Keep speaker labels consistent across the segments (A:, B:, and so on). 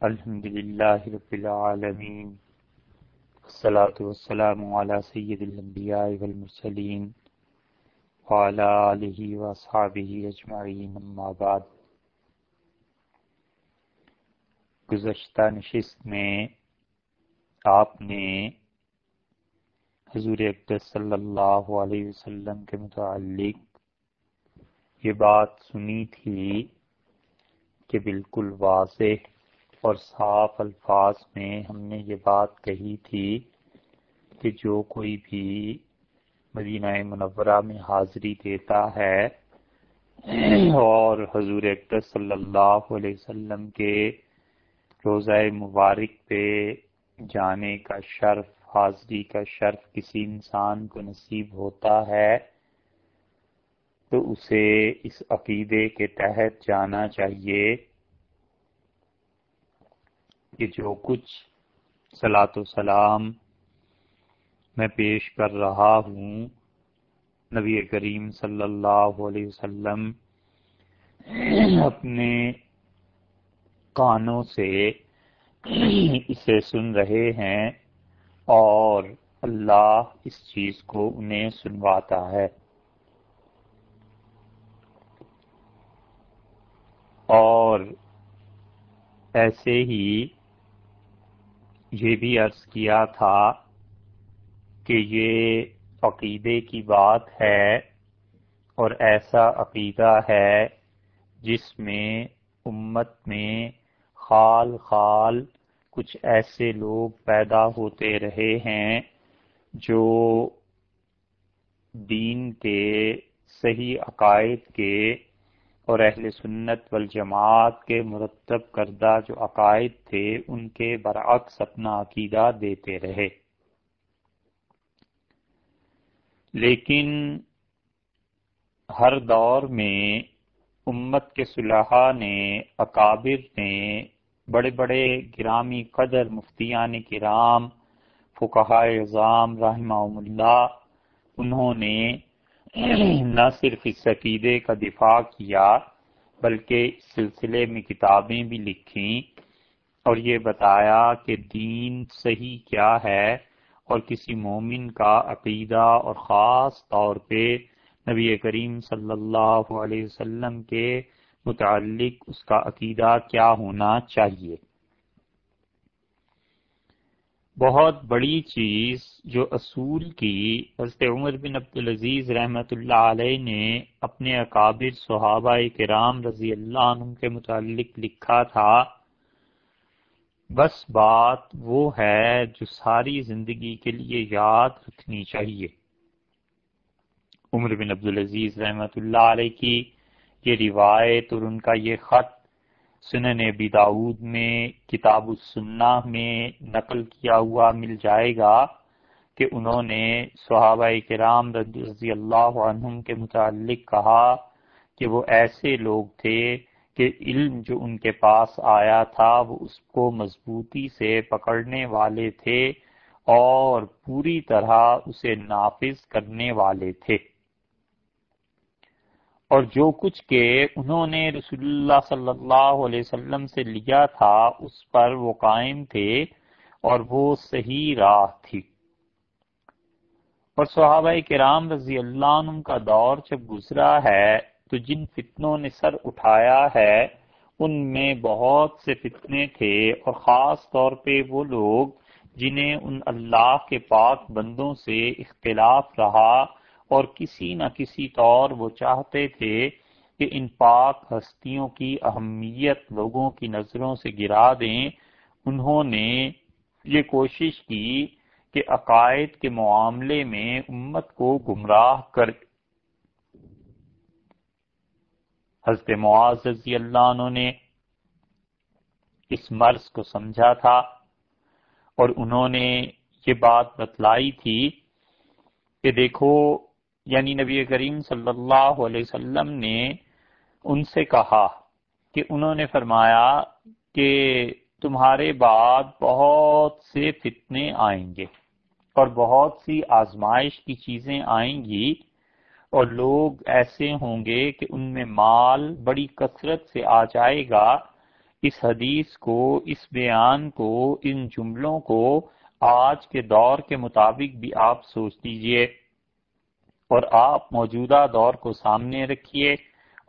A: الحمد للہ رب العالمین، والصلاة والسلام علی سید الانبیاء والمرسلین وعلی آلہ واصحابہ اجمعین، اما بعد۔ گزشتہ نشست میں آپ نے حضور اقدس صلی اللہ علیہ وسلم کے متعلق یہ بات سنی تھی کہ بالکل واضح اور صاف الفاظ میں ہم نے یہ بات کہی تھی کہ جو کوئی بھی مدینہ منورہ میں حاضری دیتا ہے اور حضور اقدس صلی اللہ علیہ وسلم کے روضہ مبارک پہ جانے کا شرف، حاضری کا شرف کسی انسان کو نصیب ہوتا ہے تو اسے اس عقیدے کے تحت جانا چاہیے کہ جو کچھ صلاۃ و سلام میں پیش کر رہا ہوں، نبی کریم صلی اللہ علیہ وسلم اپنے کانوں سے اسے سن رہے ہیں اور اللہ اس چیز کو انہیں سنواتا ہے۔ اور ایسے ہی یہ بھی عرض کیا تھا کہ یہ عقیدے کی بات ہے اور ایسا عقیدہ ہے جس میں امت میں خال خال کچھ ایسے لوگ پیدا ہوتے رہے ہیں جو دین کے صحیح عقائد کے اور اہل سنت والجماعت کے مرتب کردہ جو عقائد تھے ان کے برعکس اپنا عقیدہ دیتے رہے۔ لیکن ہر دور میں امت کے صلحاء نے، اکابر نے، بڑے بڑے گرامی قدر مفتیان کرام، فقہائے اعظام رحمہم اللہ، انہوں نے نہ صرف اس عقیدے کا دفاع کیا بلکہ اس سلسلے میں کتابیں بھی لکھیں اور یہ بتایا کہ دین صحیح کیا ہے اور کسی مومن کا عقیدہ، اور خاص طور پہ نبی کریم صلی اللہ علیہ وسلم کے متعلق اس کا عقیدہ کیا ہونا چاہیے۔ بہت بڑی چیز جو اصول کی حضرت عمر بن عبدالعزیز رحمۃ اللہ علیہ نے اپنے اکابر صحابہ کرام رضی اللہ عنہم کے متعلق لکھا تھا، بس بات وہ ہے جو ساری زندگی کے لیے یاد رکھنی چاہیے۔ عمر بن عبدالعزیز رحمۃ اللہ علیہ کی یہ روایت اور ان کا یہ خط سنن ابی داؤد میں کتاب السنہ میں نقل کیا ہوا مل جائے گا کہ انہوں نے صحابہ کرام رضی اللہ عنہم کے متعلق کہا کہ وہ ایسے لوگ تھے کہ علم جو ان کے پاس آیا تھا وہ اس کو مضبوطی سے پکڑنے والے تھے اور پوری طرح اسے نافذ کرنے والے تھے، اور جو کچھ کہ انہوں نے رسول اللہ صلی اللہ علیہ وسلم سے لیا تھا اس پر وہ قائم تھے اور وہ صحیح راہ تھی۔ اور صحابہ کرام رضی اللہ عنہم کا دور جب گزرا ہے تو جن فتنوں نے سر اٹھایا ہے ان میں بہت سے فتنے تھے، اور خاص طور پہ وہ لوگ جنہیں ان اللہ کے پاک بندوں سے اختلاف رہا اور کسی نہ کسی طور وہ چاہتے تھے کہ ان پاک ہستیوں کی اہمیت لوگوں کی نظروں سے گرا دیں، انہوں نے یہ کوشش کی کہ عقائد کے معاملے میں امت کو گمراہ کر۔ حضرت معاذ رضی اللہ عنہ نے اس مرض کو سمجھا تھا اور انہوں نے یہ بات بتلائی تھی کہ دیکھو، یعنی نبی کریم صلی اللہ علیہ وسلم نے ان سے کہا کہ انہوں نے فرمایا کہ تمہارے بعد بہت سے فتنے آئیں گے اور بہت سی آزمائش کی چیزیں آئیں گی، اور لوگ ایسے ہوں گے کہ ان میں مال بڑی کثرت سے آ جائے گا، اس حدیث کو، اس بیان کو، ان جملوں کو آج کے دور کے مطابق بھی آپ سوچ لیجئے، اور آپ موجودہ دور کو سامنے رکھیے،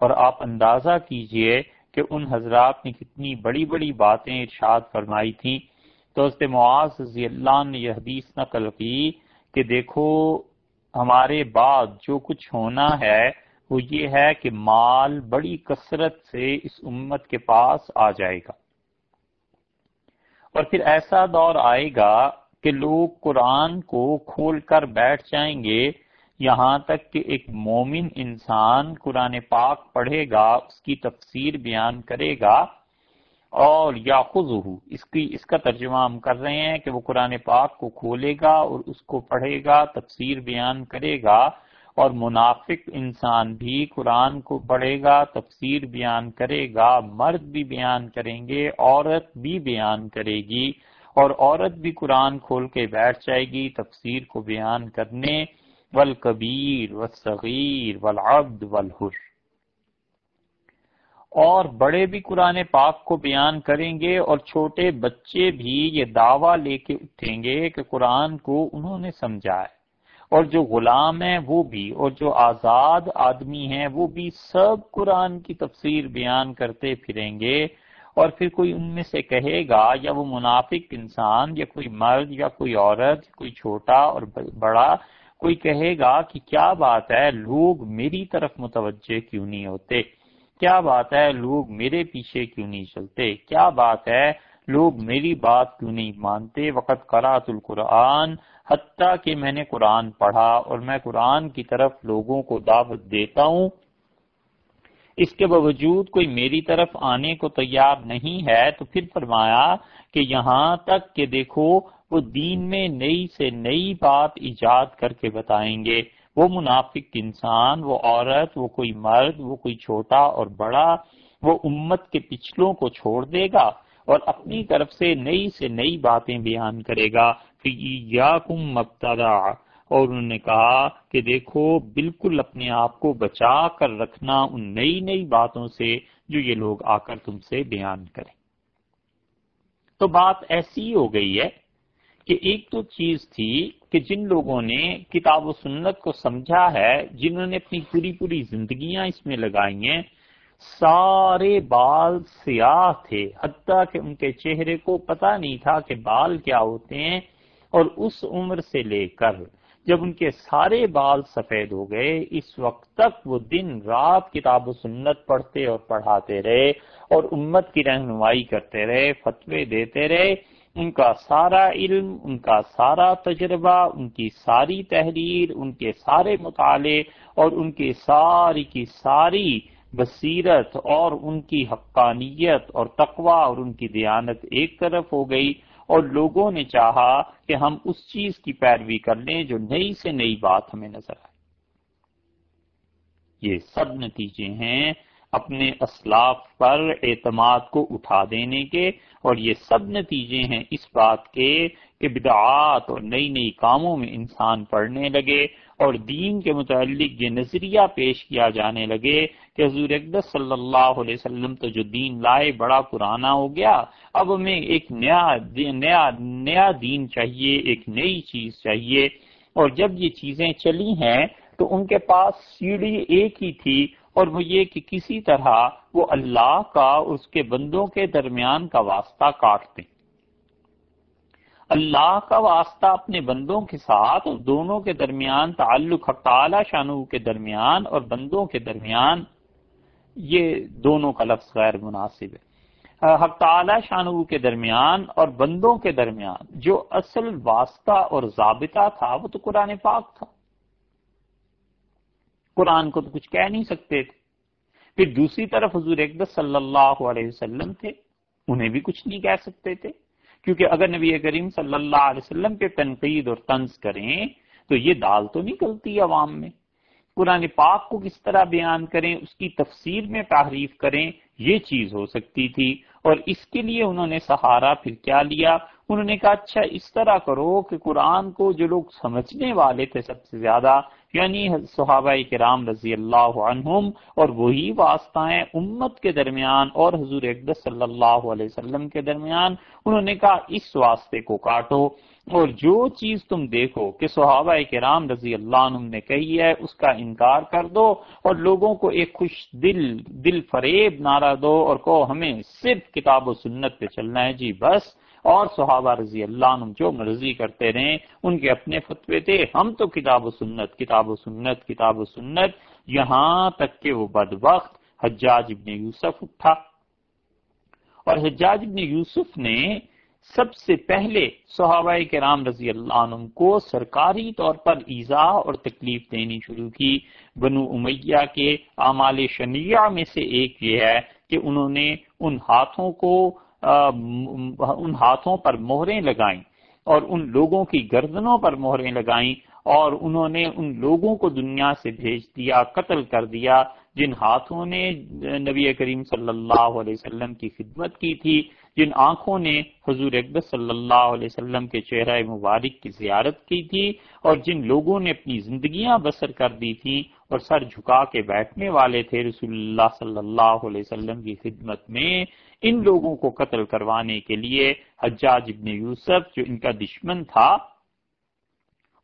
A: اور آپ اندازہ کیجئے کہ ان حضرات نے کتنی بڑی بڑی باتیں ارشاد فرمائی تھیں۔ تو حضرت معاذ رضی اللہ عنہ نے یہ حدیث نقل کی کہ دیکھو ہمارے بعد جو کچھ ہونا ہے وہ یہ ہے کہ مال بڑی کثرت سے اس امت کے پاس آ جائے گا، اور پھر ایسا دور آئے گا کہ لوگ قرآن کو کھول کر بیٹھ جائیں گے، یہاں تک کہ ایک مومن انسان قرآن پاک پڑھے گا، اس کی تفسیر بیان کرے گا، اور یاخذہ، اس کا ترجمہ ہم کر رہے ہیں کہ وہ قرآن پاک کو کھولے گا اور اس کو پڑھے گا، تفسیر بیان کرے گا، اور منافق انسان بھی قرآن کو پڑھے گا، تفسیر بیان کرے گا، مرد بھی بیان کریں گے، عورت بھی بیان کرے گی، اور عورت بھی قرآن کھول کے بیٹھ جائے گی تفسیر کو بیان کرنے، والکبیر والصغیر والعبد والحر، اور بڑے بھی قرآن پاک کو بیان کریں گے، اور چھوٹے بچے بھی یہ دعویٰ لے کے اٹھیں گے کہ قرآن کو انہوں نے سمجھا ہے، اور جو غلام ہیں وہ بھی، اور جو آزاد آدمی ہیں وہ بھی، سب قرآن کی تفسیر بیان کرتے پھریں گے۔ اور پھر کوئی ان میں سے کہے گا، یا وہ منافق انسان، یا کوئی مرد یا کوئی عورت، کوئی چھوٹا اور بڑا، کوئی کہے گا کہ کیا بات ہے لوگ میری طرف متوجہ کیوں نہیں ہوتے، کیا بات ہے لوگ میرے پیچھے کیوں نہیں چلتے، کیا بات ہے لوگ میری بات کیوں نہیں مانتے، وقت قرأت القرآن، حتیٰ کہ میں نے قرآن پڑھا اور میں قرآن کی طرف لوگوں کو دعوت دیتا ہوں، اس کے باوجود کوئی میری طرف آنے کو تیار نہیں ہے۔ تو پھر فرمایا کہ یہاں تک کہ دیکھو وہ دین میں نئی سے نئی بات ایجاد کر کے بتائیں گے، وہ منافق انسان، وہ عورت، وہ کوئی مرد، وہ کوئی چھوٹا اور بڑا، وہ امت کے پچھلوں کو چھوڑ دے گا اور اپنی طرف سے نئی باتیں بیان کرے گا۔ فی ایاکم مبتدع، اور انہوں نے کہا کہ دیکھو بالکل اپنے آپ کو بچا کر رکھنا ان نئی باتوں سے جو یہ لوگ آ کر تم سے بیان کریں۔ تو بات ایسی ہو گئی ہے کہ ایک تو چیز تھی کہ جن لوگوں نے کتاب و سنت کو سمجھا ہے، جنہوں نے اپنی پوری زندگیاں اس میں لگائی ہیں، سارے بال سیاہ تھے، حتیٰ کہ ان کے چہرے کو پتہ نہیں تھا کہ بال کیا ہوتے ہیں، اور اس عمر سے لے کر جب ان کے سارے بال سفید ہو گئے، اس وقت تک وہ دن رات کتاب و سنت پڑھتے اور پڑھاتے رہے، اور امت کی رہنمائی کرتے رہے، فتوے دیتے رہے۔ ان کا سارا علم، ان کا سارا تجربہ، ان کی ساری تحریر، ان کے سارے مطالعے، اور ان کی ساری کی ساری بصیرت اور ان کی حقانیت اور تقوی اور ان کی دیانت ایک طرف ہو گئی، اور لوگوں نے چاہا کہ ہم اس چیز کی پیروی کر لیں جو نئی سے نئی بات ہمیں نظر آئے۔ یہ سب نتیجے ہیں اپنے اسلاف پر اعتماد کو اٹھا دینے کے، اور یہ سب نتیجے ہیں اس بات کے کہ بدعات اور نئی کاموں میں انسان پڑھنے لگے، اور دین کے متعلق یہ نظریہ پیش کیا جانے لگے کہ حضور اقدس صلی اللہ علیہ وسلم تو جو دین لائے بڑا پرانا ہو گیا، اب ہمیں ایک نیا دین چاہیے، ایک نئی چیز چاہیے۔ اور جب یہ چیزیں چلی ہیں تو ان کے پاس سیڑھی ایک ہی تھی، اور وہ یہ کہ کسی طرح وہ اللہ کا اور اس کے بندوں کے درمیان کا واسطہ کاٹ دیں، اللہ کا واسطہ اپنے بندوں کے ساتھ، اور دونوں کے درمیان تعلق حق تعالی شانہ کے درمیان اور بندوں کے درمیان، یہ دونوں کا لفظ غیر مناسب ہے، حق تعالی شانہ کے درمیان اور بندوں کے درمیان جو اصل واسطہ اور ضابطہ تھا وہ تو قرآن پاک تھا۔ قرآن کو تو کچھ کہہ نہیں سکتے تھے۔ پھر دوسری طرف حضور اقدس صلی اللہ علیہ وسلم تھے، انہیں بھی کچھ نہیں کہہ سکتے تھے، کیونکہ اگر نبی کریم صلی اللہ علیہ وسلم پہ تنقید اور طنز کریں تو یہ دال تو نکلتی عوام میں۔ قرآن پاک کو کس طرح بیان کریں، اس کی تفسیر میں تحریف کریں، یہ چیز ہو سکتی تھی، اور اس کے لیے انہوں نے سہارا پھر کیا لیا، انہوں نے کہا اچھا اس طرح کرو کہ قرآن کو جو لوگ سمجھنے والے تھے سب سے زیادہ، یعنی صحابہ کرام رضی اللہ عنہم، اور وہی واسطہ ہیں امت کے درمیان اور حضور اقدس صلی اللہ علیہ وسلم کے درمیان۔ انہوں نے کہا اس واسطے کو کاٹو، اور جو چیز تم دیکھو کہ صحابہ کرام رضی اللہ عنہم نے کہی ہے اس کا انکار کر دو، اور لوگوں کو ایک خوش دل فریب نعرہ دو اور کہو ہمیں صرف کتاب و سنت پہ چلنا ہے جی بس، اور صحابہ رضی اللہ عنہم جو مرضی کرتے رہیں، ان کے اپنے فتوے تھے، ہم تو کتاب و سنت کتاب و سنت کتاب و سنت، یہاں تک کہ وہ بدبخت حجاج ابن یوسف اٹھا۔ اور حجاج ابن یوسف نے سب سے پہلے صحابہ کرام رضی اللہ عنہم کو سرکاری طور پر ایذا اور تکلیف دینی شروع کی۔ بنو امیہ کے اعمال شنیعہ میں سے ایک یہ ہے کہ انہوں نے ان ہاتھوں پر مہریں لگائیں اور ان لوگوں کی گردنوں پر مہریں لگائیں، اور انہوں نے ان لوگوں کو دنیا سے بھیج دیا، قتل کر دیا جن ہاتھوں نے نبی کریم صلی اللہ علیہ وسلم کی خدمت کی تھی، جن آنکھوں نے حضور اقدس صلی اللہ علیہ وسلم کے چہرہ مبارک کی زیارت کی تھی، اور جن لوگوں نے اپنی زندگیاں بسر کر دی تھیں اور سر جھکا کے بیٹھنے والے تھے رسول اللہ صلی اللہ علیہ وسلم کی خدمت میں، ان لوگوں کو قتل کروانے کے لیے حجاج ابن یوسف جو ان کا دشمن تھا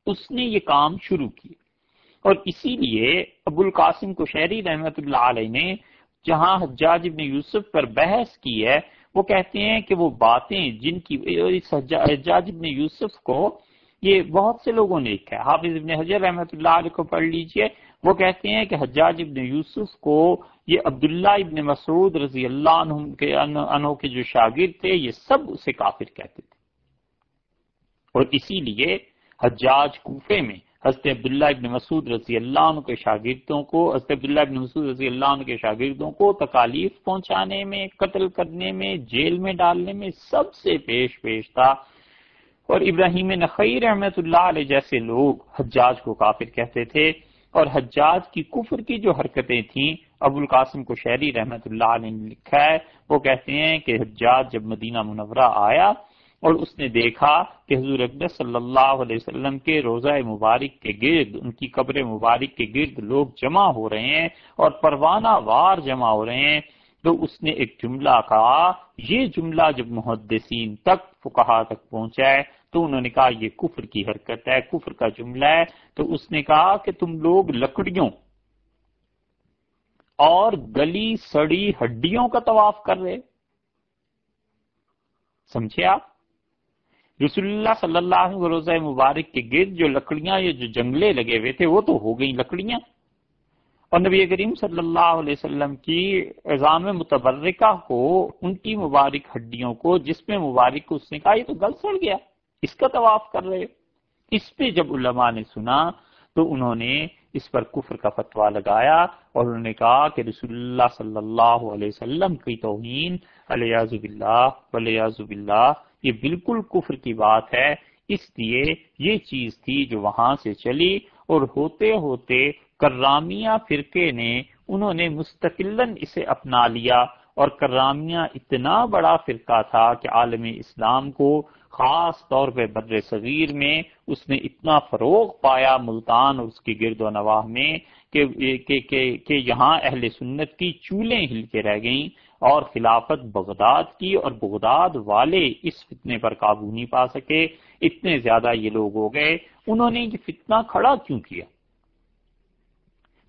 A: اس نے یہ کام شروع کیا۔ اور اسی لیے ابو القاسم قشیری رحمۃ اللہ علیہ نے جہاں حجاج ابن یوسف پر بحث کی ہے، وہ کہتے ہیں کہ وہ باتیں جن کی حجاج ابن یوسف کو یہ بہت سے لوگوں نے لکھا ہے، حافظ ابن حجر رحمۃ اللہ علیہ کو پڑھ لیجئے، وہ کہتے ہیں کہ حجاج ابن یوسف کو یہ عبداللہ ابن مسعود رضی اللہ عنہ کے جو شاگرد تھے یہ سب اسے کافر کہتے تھے، اور اسی لیے حجاج کوفے میں حضرت عبداللہ ابن مسعود رضی اللہ عنہ کے شاگردوں کو تکالیف پہنچانے میں، قتل کرنے میں، جیل میں ڈالنے میں سب سے پیش تھا۔ اور ابراہیم نخعی رحمۃ اللہ علیہ جیسے لوگ حجاج کو کافر کہتے تھے، اور حجاج کی کفر کی جو حرکتیں تھیں ابو القاسم قشیری رحمۃ اللہ علیہ نے لکھا ہے، وہ کہتے ہیں کہ حجاج جب مدینہ منورہ آیا اور اس نے دیکھا کہ حضور اقدس صلی اللہ علیہ وسلم کے روضہ مبارک کے گرد، ان کی قبر مبارک کے گرد لوگ جمع ہو رہے ہیں اور پروانہ وار جمع ہو رہے ہیں، تو اس نے ایک جملہ کہا، یہ جملہ جب محدثین تک، فقہا تک پہنچا ہے تو انہوں نے کہا یہ کفر کی حرکت ہے، کفر کا جملہ ہے۔ تو اس نے کہا کہ تم لوگ لکڑیوں اور گلی سڑی ہڈیوں کا طواف کر رہے، سمجھے آپ؟ رسول اللہ صلی اللہ علیہ وسلم روضہ مبارک کے گرد جو لکڑیاں یا جو جنگلے لگے ہوئے تھے وہ تو ہو گئی لکڑیاں، اور نبی کریم صلی اللہ علیہ وسلم کی عظام متبرکہ کو، ان کی مبارک ہڈیوں کو، جسم مبارک کو اس نے کہا یہ تو گل سڑ گیا، اس کا طواف کر رہے۔ اس پہ جب علماء نے سنا تو انہوں نے اس پر کفر کا فتویٰ لگایا، اور انہوں نے کہا کہ رسول اللہ صلی اللہ علیہ وسلم کی توہین علیہ باللہ ولیعذ باللہ یہ بالکل کفر کی بات ہے۔ اس لیے یہ چیز تھی جو وہاں سے چلی، اور ہوتے ہوتے کرامیہ فرقے نے انہوں نے مستقلاً اسے اپنا لیا، اور کرامیہ اتنا بڑا فرقہ تھا کہ عالم اسلام کو خاص طور پہ بر صغیر میں اس نے اتنا فروغ پایا، ملتان اور اس کے گرد و نواح میں، کہ یہاں اہل سنت کی چولیں ہل کے رہ گئیں، اور خلافت بغداد کی، اور بغداد والے اس فتنے پر قابو نہیں پا سکے، اتنے زیادہ یہ لوگ ہو گئے۔ انہوں نے یہ فتنہ کھڑا کیوں کیا؟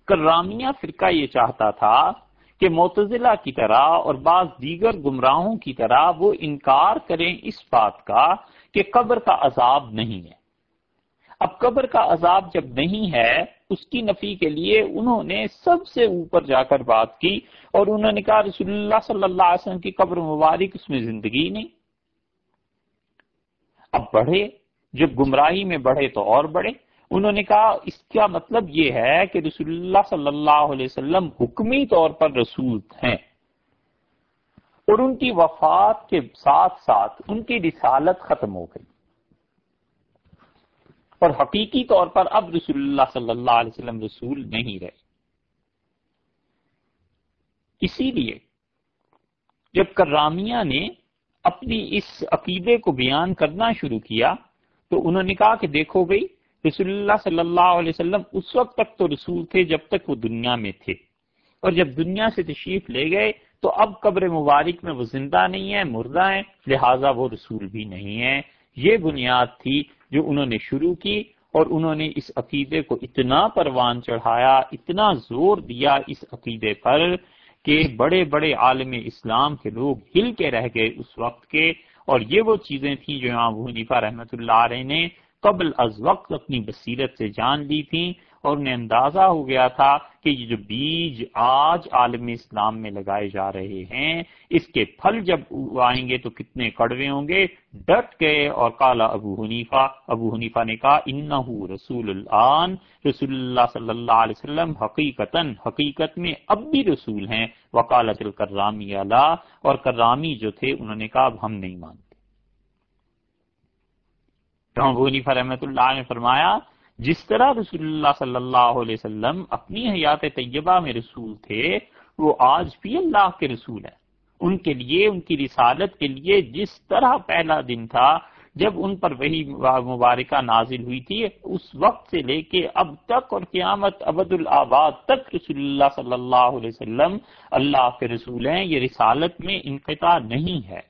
A: کرامیہ فرقہ یہ چاہتا تھا کہ معتزلہ کی طرح اور بعض دیگر گمراہوں کی طرح وہ انکار کریں اس بات کا کہ قبر کا عذاب نہیں ہے۔ اب قبر کا عذاب جب نہیں ہے، اس کی نفی کے لیے انہوں نے سب سے اوپر جا کر بات کی، اور انہوں نے کہا رسول اللہ صلی اللہ علیہ وسلم کی قبر مبارک، اس میں زندگی نہیں۔ اب بڑھے، جب گمراہی میں بڑھے تو اور بڑھے، انہوں نے کہا اس کا مطلب یہ ہے کہ رسول اللہ صلی اللہ علیہ وسلم حکمی طور پر رسول ہیں، اور ان کی وفات کے ساتھ ساتھ ان کی رسالت ختم ہو گئی، اور حقیقی طور پر اب رسول اللہ صلی اللہ علیہ وسلم رسول نہیں رہے۔ اسی لیے جب کرامیہ نے اپنی اس عقیدے کو بیان کرنا شروع کیا تو انہوں نے کہا کہ دیکھو بھئی، رسول اللہ صلی اللہ علیہ وسلم اس وقت تک تو رسول تھے جب تک وہ دنیا میں تھے، اور جب دنیا سے تشریف لے گئے تو اب قبر مبارک میں وہ زندہ نہیں ہے، مردہ ہیں، لہٰذا وہ رسول بھی نہیں ہے۔ یہ بنیاد تھی جو انہوں نے شروع کی، اور انہوں نے اس عقیدے کو اتنا پروان چڑھایا، اتنا زور دیا اس عقیدے پر کہ بڑے بڑے عالم اسلام کے لوگ ہل کے رہ گئے اس وقت کے۔ اور یہ وہ چیزیں تھیں جو امام ابو حنیفہ رحمۃ اللہ علیہ نے قبل از وقت اپنی بصیرت سے جان لی تھیں، اور انہیں اندازہ ہو گیا تھا کہ یہ جو بیج آج عالم اسلام میں لگائے جا رہے ہیں، اس کے پھل جب آئیں گے تو کتنے کڑوے ہوں گے۔ ڈٹ گئے اور قال ابو حنیفہ نے کہا انہو رسول الآن، رسول اللہ صلی اللہ علیہ وسلم حقیقت میں اب بھی رسول ہیں۔ وقالت الکرامی لا، اور کرامی جو تھے انہوں نے کہا اب ہم نہیں مانتے۔ تو ابو حنیفہ رحمۃ اللہ نے فرمایا جس طرح رسول اللہ صلی اللہ علیہ وسلم اپنی حیات طیبہ میں رسول تھے، وہ آج بھی اللہ کے رسول ہیں۔ ان کے لیے، ان کی رسالت کے لیے جس طرح پہلا دن تھا جب ان پر وحی مبارکہ نازل ہوئی تھی، اس وقت سے لے کے اب تک اور قیامت ابد الآباد تک رسول اللہ صلی اللہ علیہ وسلم اللہ کے رسول ہیں۔ یہ رسالت میں انقطاع نہیں ہے۔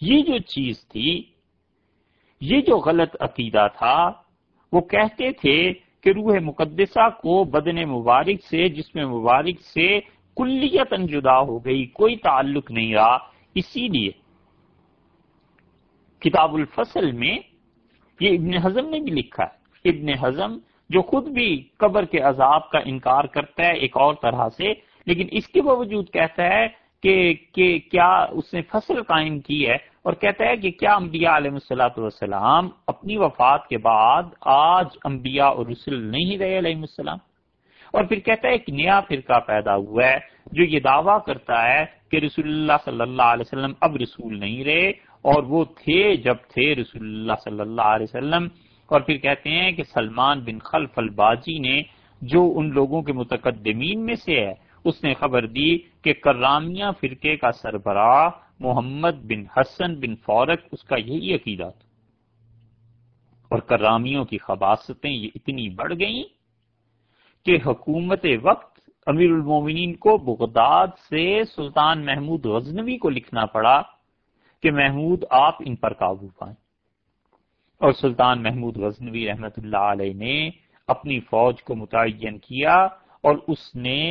A: یہ جو چیز تھی، یہ جو غلط عقیدہ تھا، وہ کہتے تھے کہ روح مقدسہ کو بدن مبارک سے، جسم مبارک سے کلیتاً جدا ہو گئی، کوئی تعلق نہیں رہا۔ اسی لیے کتاب الفصل میں یہ ابن حزم نے بھی لکھا ہے، ابن حزم جو خود بھی قبر کے عذاب کا انکار کرتا ہے ایک اور طرح سے، لیکن اس کے باوجود کہتا ہے کہ کیا اس نے فصل قائم کی ہے، اور کہتا ہے کہ کیا انبیاء علیہ الصلوۃ والسلام اپنی وفات کے بعد آج انبیاء اور رسول نہیں رہے علیہ السلام، اور پھر کہتا ہے ایک نیا فرقہ پیدا ہوا ہے جو یہ دعویٰ کرتا ہے کہ رسول اللہ صلی اللہ علیہ وسلم اب رسول نہیں رہے، اور وہ تھے جب تھے رسول اللہ صلی اللہ علیہ وسلم۔ اور پھر کہتے ہیں کہ سلمان بن خلف الباجی نے، جو ان لوگوں کے متقدمین میں سے ہے، اس نے خبر دی کہ کرامیہ فرقے کا سربراہ محمد بن حسن بن فورک، اس کا یہی عقیدہ تھا۔ اور کرامیوں کی خباثتیں یہ اتنی بڑھ گئیں کہ حکومت وقت امیر المومنین کو بغداد سے سلطان محمود غزنوی کو لکھنا پڑا کہ محمود آپ ان پر قابو پائیں، اور سلطان محمود غزنوی رحمت اللہ علیہ نے اپنی فوج کو متعین کیا، اور اس نے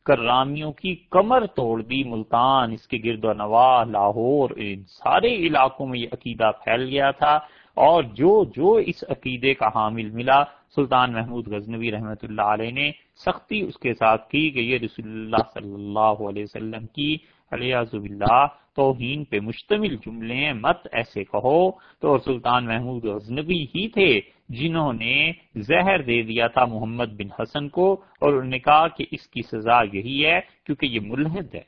A: کرامیوں کی کمر توڑ دی۔ ملتان، اس کے گرد و نواح، لاہور، ان سارے علاقوں میں یہ عقیدہ پھیل گیا تھا، اور جو اس عقیدے کا حامل ملا، سلطان محمود غزنوی رحمت اللہ علیہ نے سختی اس کے ساتھ کی کہ یہ رسول اللہ صلی اللہ علیہ وسلم کی علیہ باللہ توہین پہ مشتمل جملے ہیں، مت ایسے کہو۔ تو سلطان محمود غزنوی ہی تھے جنہوں نے زہر دے دیا تھا محمد بن حسن کو، اور انہوں نے کہا کہ اس کی سزا یہی ہے کیونکہ یہ ملحد ہے۔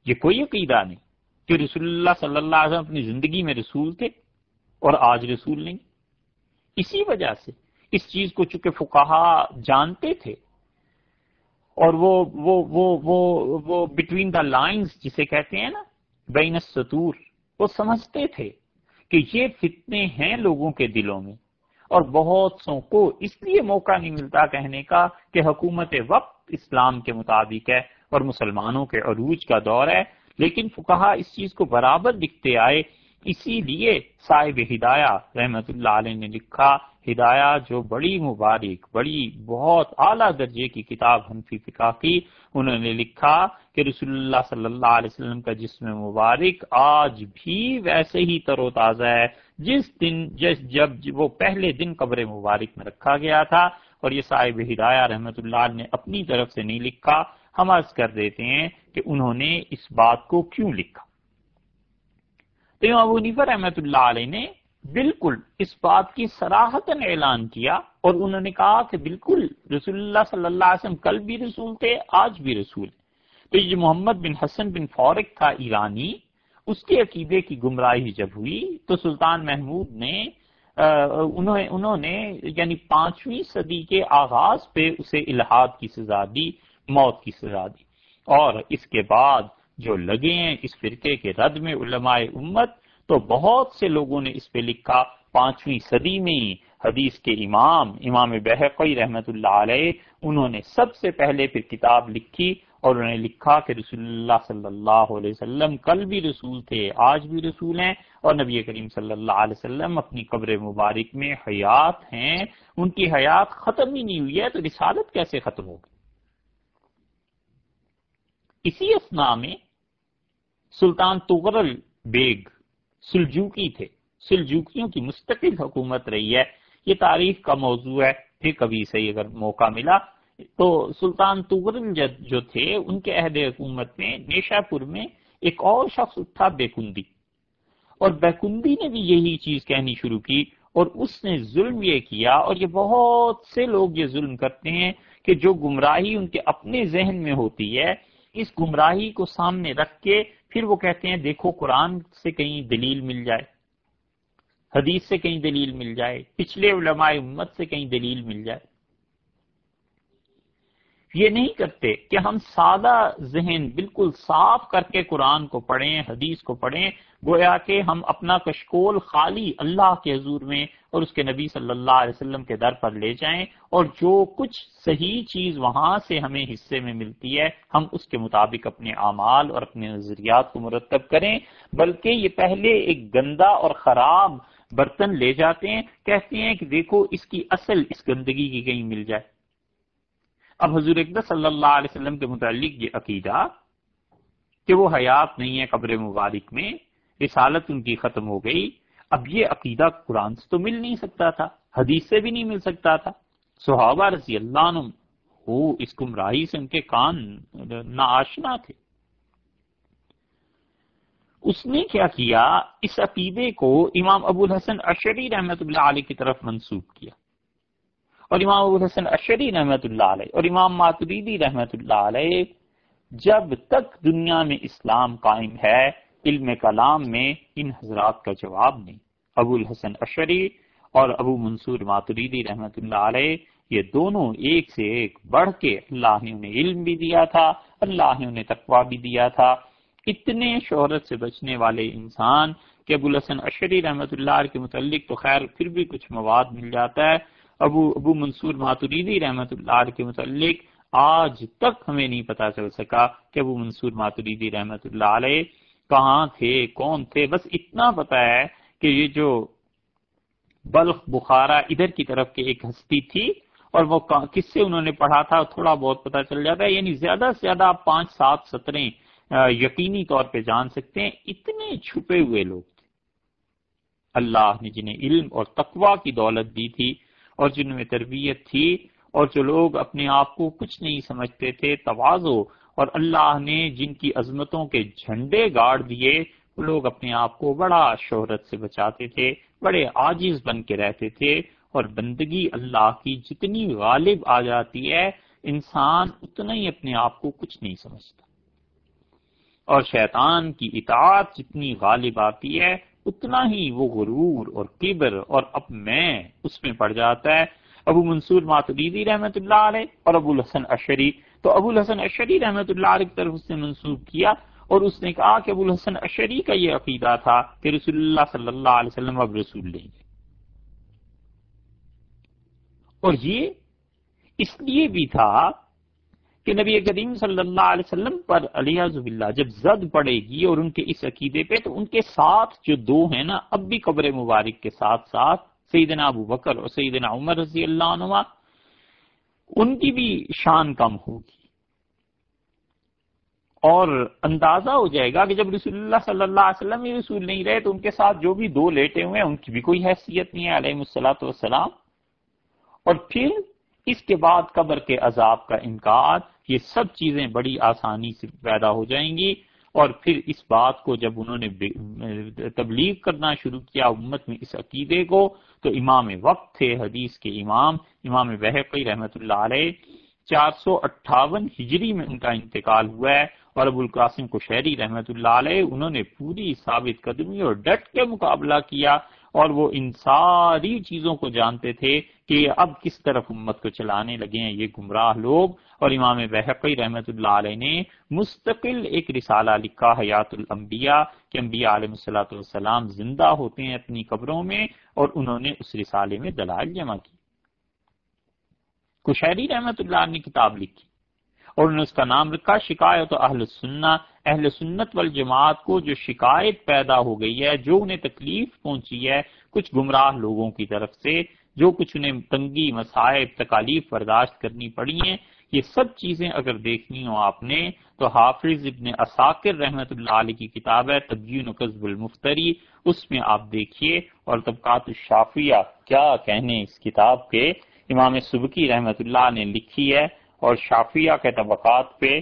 A: یہ کوئی عقیدہ نہیں کہ رسول اللہ صلی اللہ علیہ وسلم اپنی زندگی میں رسول تھے اور آج رسول نہیں۔ اسی وجہ سے اس چیز کو چونکہ فقہا جانتے تھے، اور وہ بٹوین دا لائنز جسے کہتے ہیں نا، بین السطور، وہ سمجھتے تھے کہ یہ فتنے ہیں لوگوں کے دلوں میں، اور بہت سو کو اس لیے موقع نہیں ملتا کہنے کا کہ حکومت وقت اسلام کے مطابق ہے اور مسلمانوں کے عروج کا دور ہے، لیکن فقہا اس چیز کو برابر لکھتے آئے۔ اسی لیے صاحب ہدایہ رحمت اللہ علیہ نے لکھا، ہدایہ جو بڑی مبارک، بڑی بہت اعلیٰ درجے کی کتاب حنفی فقہ کی، انہوں نے لکھا کہ رسول اللہ صلی اللہ علیہ وسلم کا جسم مبارک آج بھی ویسے ہی تر و تازہ ہے جب وہ پہلے دن قبر مبارک میں رکھا گیا تھا۔ اور یہ صاحب ہدایہ رحمت اللہ نے اپنی طرف سے نہیں لکھا، ہم عرض کر دیتے ہیں کہ انہوں نے اس بات کو کیوں لکھا۔ تو امام ابو حنیفہ رحمت اللہ علیہ نے بالکل اس بات کی صراحتاً اعلان کیا، اور انہوں نے کہا کہ بالکل رسول اللہ صلی اللہ علیہ وسلم کل بھی رسول تھے، آج بھی رسول ہیں۔ تو یہ محمد بن حسن بن فورک تھا ایرانی، اس کے عقیدے کی گمراہی جب ہوئی تو سلطان محمود نے انہوں نے یعنی 5ویں صدی کے آغاز پہ اسے الحاد کی سزا دی، موت کی سزا دی، اور اس کے بعد جو لگے ہیں اس فرقے کے رد میں علماء امت، تو بہت سے لوگوں نے اس پہ لکھا. 5ویں صدی میں حدیث کے امام بہقی رحمۃ اللہ علیہ انہوں نے سب سے پہلے پھر کتاب لکھی اور انہوں نے لکھا کہ رسول اللہ صلی اللہ علیہ وسلم کل بھی رسول تھے، آج بھی رسول ہیں، اور نبی کریم صلی اللہ علیہ وسلم اپنی قبر مبارک میں حیات ہیں، ان کی حیات ختم ہی نہیں ہوئی ہے، تو رسالت کیسے ختم ہوگی؟ اسی اثنا میں سلطان تغرل بیگ سلجوقی تھے، سلجوقیوں کی مستقل حکومت رہی ہے، یہ تاریخ کا موضوع ہے، پھر کبھی صحیح اگر موقع ملا. تو سلطان تغرل جو تھے ان کے عہد حکومت میں نیشا پور میں ایک اور شخص اٹھا بیکندی، اور بیکندی نے بھی یہی چیز کہنی شروع کی، اور اس نے ظلم یہ کیا، اور یہ بہت سے لوگ یہ ظلم کرتے ہیں کہ جو گمراہی ان کے اپنے ذہن میں ہوتی ہے، اس گمراہی کو سامنے رکھ کے پھر وہ کہتے ہیں دیکھو قرآن سے کہیں دلیل مل جائے، حدیث سے کہیں دلیل مل جائے، پچھلے علماء امت سے کہیں دلیل مل جائے. یہ نہیں کرتے کہ ہم سادہ ذہن بالکل صاف کر کے قرآن کو پڑھیں، حدیث کو پڑھیں، گویا کہ ہم اپنا کشکول خالی اللہ کے حضور میں اور اس کے نبی صلی اللہ علیہ وسلم کے در پر لے جائیں، اور جو کچھ صحیح چیز وہاں سے ہمیں حصے میں ملتی ہے ہم اس کے مطابق اپنے اعمال اور اپنے نظریات کو مرتب کریں. بلکہ یہ پہلے ایک گندا اور خراب برتن لے جاتے ہیں، کہتے ہیں کہ دیکھو اس کی اصل اس گندگی کی کہیں مل جائے. اب حضور اقدس صلی اللہ علیہ وسلم کے متعلق یہ عقیدہ کہ وہ حیات نہیں ہے قبر مبارک میں، رسالت ان کی ختم ہو گئی، اب یہ عقیدہ قرآن سے تو مل نہیں سکتا تھا، حدیث سے بھی نہیں مل سکتا تھا. صحابہ رضی اللہ عنہم وہ اس گمراہی سے ان کے کان ناآشنا تھے. اس نے کیا کیا، اس عقیدے کو امام ابو الحسن اشعری رحمۃ اللہ علیہ کی طرف منسوب کیا، اور امام ابو الحسن اشعری رحمۃ اللہ علیہ اور امام ماتریدی رحمۃ اللہ علیہ جب تک دنیا میں اسلام قائم ہے علم کلام میں ان حضرات کا جواب نہیں. ابو الحسن اشعری اور ابو منصور ماتریدی رحمۃ اللہ علیہ یہ دونوں ایک سے ایک بڑھ کے اللہ نے انہیں علم بھی دیا تھا، اللہ نے انہیں تقویٰ بھی دیا تھا. اتنے شہرت سے بچنے والے انسان کہ ابو الحسن اشعری رحمۃ اللہ علیہ کے متعلق تو خیر پھر بھی کچھ مواد مل جاتا ہے، ابو منصور ماتریدی رحمۃ اللہ علیہ کے متعلق آج تک ہمیں نہیں پتا چل سکا کہ ابو منصور ماتریدی رحمۃ اللہ علیہ کہاں تھے، کون تھے. بس اتنا پتا ہے کہ یہ جو بلخ بخارا ادھر کی طرف کے ایک ہستی تھی، اور وہ کس سے انہوں نے پڑھا تھا تھوڑا بہت پتا چل جاتا ہے، یعنی زیادہ سے زیادہ آپ 5-7 سطریں یقینی طور پہ جان سکتے ہیں. اتنے چھپے ہوئے لوگ تھے اللہ نے جنہیں علم اور تقویٰ کی دولت دی تھی، اور جن میں تربیت تھی، اور جو لوگ اپنے آپ کو کچھ نہیں سمجھتے تھے، تواضع، اور اللہ نے جن کی عظمتوں کے جھنڈے گاڑ دیے، وہ لوگ اپنے آپ کو بڑا شہرت سے بچاتے تھے، بڑے عاجز بن کے رہتے تھے. اور بندگی اللہ کی جتنی غالب آ جاتی ہے انسان اتنا ہی اپنے آپ کو کچھ نہیں سمجھتا، اور شیطان کی اطاعت جتنی غالب آتی ہے اتنا ہی وہ غرور اور کبر اور اب میں اس میں پڑ جاتا ہے. ابو منصور ماتریدی رحمۃ اللہ علیہ اور ابو الحسن اشعری، تو ابو الحسن اشعری رحمۃ اللہ علیہ کی طرف اس نے منسوب کیا، اور اس نے کہا کہ ابو الحسن اشعری کا یہ عقیدہ تھا کہ رسول اللہ صلی اللہ علیہ وسلم اب رسول لیں گے. اور یہ اس لیے بھی تھا کہ نبی کریم صلی اللہ علیہ وسلم پر علیہ باللہ جب زد پڑے گی اور ان کے اس عقیدے پہ، تو ان کے ساتھ جو دو ہیں نا اب بھی قبر مبارک کے ساتھ ساتھ سیدنا ابو بکر اور سیدنا عمر رضی اللہ عنہ، ان کی بھی شان کم ہوگی. اور اندازہ ہو جائے گا کہ جب رسول اللہ صلی اللہ علیہ وسلم ہی رسول نہیں رہے تو ان کے ساتھ جو بھی دو لیٹے ہوئے ہیں ان کی بھی کوئی حیثیت نہیں ہے علیہ الصلوۃ والسلام. اور پھر اس کے بعد قبر کے عذاب کا انکار، یہ سب چیزیں بڑی آسانی سے پیدا ہو جائیں گی. اور پھر اس بات کو جب انہوں نے تبلیغ کرنا شروع کیا امت میں اس عقیدے کو، تو امام وقت تھے حدیث کے امام بہقی رحمۃ اللہ علیہ 458 ہجری میں ان کا انتقال ہوا ہے، اور ابو القاسم قشیری رحمۃ اللہ علیہ انہوں نے پوری ثابت قدمی اور ڈٹ کے مقابلہ کیا، اور وہ ان ساری چیزوں کو جانتے تھے کہ اب کس طرف امت کو چلانے لگے ہیں یہ گمراہ لوگ. اور امام بہقی رحمۃ اللہ علیہ نے مستقل ایک رسالہ لکھا حیات الانبیاء کہ انبیاء علیہ الصلوۃ والسلام زندہ ہوتے ہیں اپنی قبروں میں، اور انہوں نے اس رسالے میں دلائل جمع کی. کشیری رحمۃ اللہ نے کتاب لکھی اور انہوں نے اس کا نام رکھا شکایت اہل سنہ. اہل سنت والجماعت کو جو شکایت پیدا ہو گئی ہے، جو انہیں تکلیف پہنچی ہے کچھ گمراہ لوگوں کی طرف سے، جو کچھ انہیں تنگی، مصائب، تکالیف برداشت کرنی پڑی ہیں، یہ سب چیزیں اگر دیکھنی ہو آپ نے تو حافظ ابن عساکر رحمۃ اللہ علیہ کی کتاب ہے تبیین و کذب المفتری، اس میں آپ دیکھیے. اور طبقات الشافعیہ کیا کہنے اس کتاب کے، امام سبکی رحمۃ اللہ نے لکھی ہے اور شافعیہ کے طبقات پہ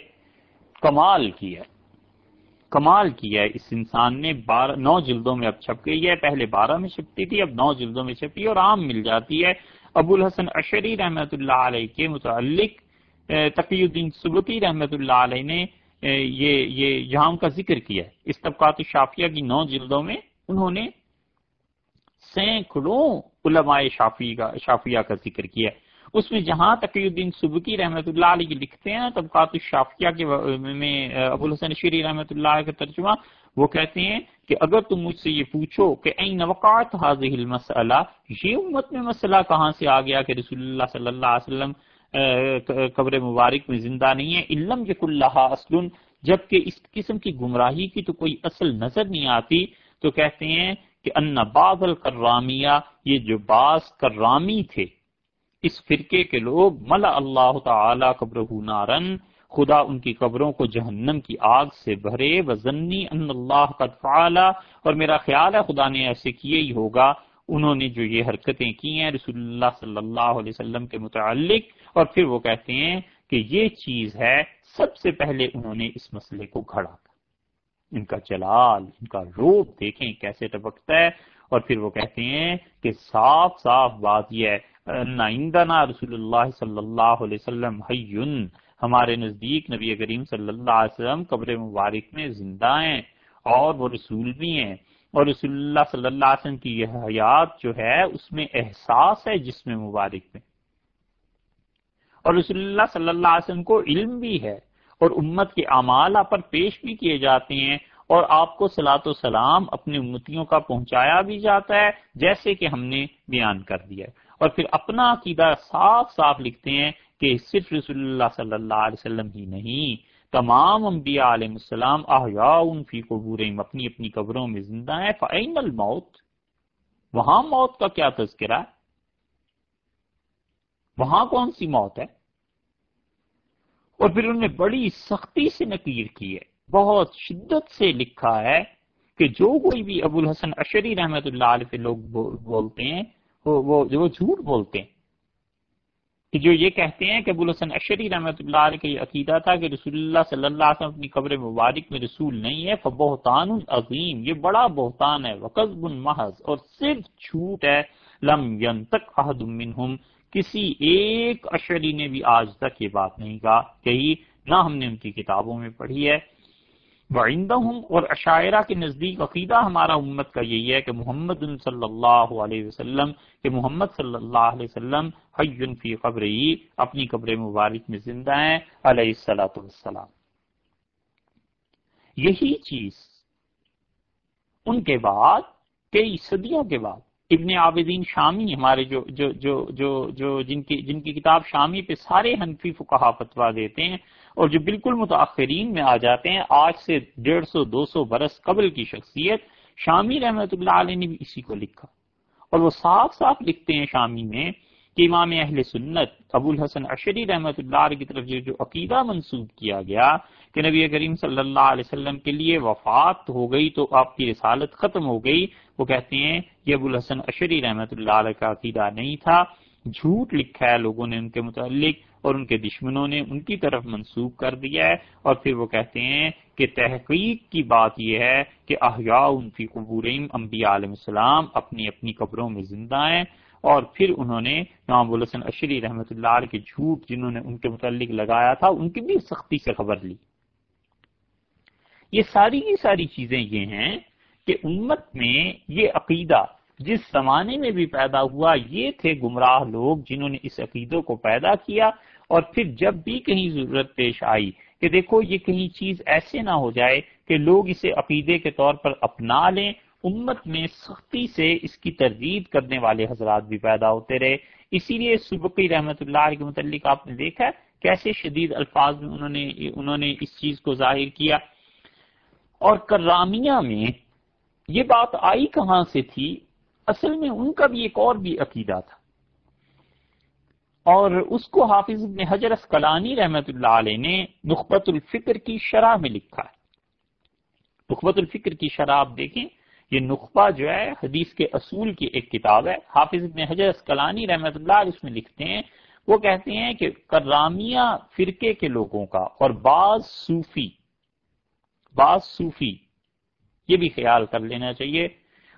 A: کمال کیا ہے. اس انسان نے 9 جلدوں میں اب چھپ گئی ہے، پہلے 12 میں چھپتی تھی، اب 9 جلدوں میں چھپی اور عام مل جاتی ہے. ابو الحسن اشعری رحمۃ اللہ علیہ کے متعلق تقی الدین سبکی رحمۃ اللہ علیہ نے یہ یہاں ان کا ذکر کیا ہے. اس طبقات الشافعیہ کی 9 جلدوں میں انہوں نے سینکڑوں علماء شافعیہ کا ذکر کیا ہے. اس میں جہاں تقی الدین سبکی رحمۃ اللہ علیہ لکھتے ہیں طبقات الشافعیہ کے میں ابو الحسن اشعری رحمۃ اللہ علیہ کا ترجمہ، وہ کہتے ہیں کہ اگر تم مجھ سے یہ پوچھو کہ این وقعت هذه المسئلہ، یہ امت میں مسئلہ کہاں سے آ گیا کہ رسول اللہ صلی اللہ علیہ وسلم قبر مبارک میں زندہ نہیں ہے، علم یکن لها اصل، جبکہ اس قسم کی گمراہی کی تو کوئی اصل نظر نہیں آتی. تو کہتے ہیں کہ ان بعض الکرامیہ، یہ جو بعض کرامی تھے اس فرقے کے لوگ، ملا اللہ تعالی قبرہ نارن، خدا ان کی قبروں کو جہنم کی آگ سے بھرے، وظنی ان اللہ قد فعل، اور میرا خیال ہے خدا نے ایسے کیے ہی ہوگا. انہوں نے جو یہ حرکتیں کی ہیں رسول اللہ صلی اللہ علیہ وسلم کے متعلق. اور پھر وہ کہتے ہیں کہ یہ چیز ہے سب سے پہلے انہوں نے اس مسئلے کو گھڑا. ان کا جلال، ان کا روپ دیکھیں کیسے ٹپکتا ہے. اور پھر وہ کہتے ہیں کہ صاف صاف بات یہ ہے ان عندنا رسول اللہ صلی اللہ علیہ وسلم حی، ہمارے نزدیک نبی کریم صلی اللہ علیہ وسلم قبر مبارک میں زندہ ہیں اور وہ رسول بھی ہیں. اور رسول اللہ صلی اللہ علیہ وسلم کی یہ حیات جو ہے اس میں احساس ہے جسم مبارک میں، اور رسول اللہ صلی اللہ علیہ وسلم کو علم بھی ہے، اور امت کے اعمال آپ پر پیش بھی کیے جاتے ہیں، اور آپ کو صلاۃ و سلام اپنے امتیوں کا پہنچایا بھی جاتا ہے جیسے کہ ہم نے بیان کر دیا ہے. اور پھر اپنا عقیدہ صاف صاف لکھتے ہیں کہ صرف رسول اللہ صلی اللہ علیہ وسلم ہی نہیں، تمام انبیاء علیہ السلام احیاء فی قبورہم، اپنی اپنی قبروں میں زندہ ہیں. فأین الموت، وہاں موت کا کیا تذکرہ ہے؟ وہاں کون سی موت ہے؟ اور پھر انہوں نے بڑی سختی سے نقیر کی ہے، بہت شدت سے لکھا ہے کہ جو کوئی بھی ابو الحسن اشعری رحمۃ اللہ علیہ سے لوگ بولتے ہیں وہ جھوٹ بولتے ہیں، کہ جو یہ کہتے ہیں کہ ابو الحسن اشعری رحمۃ اللہ علیہ کا یہ عقیدہ تھا کہ رسول اللہ صلی اللہ علیہ وسلم اپنی قبر مبارک میں رسول نہیں ہے، فبہتان عظیم، یہ بڑا بہتان ہے، وکذب محض، اور صرف جھوٹ ہے. لم ینطق احد منہم، کسی ایک اشعری نے بھی آج تک یہ بات نہیں کہی، نہ ہم نے ان کی کتابوں میں پڑھی ہے. وعندہم، اور اشاعرہ کے نزدیک عقیدہ ہمارا امت کا یہی ہے کہ محمد صلی اللہ علیہ وسلم، کہ محمد صلی اللہ علیہ وسلم حی فی قبرہی، اپنی قبر مبارک میں زندہ ہیں علیہ الصلوۃ والسلام. یہی چیز ان کے بعد کئی صدیوں کے بعد ابن عابدین شامی، ہمارے جن کی کتاب شامی پہ سارے حنفی فقہا فتویٰ دیتے ہیں، اور جو بالکل متاخرین میں آ جاتے ہیں، آج سے 150-200 برس قبل کی شخصیت، شامی رحمۃ اللہ علیہ نے بھی اسی کو لکھا. اور وہ صاف صاف لکھتے ہیں شامی میں کہ امام اہل سنت ابو الحسن اشعری رحمۃ اللہ علیہ کی طرف جو عقیدہ منسوب کیا گیا کہ نبی کریم صلی اللہ علیہ وسلم کے لیے وفات ہو گئی تو آپ کی رسالت ختم ہو گئی، وہ کہتے ہیں یہ ابو الحسن اشعری رحمۃ اللہ علیہ کا عقیدہ نہیں تھا، جھوٹ لکھا ہے لوگوں نے ان کے متعلق، اور ان کے دشمنوں نے ان کی طرف منسوب کر دیا ہے. اور پھر وہ کہتے ہیں کہ تحقیق کی بات یہ ہے کہ احیاء فی قبورہم، انبیاء علیہ السلام اپنی اپنی قبروں میں زندہ ہیں. اور پھر انہوں نے امام ابو الحسن اشعری رحمۃ اللہ علیہ کے جھوٹ جنہوں نے ان کے متعلق لگایا تھا ان کی بھی سختی سے خبر لی. یہ ساری چیزیں یہ ہیں کہ امت میں یہ عقیدہ جس زمانے میں بھی پیدا ہوا یہ تھے گمراہ لوگ جنہوں نے اس عقیدوں کو پیدا کیا، اور پھر جب بھی کہیں ضرورت پیش آئی کہ دیکھو یہ کہیں چیز ایسے نہ ہو جائے کہ لوگ اسے عقیدے کے طور پر اپنا لیں، امت میں سختی سے اس کی تردید کرنے والے حضرات بھی پیدا ہوتے رہے۔ اسی لیے سبکی رحمۃ اللہ علیہ کے متعلق آپ نے دیکھا ہے کیسے شدید الفاظ میں انہوں نے اس چیز کو ظاہر کیا۔ اور کرامیہ میں یہ بات آئی کہاں سے تھی؟ اصل میں ان کا بھی ایک اور بھی عقیدہ تھا، اور اس کو حافظ ابن حجر اسقلانی رحمۃ اللہ علیہ نے نخبۃ الفکر کی شرح میں لکھا ہے۔ نخبۃ الفکر کی شرح آپ دیکھیں، یہ نخبہ جو ہے حدیث کے اصول کی ایک کتاب ہے، حافظ ابن حجر اسقلانی رحمۃ اللہ علیہ اس میں لکھتے ہیں، وہ کہتے ہیں کہ کرامیہ فرقے کے لوگوں کا اور بعض صوفی یہ بھی خیال کر لینا چاہیے،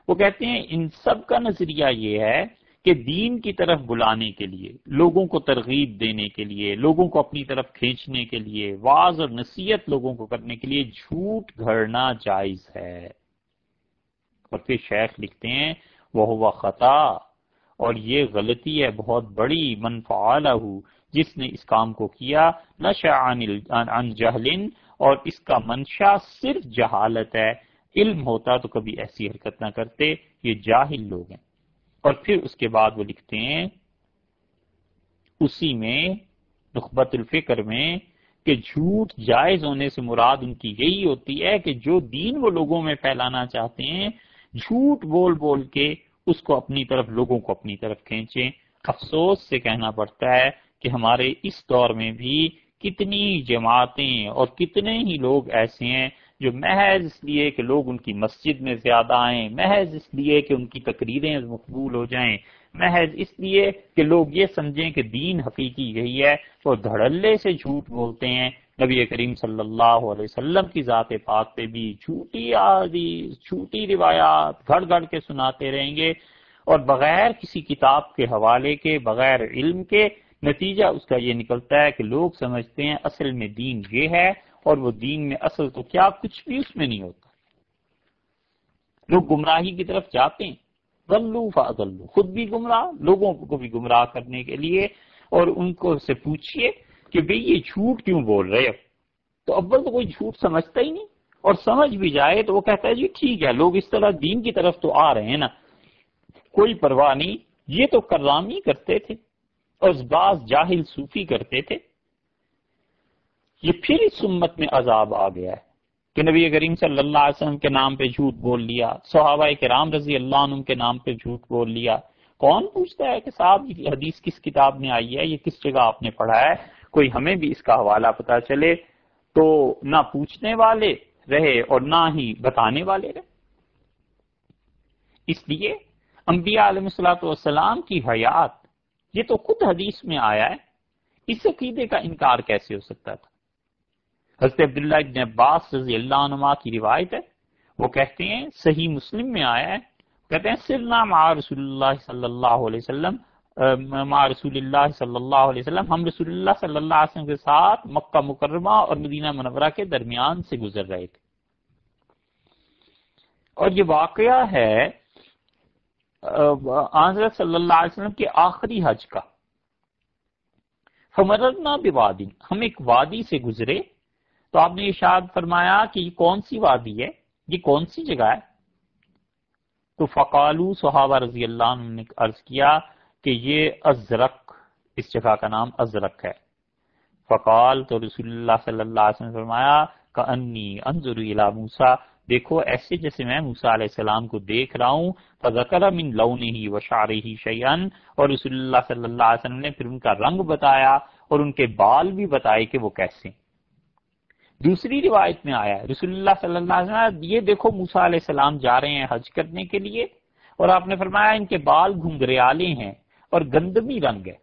A: وہ کہتے ہیں ان سب کا نظریہ یہ ہے کہ دین کی طرف بلانے کے لیے، لوگوں کو ترغیب دینے کے لیے، لوگوں کو اپنی طرف کھینچنے کے لیے، وعظ اور نصیحت لوگوں کو کرنے کے لیے جھوٹ گھڑنا جائز ہے۔ اور پھر شیخ لکھتے ہیں وہ خطا، اور یہ غلطی ہے بہت بڑی، من فعلہ، جس نے اس کام کو کیا، نشأ عن جہل، اور اس کا منشا صرف جہالت ہے، علم ہوتا تو کبھی ایسی حرکت نہ کرتے، یہ جاہل لوگ ہیں۔ اور پھر اس کے بعد وہ لکھتے ہیں اسی میں نخبۃ الفکر میں کہ جھوٹ جائز ہونے سے مراد ان کی یہی ہوتی ہے کہ جو دین وہ لوگوں میں پھیلانا چاہتے ہیں جھوٹ بول بول کے اس کو اپنی طرف، لوگوں کو اپنی طرف کھینچیں۔ افسوس سے کہنا پڑتا ہے کہ ہمارے اس دور میں بھی کتنی جماعتیں اور کتنے ہی لوگ ایسے ہیں جو محض اس لیے کہ لوگ ان کی مسجد میں زیادہ آئیں، محض اس لیے کہ ان کی تقریریں مقبول ہو جائیں، محض اس لیے کہ لوگ یہ سمجھیں کہ دین حقیقی یہی ہے، وہ دھڑلے سے جھوٹ بولتے ہیں۔ نبی کریم صلی اللہ علیہ وسلم کی ذات پاک پہ بھی جھوٹی روایات گھڑ گھڑ کے سناتے رہیں گے، اور بغیر کسی کتاب کے حوالے کے، بغیر علم کے، نتیجہ اس کا یہ نکلتا ہے کہ لوگ سمجھتے ہیں اصل میں دین یہ ہے، اور وہ دین میں اصل تو کیا کچھ بھی اس میں نہیں ہوتا۔ لوگ گمراہی کی طرف جاتے ہیں، ضلوا فاضلوا، خود بھی گمراہ، لوگوں کو بھی گمراہ کرنے کے لیے، اور ان کو سے پوچھئے کہ بھئی یہ جھوٹ کیوں بول رہے ہو؟ تو اول تو کوئی جھوٹ سمجھتا ہی نہیں، اور سمجھ بھی جائے تو وہ کہتا ہے جی ٹھیک ہے، لوگ اس طرح دین کی طرف تو آ رہے ہیں نا، کوئی پرواہ نہیں۔ یہ تو کرامی کرتے تھے اور بعض جاہل صوفی کرتے تھے۔ یہ پھر اس امت میں عذاب آ گیا ہے کہ نبی کریم صلی اللہ علیہ وسلم کے نام پہ جھوٹ بول لیا، صحابہ کرام رضی اللہ عنہم کے نام پہ جھوٹ بول لیا۔ کون پوچھتا ہے کہ صاحب یہ حدیث کس کتاب میں آئی ہے، یہ کس جگہ آپ نے پڑھا ہے؟ کوئی ہمیں بھی اس کا حوالہ پتا چلے تو نہ پوچھنے والے رہے اور نہ ہی بتانے والے رہے۔ اس لیے انبیاء علیہ الصلوۃ والسلام کی حیات، یہ تو خود حدیث میں آیا ہے، اس عقیدے کا انکار کیسے ہو سکتا تھا؟ حضرت عبداللہ ابن عباس رضی اللہ عنہما کی روایت ہے، وہ کہتے ہیں صحیح مسلم میں آیا ہے، کہتے ہیں سرنا مع رسول اللہ صلی اللہ علیہ وسلم، مع رسول اللہ صلی اللہ علیہ وسلم، ہم رسول اللہ صلی اللہ علیہ وسلم کے ساتھ مکہ مکرمہ اور مدینہ منورہ کے درمیان سے گزر رہے تھے، اور یہ واقعہ ہے حضرت صلی اللہ علیہ وسلم کے آخری حج کا۔ فمررنا بوادی، ہم ایک وادی سے گزرے تو آپ نے ارشاد فرمایا کہ یہ کون سی وادی ہے، یہ کون سی جگہ ہے؟ تو فقالو، صحابہ رضی اللہ عنہ نے عرض کیا کہ یہ ازرق، اس جگہ کا نام ازرق ہے۔ فقال، تو رسول اللہ صلی اللہ علیہ وسلم نے فرمایا کأنی انظر الی موسیٰ، دیکھو ایسے جیسے میں موسیٰ علیہ السلام کو دیکھ رہا ہوں۔ فذکر من لونہ وشعرہ شیئا، اور رسول اللہ صلی اللہ علیہ وسلم نے پھر ان کا رنگ بتایا اور ان کے بال بھی بتائے کہ وہ کیسے۔ دوسری روایت میں آیا ہے رسول اللہ صلی اللہ علیہ وسلم، یہ دیکھو موسیٰ علیہ السلام جا رہے ہیں حج کرنے کے لیے، اور آپ نے فرمایا ان کے بال گھنگریالے ہیں اور گندمی رنگ ہے۔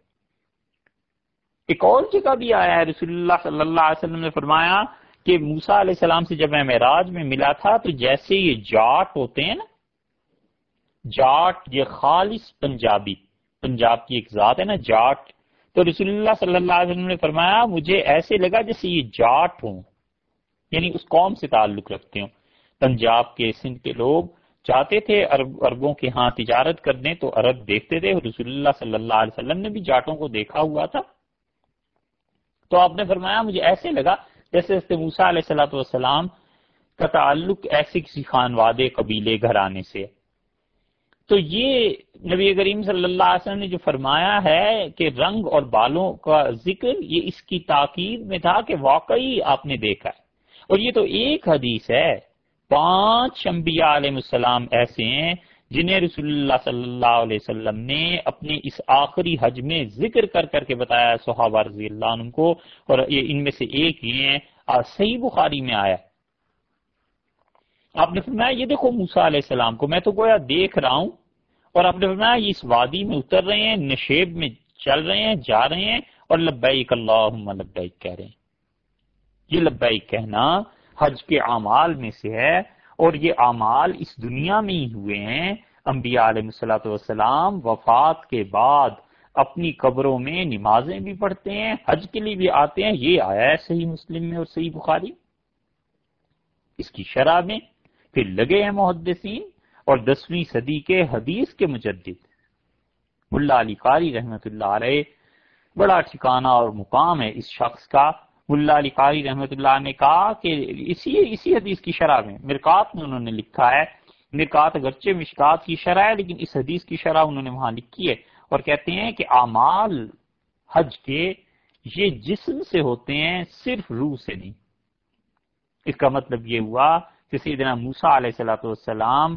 A: ایک اور جگہ بھی آیا ہے رسول اللہ صلی اللہ علیہ وسلم نے فرمایا کہ موسیٰ علیہ السلام سے جب میں معراج میں ملا تھا تو جیسے یہ جاٹ ہوتے ہیں نا، جاٹ، یہ خالص پنجاب کی ایک ذات ہے نا جاٹ، تو رسول اللہ صلی اللہ علیہ وسلم نے فرمایا مجھے ایسے لگا جیسے یہ جاٹ ہوں، یعنی اس قوم سے تعلق رکھتے ہوں۔ پنجاب کے، سندھ کے لوگ جاتے تھے عربوں کے ہاں تجارت کرنے تو عرب دیکھتے تھے، رسول اللہ صلی اللہ علیہ وسلم نے بھی جاٹوں کو دیکھا ہوا تھا. تو آپ نے فرمایا مجھے ایسے لگا جیسے حضرت موسیٰ علیہ الصلوۃ والسلام کا تعلق ایسے کسی خانوادے قبیلے گھرانے سے. تو یہ نبی کریم صلی اللہ علیہ وسلم نے جو فرمایا ہے کہ رنگ اور بالوں کا ذکر، یہ اس کی تاکید میں تھا کہ واقعی آپ نے دیکھا ہے. اور یہ تو ایک حدیث ہے، 5 انبیاء علیہ السلام ایسے ہیں جنہیں رسول اللہ صلی اللہ علیہ وسلم نے اپنے اس آخری حج میں ذکر کر کر کے بتایا صحابہ رضی اللہ عنہ کو، اور یہ ان میں سے ایک ہی ہیں. صحیح بخاری میں آیا، آپ نے فرمایا یہ دیکھو موسیٰ علیہ السلام کو میں تو گویا دیکھ رہا ہوں، اور آپ نے فرمایا یہ اس وادی میں اتر رہے ہیں، نشیب میں چل رہے ہیں، جا رہے ہیں، اور لبیک اللہم لبیک کہہ رہے ہیں. یہ لبیک کہنا حج کے اعمال میں سے ہے، اور یہ اعمال اس دنیا میں ہی ہوئے ہیں. انبیاء علیہ الصلوۃ والسلام وفات کے بعد اپنی قبروں میں نمازیں بھی پڑھتے ہیں، حج کے لیے بھی آتے ہیں. یہ آیا ہے صحیح مسلم میں اور صحیح بخاری. اس کی شرح میں پھر لگے ہیں محدثین، اور 10ویں صدی کے حدیث کے مجدد ملا علی قاری رحمۃ اللہ علیہ، بڑا ٹھکانہ اور مقام ہے اس شخص کا. ملا علی قاری رحمۃ اللہ نے کہا کہ اسی حدیث کی شرح میں مرقات میں انہوں نے لکھا ہے، مرقات اگرچہ مشکات کی شرح ہے لیکن اس حدیث کی شرح انہوں نے وہاں لکھی ہے، اور کہتے ہیں کہ اعمال حج کے یہ جسم سے ہوتے ہیں، صرف روح سے نہیں. اس کا مطلب یہ ہوا کہ سیدنا موسیٰ علیہ الصلوۃ والسلام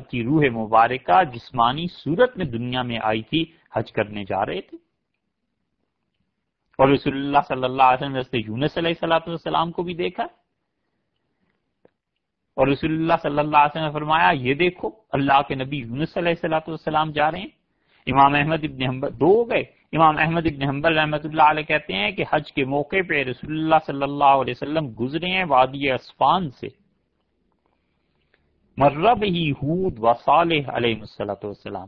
A: کی روح مبارکہ جسمانی صورت میں دنیا میں آئی تھی، حج کرنے جا رہے تھے. اور رسول اللہ صلی اللہ علیہ وسلم نے حضرت یونس علیہ الصلوۃ والسلام کو بھی دیکھا، اور رسول اللہ صلی اللہ علیہ وسلم نے فرمایا یہ دیکھو اللہ کے نبی یونس علیہ الصلوۃ والسلام جا رہے ہیں. امام احمد ابن حنبل 2 ہو گئے. امام احمد ابن حنبل رحمۃ اللہ علیہ کہتے ہیں کہ حج کے موقع پہ رسول اللہ صلی اللہ علیہ وسلم گزرے ہیں وادی اسفان سے، مر بہ ہود و صالح علیہ الصلوۃ والسلام،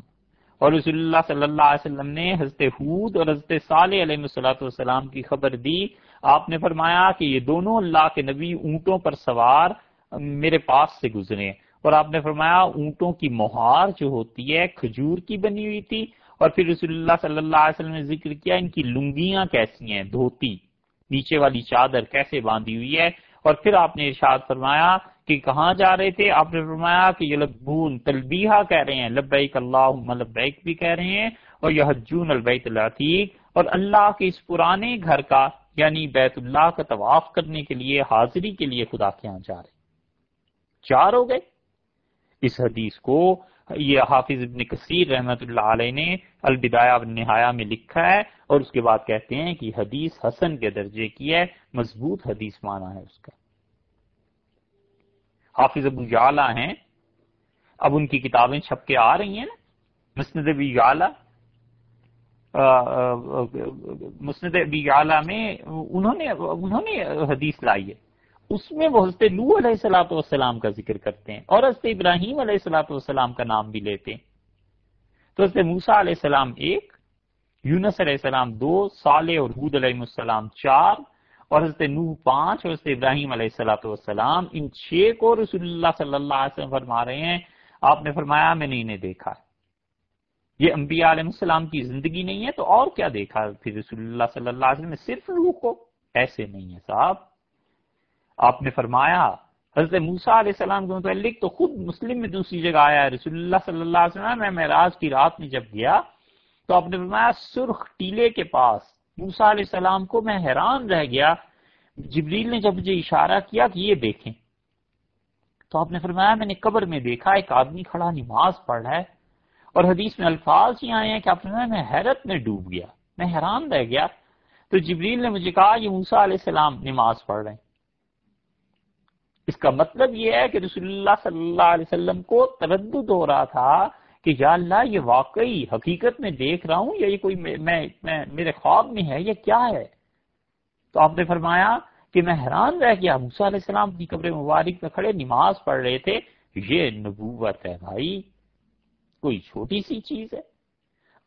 A: اور رسول اللہ صلی اللہ علیہ وسلم نے حضرت ہود اور حضرت صالح علیہ الصلوۃ والسلام کی خبر دی. آپ نے فرمایا کہ یہ دونوں اللہ کے نبی اونٹوں پر سوار میرے پاس سے گزرے، اور آپ نے فرمایا اونٹوں کی مہار جو ہوتی ہے کھجور کی بنی ہوئی تھی، اور پھر رسول اللہ صلی اللہ علیہ وسلم نے ذکر کیا ان کی لنگیاں کیسی ہیں، دھوتی نیچے والی چادر کیسے باندھی ہوئی ہے. اور پھر آپ نے ارشاد فرمایا کہ کہاں جا رہے تھے، آپ نے فرمایا کہ یلبون تلبیہ کہہ رہے ہیں، لبیک اللہم لبیک بھی کہہ رہے ہیں، اور یحجون البیت العتیق، اور اللہ کے اس پرانے گھر کا یعنی بیت اللہ کا طواف کرنے کے لیے، حاضری کے لیے خدا کے ہاں جا رہے ہیں. 4 ہو گئے. اس حدیث کو یہ حافظ ابن کثیر رحمۃ اللہ علیہ نے البدایہ والنہایہ میں لکھا ہے، اور اس کے بعد کہتے ہیں کہ حدیث حسن کے درجے کی ہے، مضبوط حدیث مانا ہے اس کا. حافظ ابو یعلا ہیں، اب ان کی کتابیں چھپ کے آ رہی ہیں نا، مسند ابی یعلا، مسند ابی یعلا میں انہوں نے حدیث لائی ہے، اس میں وہ حضرت نوح علیہ الصلوۃ والسلام کا ذکر کرتے ہیں اور حضرت ابراہیم علیہ الصلوۃ والسلام کا نام بھی لیتے ہیں. تو حضرت موسیٰ علیہ السلام 1، یونس علیہ السلام 2، صالح اور ہود علیہ السلام 4، اور حضرت نوح 5 اور حضرت ابراہیم علیہ الصلوۃ والسلام، ان 6 کو رسول اللہ صلی اللہ علیہ وسلم فرما رہے ہیں. آپ نے فرمایا میں نے انہیں دیکھا ہے. یہ انبیاء علیہ السلام کی زندگی نہیں ہے تو اور کیا دیکھا پھر رسول اللہ صلی اللہ علیہ وسلم نے؟ صرف روح کو؟ ایسے نہیں ہے صاحب. آپ نے فرمایا حضرت موسیٰ علیہ السلام کے متعلق تو خود مسلم میں دوسری جگہ آیا ہے، رسول اللہ صلی اللہ علیہ وسلم میں معراج کی رات میں جب گیا تو آپ نے فرمایا سرخ ٹیلے کے پاس موسیٰ علیہ السلام کو میں حیران رہ گیا. جبریل نے جب مجھے اشارہ کیا کہ یہ دیکھیں تو آپ نے فرمایا میں نے قبر میں دیکھا ایک آدمی کھڑا نماز پڑھ رہا ہے، اور حدیث میں الفاظ ہی آئے ہیں کہ آپ نے فرمایا میں حیرت میں ڈوب گیا، میں حیران رہ گیا. تو جبریل نے مجھے کہا یہ موسیٰ علیہ السلام نماز پڑھ رہے ہیں. اس کا مطلب یہ ہے کہ رسول اللہ صلی اللہ علیہ وسلم کو تردد ہو رہا تھا کہ یا اللہ یہ واقعی حقیقت میں دیکھ رہا ہوں یا یہ کوئی میرے خواب میں ہے، یہ کیا ہے؟ تو آپ نے فرمایا کہ میں حیران رہ گیا، موسیٰ علیہ السلام کی قبر مبارک میں کھڑے نماز پڑھ رہے تھے. یہ نبوت ہے بھائی، کوئی چھوٹی سی چیز ہے.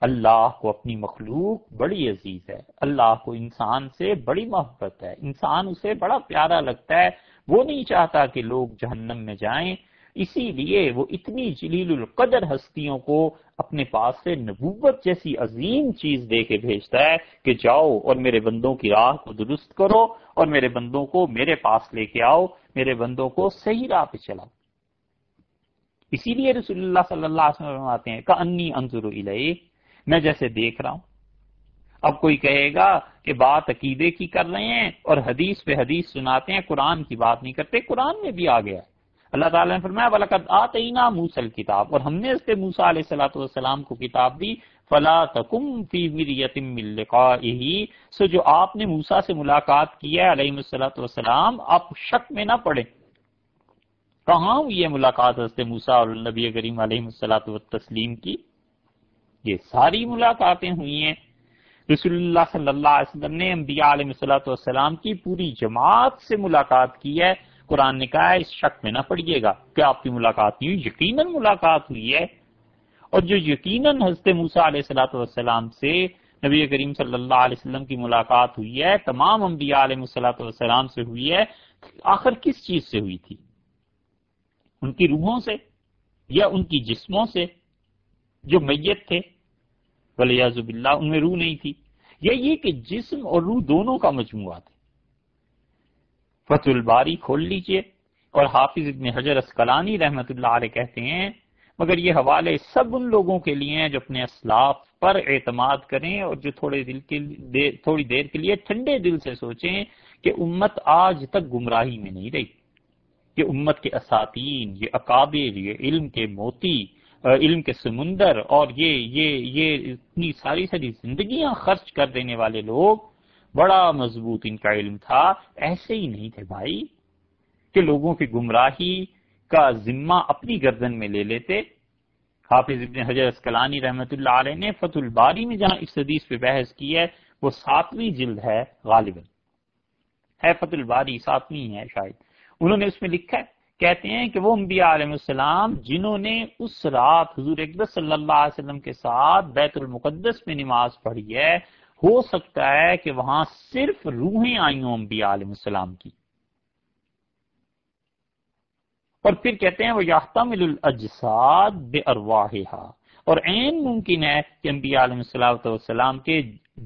A: اللہ کو اپنی مخلوق بڑی عزیز ہے، اللہ کو انسان سے بڑی محبت ہے، انسان اسے بڑا پیارا لگتا ہے. وہ نہیں چاہتا کہ لوگ جہنم میں جائیں، اسی لیے وہ اتنی جلیل القدر ہستیوں کو اپنے پاس سے نبوت جیسی عظیم چیز دے کے بھیجتا ہے کہ جاؤ اور میرے بندوں کی راہ کو درست کرو اور میرے بندوں کو میرے پاس لے کے آؤ، میرے بندوں کو صحیح راہ پہ چلاؤ۔ اسی لیے رسول اللہ صلی اللہ علیہ وسلم فرماتے ہیں کأنی انظر الیہ، میں جیسے دیکھ رہا ہوں۔ اب کوئی کہے گا کہ بات عقیدے کی کر رہے ہیں اور حدیث پہ حدیث سناتے ہیں، قرآن کی بات نہیں کرتے۔ قرآن میں بھی آ گیا ہے، اللہ تعالیٰ نے فرمایا وَلَقَدْ آتَيْنَا مُوسَى الْكِتَابَ، اور ہم نے حضرت موسیٰ علیہ السلام کو کتاب دی، فَلَا تَكُمْ فِي مِرْيَةٍ مِّن لِقَائِهِ، سو جو آپ نے موسیٰ سے ملاقات کی ہے علیہ السلام، آپ شک میں نہ پڑیں۔ کہاں ہوئی ہے ملاقات حضرت موسیٰ اور نبی کریم علیہ السلام کی؟ یہ ساری ملاقاتیں ہوئی ہیں۔ رسول اللہ صلی اللہ علیہ وسلم نے انبیاء علیہ السلام کی پوری جماعت سے ملاقات کی ہے۔ قرآن نے کہا ہے اس شک میں نہ پڑیے گا کہ آپ کی ملاقات نہیں ہوئی، یقیناً ملاقات ہوئی ہے۔ اور جو یقیناً حضرت موسیٰ علیہ السلام سے نبی کریم صلی اللہ علیہ وسلم کی ملاقات ہوئی ہے، تمام انبیاء علیہ السلام سے ہوئی ہے، آخر کس چیز سے ہوئی تھی؟ ان کی روحوں سے یا ان کی جسموں سے جو میت تھے؟ ولیعذ باللہ ان میں روح نہیں تھی، یا یہ کہ جسم اور روح دونوں کا مجموعہ تھا۔ فتح الباری کھول لیجئے، اور حافظ ابن حجر اسقلانی رحمۃ اللہ علیہ کہتے ہیں مگر یہ حوالے سب ان لوگوں کے لیے ہیں جو اپنے اسلاف پر اعتماد کریں اور جو تھوڑی دیر کے لیے ٹھنڈے دل سے سوچیں کہ امت آج تک گمراہی میں نہیں رہی، کہ امت کے اساتین، یہ اکابر، یہ علم کے موتی، علم کے سمندر، اور یہ اتنی ساری زندگیاں خرچ کر دینے والے لوگ، بڑا مضبوط ان کا علم تھا، ایسے ہی نہیں تھے بھائی کہ لوگوں کی گمراہی کا ذمہ اپنی گردن میں لے لیتے۔ حافظ ابن حجر اسقلانی رحمۃ اللہ علیہ نے فتح الباری میں جہاں اس حدیث پہ بحث کی ہے، وہ 7ویں جلد ہے، غالباً ہے فتح الباری 7ویں ہے شاید، انہوں نے اس میں لکھا ہے، کہتے ہیں کہ وہ انبیاء علیہ السلام جنہوں نے اس رات حضور اقدس صلی اللہ علیہ وسلم کے ساتھ بیت المقدس میں نماز پڑھی ہے، ہو سکتا ہے کہ وہاں صرف روحیں آئی ہوں انبیاء علیہ السلام کی۔ اور پھر کہتے ہیں وہ یحتمل الاجساد بارواحها، اور عین ممکن ہے کہ انبیاء علیہ السلام کے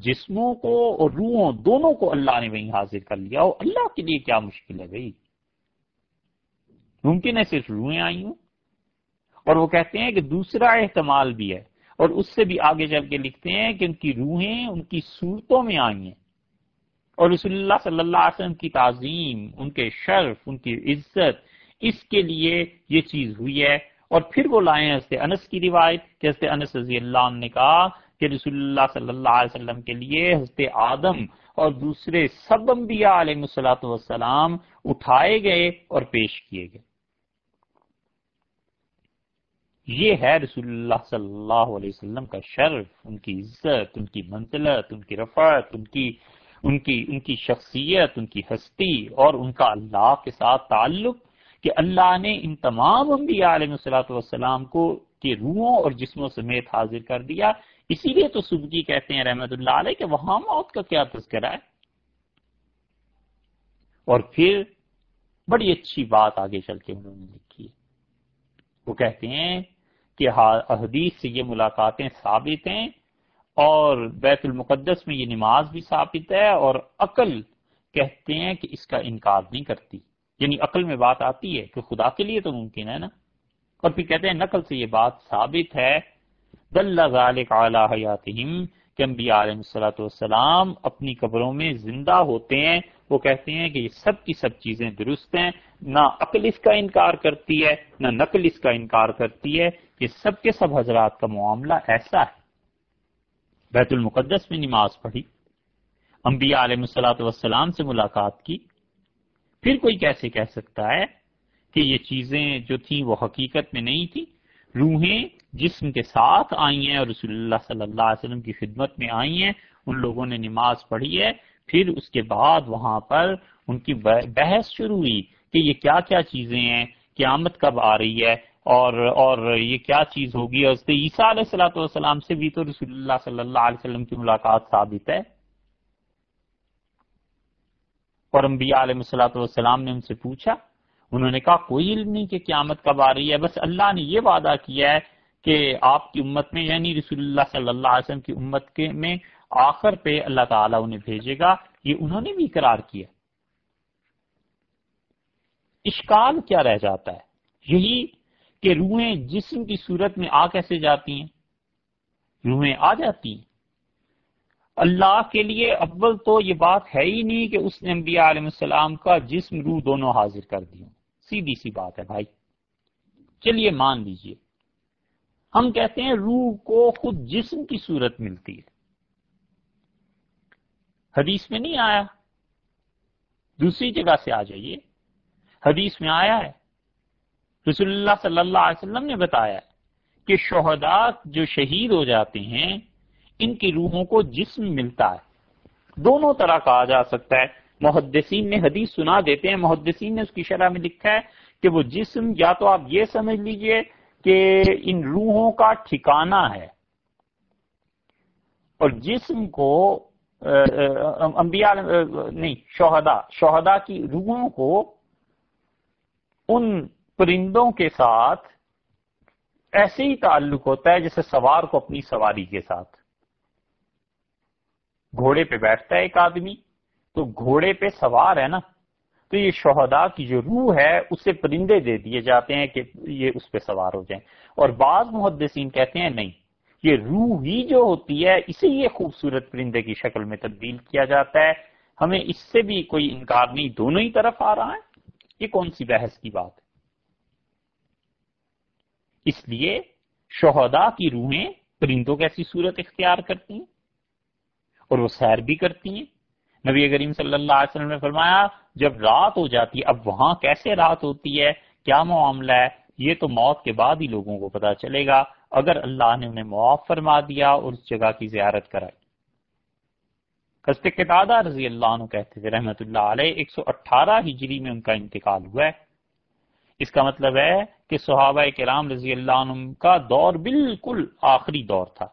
A: جسموں کو اور روحوں دونوں کو اللہ نے وہیں حاضر کر لیا ہو۔ اللہ کے لیے کیا مشکل ہے بھائی، ممکن ہے صرف روحیں آئی ہوں۔ اور وہ کہتے ہیں کہ دوسرا احتمال بھی ہے، اور اس سے بھی آگے چل کے لکھتے ہیں کہ ان کی روحیں ان کی صورتوں میں آئی ہیں، اور رسول اللہ صلی اللہ علیہ وسلم کی تعظیم، ان کے شرف، ان کی عزت، اس کے لیے یہ چیز ہوئی ہے۔ اور پھر وہ لائیں حضرت انس کی روایت کہ حضرت انس رضی اللہ عنہ نے کہا کہ رسول اللہ صلی اللہ علیہ وسلم کے لیے حضرت آدم اور دوسرے سب انبیاء علیہ السلام اٹھائے گئے اور پیش کیے گئے۔ یہ ہے رسول اللہ صلی اللہ علیہ وسلم کا شرف، ان کی عزت، ان کی منزلت، ان کی رفعت، ان کی شخصیت، ان کی ہستی، اور ان کا اللہ کے ساتھ تعلق، کہ اللہ نے ان تمام انبیاء علیہ السلام کو کے روحوں اور جسموں سمیت حاضر کر دیا۔ اسی لیے تو سبکی کہتے ہیں رحمت اللہ علیہ کہ وہاں موت کا کیا تذکرہ ہے۔ اور پھر بڑی اچھی بات آگے چل کے انہوں نے لکھی ہے، وہ کہتے ہیں کہ حدیث سے یہ ملاقاتیں ثابت ہیں، اور بیت المقدس میں یہ نماز بھی ثابت ہے، اور عقل کہتے ہیں کہ اس کا انکار نہیں کرتی، یعنی عقل میں بات آتی ہے کہ خدا کے لیے تو ممکن ہے نا۔ اور پھر کہتے ہیں نقل سے یہ بات ثابت ہے، دل ذالک علی حیاتہم، کہ انبیاء علیہ السلام اپنی قبروں میں زندہ ہوتے ہیں۔ وہ کہتے ہیں کہ یہ سب کی سب چیزیں درست ہیں، نہ عقل اس کا انکار کرتی ہے، نہ نقل اس کا انکار کرتی ہے، یہ سب کے سب حضرات کا معاملہ ایسا ہے۔ بیت المقدس میں نماز پڑھی، انبیاء علیہ السلام سے ملاقات کی، پھر کوئی کیسے کہہ سکتا ہے کہ یہ چیزیں جو تھیں وہ حقیقت میں نہیں تھیں؟ روحیں جسم کے ساتھ آئی ہیں اور رسول اللہ صلی اللہ علیہ وسلم کی خدمت میں آئی ہیں، ان لوگوں نے نماز پڑھی ہے، پھر اس کے بعد وہاں پر ان کی بحث شروع ہوئی کہ یہ کیا کیا چیزیں ہیں، قیامت کب آ رہی ہے، اور یہ کیا چیز ہوگی۔ اور حضرت عیسیٰ علیہ السلام سے بھی تو رسول اللہ صلی اللہ علیہ وسلم کی ملاقات ثابت ہے، اور انبیاء علیہ السلام نے ان سے پوچھا، انہوں نے کہا کوئی علم نہیں کہ قیامت کب آ رہی ہے، بس اللہ نے یہ وعدہ کیا ہے کہ آپ کی امت میں یعنی رسول اللہ صلی اللہ علیہ وسلم کی امت کے میں آخر پہ اللہ تعالیٰ انہیں بھیجے گا، یہ انہوں نے بھی اقرار کیا۔ اشکال کیا رہ جاتا ہے؟ یہی کہ روحیں جسم کی صورت میں آ کیسے جاتی ہیں؟ روحیں آ جاتی ہیں۔ اللہ کے لیے اول تو یہ بات ہے ہی نہیں کہ اس نے انبیاء علیہ السلام کا جسم روح دونوں حاضر کر دی ہوں، سیدھی سی بات ہے بھائی۔ چلیے مان لیجئے، ہم کہتے ہیں روح کو خود جسم کی صورت ملتی ہے، حدیث میں نہیں آیا، دوسری جگہ سے آ جائیے، حدیث میں آیا ہے، رسول اللہ صلی اللہ علیہ وسلم نے بتایا ہے کہ شہداء جو شہید ہو جاتے ہیں ان کی روحوں کو جسم ملتا ہے، دونوں طرح کہا جا سکتا ہے۔ محدثین نے حدیث سنا دیتے ہیں، محدثین نے اس کی شرح میں لکھا ہے کہ وہ جسم یا تو آپ یہ سمجھ لیجئے کہ ان روحوں کا ٹھکانہ ہے، اور جسم کو انبیاء نہیں شہداء کی روحوں کو ان پرندوں کے ساتھ ایسے ہی تعلق ہوتا ہے جیسے سوار کو اپنی سواری کے ساتھ۔ گھوڑے پہ بیٹھتا ہے ایک آدمی تو گھوڑے پہ سوار ہے نا، تو یہ شہداء کی جو روح ہے اسے پرندے دے دیے جاتے ہیں کہ یہ اس پہ سوار ہو جائیں، اور بعض محدثین کہتے ہیں نہیں، یہ روح ہی جو ہوتی ہے اسے یہ خوبصورت پرندے کی شکل میں تبدیل کیا جاتا ہے۔ ہمیں اس سے بھی کوئی انکار نہیں، دونوں ہی طرف آ رہا ہے، یہ کون سی بحث کی بات ہے؟ اس لیے شہداء کی روحیں پرندوں کیسی صورت اختیار کرتی ہیں اور وہ سیر بھی کرتی ہیں۔ نبی کریم صلی اللہ علیہ وسلم نے فرمایا جب رات ہو جاتی ہے، اب وہاں کیسے رات ہوتی ہے، کیا معاملہ ہے، یہ تو موت کے بعد ہی لوگوں کو پتا چلے گا، اگر اللہ نے انہیں معاف فرما دیا اور اس جگہ کی زیارت کرائی۔ حضرت قتادہ رضی اللہ عنہ کہتے تھے رحمۃ اللہ علیہ 118 ہجری میں ان کا انتقال ہوا ہے۔ اس کا مطلب ہے کہ صحابہ کرام رضی اللہ عنہ کا دور بالکل آخری دور تھا۔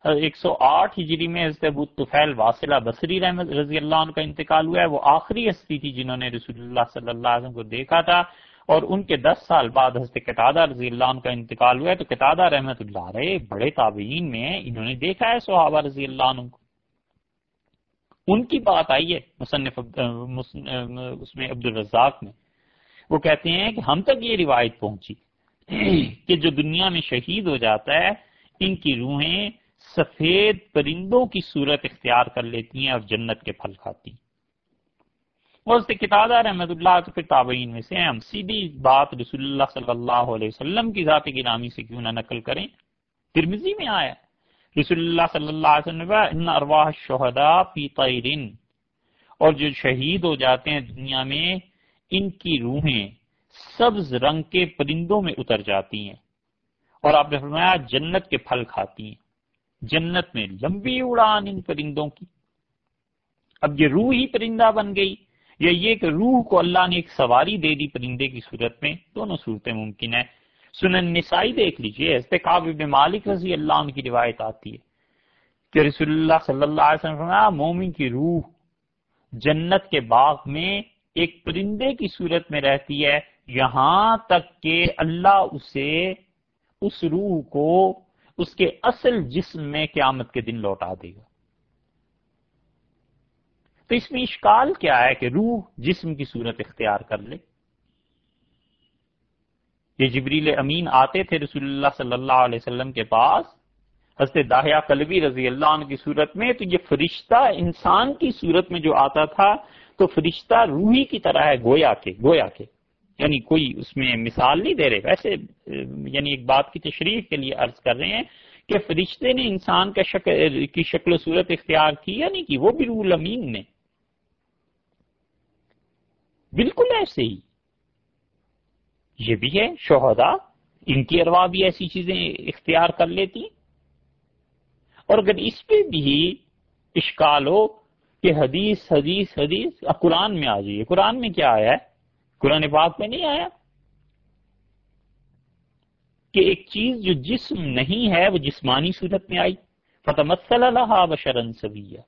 A: 108 ہجری میں حضرت ابو طفیل واصلہ بصری رحمۃ رضی اللہ عنہ کا انتقال ہوا ہے، وہ آخری ہستی تھی جنہوں نے رسول اللہ صلی اللہ علیہ وسلم کو دیکھا تھا، اور ان کے 10 سال بعد حضرت قتادہ رضی اللہ عنہ کا انتقال ہوا ہے۔ تو قتادہ رحمۃ اللہ علیہ بڑے تابعین میں ہیں، انہوں نے دیکھا ہے صحابہ رضی اللہ عنہ کو۔ ان کی بات آئی ہے مصنف اس میں عبد الرزاق میں، وہ کہتے ہیں کہ ہم تک یہ روایت پہنچی کہ جو دنیا میں شہید ہو جاتا ہے ان کی روحیں سفید پرندوں کی صورت اختیار کر لیتی ہیں اور جنت کے پھل کھاتی ہیں۔ اور اس قتادہ رحمۃ اللہ تو پھر تابعین میں سے ہیں، ہم سیدھی بات رسول اللہ صلی اللہ علیہ وسلم کی ذات گرامی سے کیوں نہ نقل کریں؟ ترمذی میں آیا رسول اللہ صلی اللہ علیہ وسلم نے کہا ان ارواح الشہداء فی طیر، اور جو شہید ہو جاتے ہیں دنیا میں ان کی روحیں سبز رنگ کے پرندوں میں اتر جاتی ہیں، اور آپ نے فرمایا جنت کے پھل کھاتی ہیں، جنت میں لمبی اڑان ان پرندوں کی۔ اب یہ روح ہی پرندہ بن گئی، یا یہ کہ روح کو اللہ نے ایک سواری دے دی پرندے کی صورت میں، دونوں صورتیں ممکن ہیں۔ سنن نسائی دیکھ لیجئے، حضرت کعب بن مالک رضی اللہ عنہ کی روایت آتی ہے کہ رسول اللہ صلی اللہ علیہ وسلم نے فرمایا مومن کی روح جنت کے باغ میں ایک پرندے کی صورت میں رہتی ہے یہاں تک کہ اللہ اسے اس روح کو اس کے اصل جسم میں قیامت کے دن لوٹا دے گا۔ تو اس میں اشکال کیا ہے کہ روح جسم کی صورت اختیار کر لے؟ یہ جبریل امین آتے تھے رسول اللہ صلی اللہ علیہ وسلم کے پاس حضرت داہیہ قلبی رضی اللہ عنہ کی صورت میں، تو یہ فرشتہ انسان کی صورت میں جو آتا تھا تو فرشتہ روحی کی طرح ہے، گویا کے یعنی کوئی اس میں مثال نہیں دے رہے، ویسے یعنی ایک بات کی تشریح کے لیے عرض کر رہے ہیں کہ فرشتے نے انسان کی شکل و صورت اختیار کی یا نہیں کی، وہ بھی روح الامین نے، بالکل ایسے ہی یہ بھی ہے شہداء، ان کی ارواح بھی ایسی چیزیں اختیار کر لیتی۔ اور اگر اس پہ بھی اشکال ہو کہ حدیث قرآن میں آ جائیے، قرآن میں کیا آیا ہے؟ قرآن پاک میں نہیں آیا کہ ایک چیز جو جسم نہیں ہے وہ جسمانی صورت میں آئی، فتمثل لها بشرا سویا۔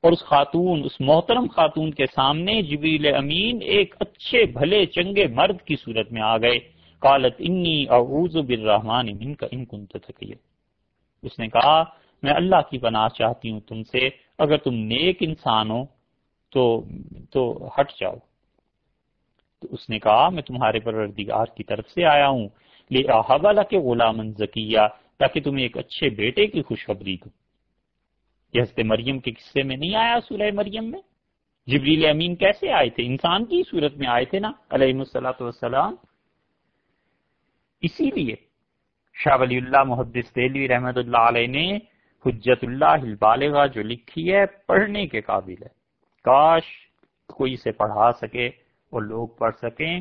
A: اور اس خاتون، اس محترم خاتون کے سامنے جبریل امین ایک اچھے بھلے چنگے مرد کی صورت میں آ گئے. قالت انی اعوذ بالرحمن منک ان کنت تقیا، اس نے کہا میں اللہ کی پناہ چاہتی ہوں تم سے، اگر تم نیک انسان ہو تو ہٹ جاؤ. تو اس نے کہا میں تمہارے پروردگار کی طرف سے آیا ہوں لِأَهَبَ لَكَ غُلَامًا زَكِيًّا، تاکہ تمہیں ایک اچھے بیٹے کی خوشخبری دوں. یہ حضرت مریم کے قصے میں نہیں آیا سورہ مریم میں؟ جبریل امین کیسے آئے تھے؟ انسان کی صورت میں آئے تھے نا علیہ الصلوۃ والسلام. اسی لیے شاہ ولی اللہ محدث دہلوی رحمۃ اللہ علیہ نے حجت اللہ البالغہ جو لکھی ہے پڑھنے کے قابل ہے، کاش کوئی اسے پڑھا سکے اور لوگ پڑھ سکیں.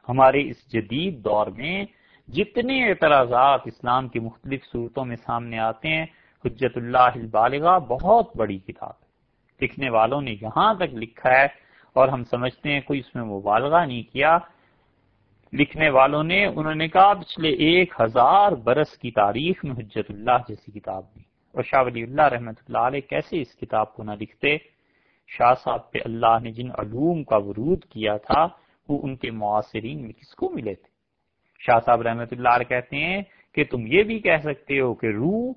A: ہمارے اس جدید دور میں جتنے اعتراضات اسلام کی مختلف صورتوں میں سامنے آتے ہیں، حجت اللہ البالغہ بہت بڑی کتاب ہے. لکھنے والوں نے یہاں تک لکھا ہے اور ہم سمجھتے ہیں کوئی اس میں مبالغہ نہیں کیا. لکھنے والوں نے انہوں نے کہا پچھلے 1000 برس کی تاریخ میں حجت اللہ جیسی کتاب نہیں. اور شاہ ولی اللہ رحمۃ اللہ علیہ کیسے اس کتاب کو نہ لکھتے؟ شاہ صاحب پہ اللہ نے جن علوم کا ورود کیا تھا وہ ان کے معاصرین میں کس کو ملے تھے؟ شاہ صاحب رحمۃ اللہ علیہ کہتے ہیں کہ تم یہ بھی کہہ سکتے ہو کہ روح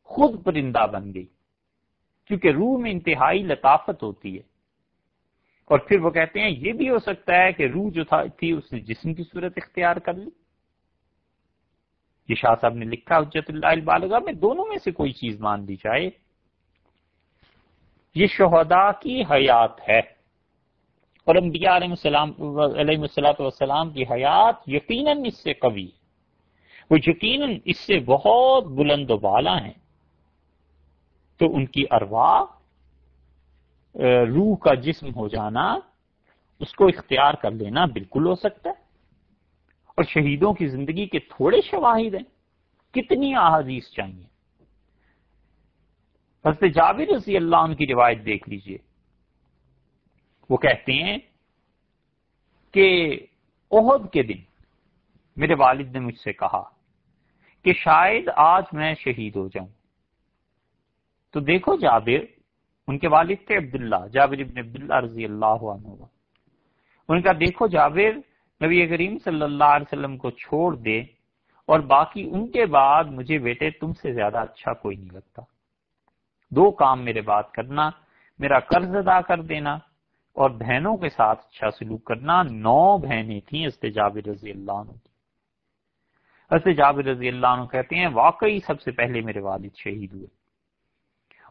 A: خود پرندہ بن گئی، کیونکہ روح میں انتہائی لطافت ہوتی ہے. اور پھر وہ کہتے ہیں یہ بھی ہو سکتا ہے کہ روح جو تھی اس نے جسم کی صورت اختیار کر لی. یہ شاہ صاحب نے لکھا حجت اللہ البالغہ میں، دونوں میں سے کوئی چیز مان لی جائے. یہ شہداء کی حیات ہے اور انبیاء علیہ السلام کی حیات یقیناً اس سے قوی ہے، وہ یقیناً اس سے بہت بلند و بالا ہیں. تو ان کی ارواح روح کا جسم ہو جانا، اس کو اختیار کر لینا بالکل ہو سکتا ہے. اور شہیدوں کی زندگی کے تھوڑے شواہد ہیں، کتنی احادیث چاہیے. حضرت جابر رضی اللہ عنہ کی روایت دیکھ لیجئے، وہ کہتے ہیں کہ احد کے دن میرے والد نے مجھ سے کہا کہ شاید آج میں شہید ہو جاؤں. تو دیکھو جابر، ان کے والد تھے عبداللہ، جابر ابن عبداللہ رضی اللہ عنہ. ان کا دیکھو جابر، نبی کریم صلی اللہ علیہ وسلم کو چھوڑ دے اور باقی ان کے بعد مجھے بیٹے تم سے زیادہ اچھا کوئی نہیں لگتا. 2 کام میرے بات کرنا، میرا قرض ادا کر دینا اور بہنوں کے ساتھ اچھا سلوک کرنا. 9 بہنیں تھیں حضرت جابر رضی اللہ عنہ کی. حضرت جابر رضی اللہ عنہ کہتے ہیں واقعی سب سے پہلے میرے والد شہید ہوئے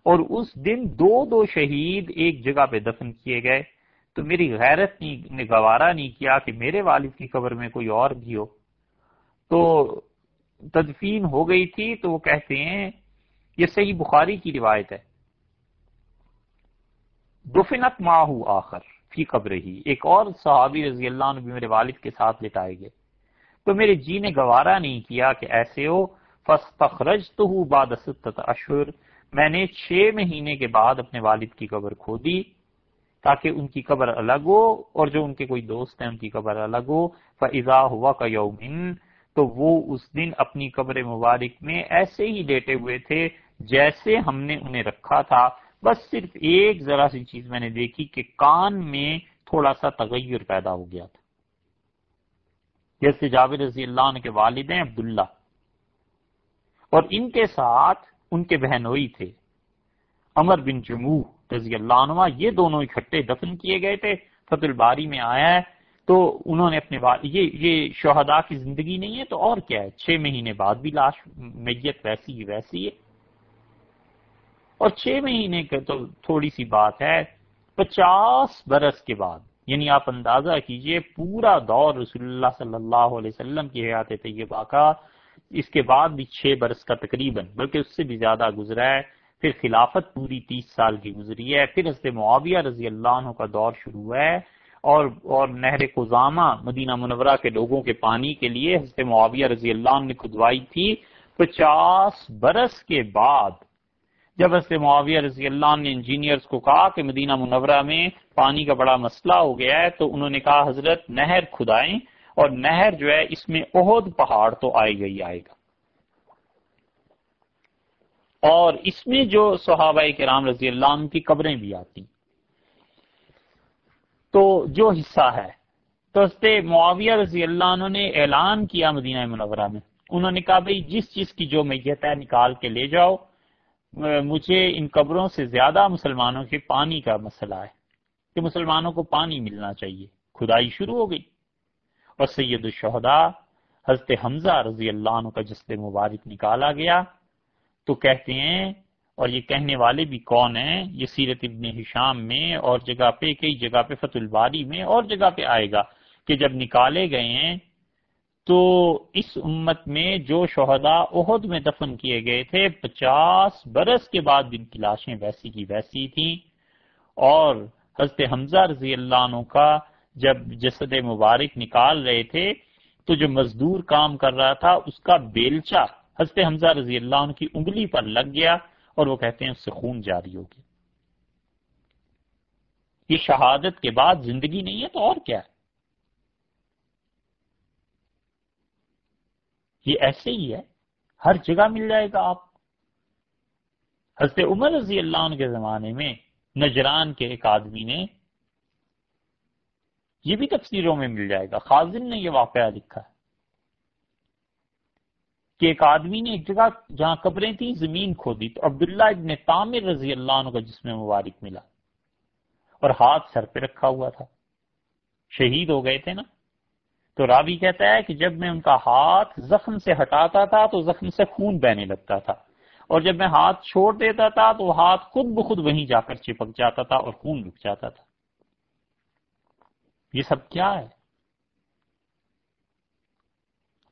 A: اور اس دن 2 شہید ایک جگہ پہ دفن کیے گئے. تو میری غیرت نے گوارا نہیں کیا کہ میرے والد کی قبر میں کوئی اور بھی ہو. تو تدفین ہو گئی تھی. تو وہ کہتے ہیں، یہ صحیح بخاری کی روایت ہے، دفنت معہ آخر فی قبر ہی، ایک اور صحابی رضی اللہ عنہ بھی میرے والد کے ساتھ لٹائے گئے. تو میرے جی نے گوارا نہیں کیا کہ ایسے ہو. فاستخرجتہ بعد 6 اشہر، میں نے 6 مہینے کے بعد اپنے والد کی قبر کھودی تاکہ ان کی قبر الگ ہو اور جو ان کے کوئی دوست ہیں ان کی قبر الگ ہو. فاذا ہوا کیوم، تو وہ اس دن اپنی قبر مبارک میں ایسے ہی لیٹے ہوئے تھے جیسے ہم نے انہیں رکھا تھا. بس صرف ایک ذرا سی چیز میں نے دیکھی کہ کان میں تھوڑا سا تغیر پیدا ہو گیا تھا. جیسے جابر رضی اللہ عنہ کے والد ہیں عبداللہ، اور ان کے ساتھ ان کے بہنوئی تھے عمر بن جموح رضی اللہ عنہ. یہ دونوں اکٹھے دفن کیے گئے تھے. فتح الباری میں آیا ہے. تو انہوں نے اپنے یہ شہداء کی زندگی نہیں ہے تو اور کیا ہے. 6 مہینے بعد بھی لاش میت ویسی ہی ویسی ہے. اور 6 مہینے کا تو تھوڑی سی بات ہے، 50 برس کے بعد، یعنی آپ اندازہ کیجئے پورا دور رسول اللہ صلی اللہ علیہ وسلم کی حیات طیبہ کا، اس کے بعد بھی 6 برس کا تقریباً، بلکہ اس سے بھی زیادہ گزرا ہے. پھر خلافت پوری 30 سال کی گزری ہے. پھر حضرت معاویہ رضی اللہ عنہ کا دور شروع ہوا ہے اور نہر قزامہ مدینہ منورہ کے لوگوں کے پانی کے لیے حضرت معاویہ رضی اللہ عنہ نے کھدوائی تھی. 50 برس کے بعد جب حضرت معاویہ رضی اللہ عنہ نے انجینئرز کو کہا کہ مدینہ منورہ میں پانی کا بڑا مسئلہ ہو گیا ہے، تو انہوں نے کہا حضرت نہر کھدائیں، اور نہر جو ہے اس میں احد پہاڑ تو آئے گا ہی آئے گا. اور اس میں جو صحابہ کرام رضی اللہ عنہ کی قبریں بھی آتی. تو جو حصہ ہے تو حضرت معاویہ رضی اللہ عنہ نے اعلان کیا مدینہ منورہ میں، انہوں نے کہا بھئی جس چیز کی جو میت ہے نکال کے لے جاؤ، مجھے ان قبروں سے زیادہ مسلمانوں کے پانی کا مسئلہ ہے کہ مسلمانوں کو پانی ملنا چاہیے. کھدائی شروع ہو گئی اور سید الشہداء حضرت حمزہ رضی اللہ عنہ کا جسد مبارک نکالا گیا. تو کہتے ہیں، اور یہ کہنے والے بھی کون ہیں، یہ سیرت ابن ہشام میں اور جگہ پہ، کئی جگہ پہ، فتح الباری میں اور جگہ پہ آئے گا کہ جب نکالے گئے ہیں تو اس امت میں جو شہداء احد میں دفن کیے گئے تھے 50 برس کے بعد ان کی لاشیں ویسی کی ویسی تھیں. اور حضرت حمزہ رضی اللہ عنہ کا جب جسد مبارک نکال رہے تھے تو جو مزدور کام کر رہا تھا اس کا بیلچہ حضرت حمزہ رضی اللہ عنہ کی انگلی پر لگ گیا اور وہ کہتے ہیں اس سے خون جاری ہو گیا. یہ شہادت کے بعد زندگی نہیں ہے تو اور کیا ہے؟ یہ ایسے ہی ہے، ہر جگہ مل جائے گا آپ. حضرت عمر رضی اللہ عنہ کے زمانے میں نجران کے ایک آدمی نے، یہ بھی تفسیروں میں مل جائے گا، خازن نے یہ واقعہ لکھا ہے کہ ایک آدمی نے ایک جگہ جہاں قبریں تھیں زمین کھودی تو عبداللہ ابن تامر رضی اللہ عنہ کا جسم مبارک ملا اور ہاتھ سر پہ رکھا ہوا تھا. شہید ہو گئے تھے نا. تو راوی کہتا ہے کہ جب میں ان کا ہاتھ زخم سے ہٹاتا تھا تو زخم سے خون بہنے لگتا تھا، اور جب میں ہاتھ چھوڑ دیتا تھا تو ہاتھ خود بخود وہیں جا کر چپک جاتا تھا اور خون رک جاتا تھا. یہ سب کیا ہے؟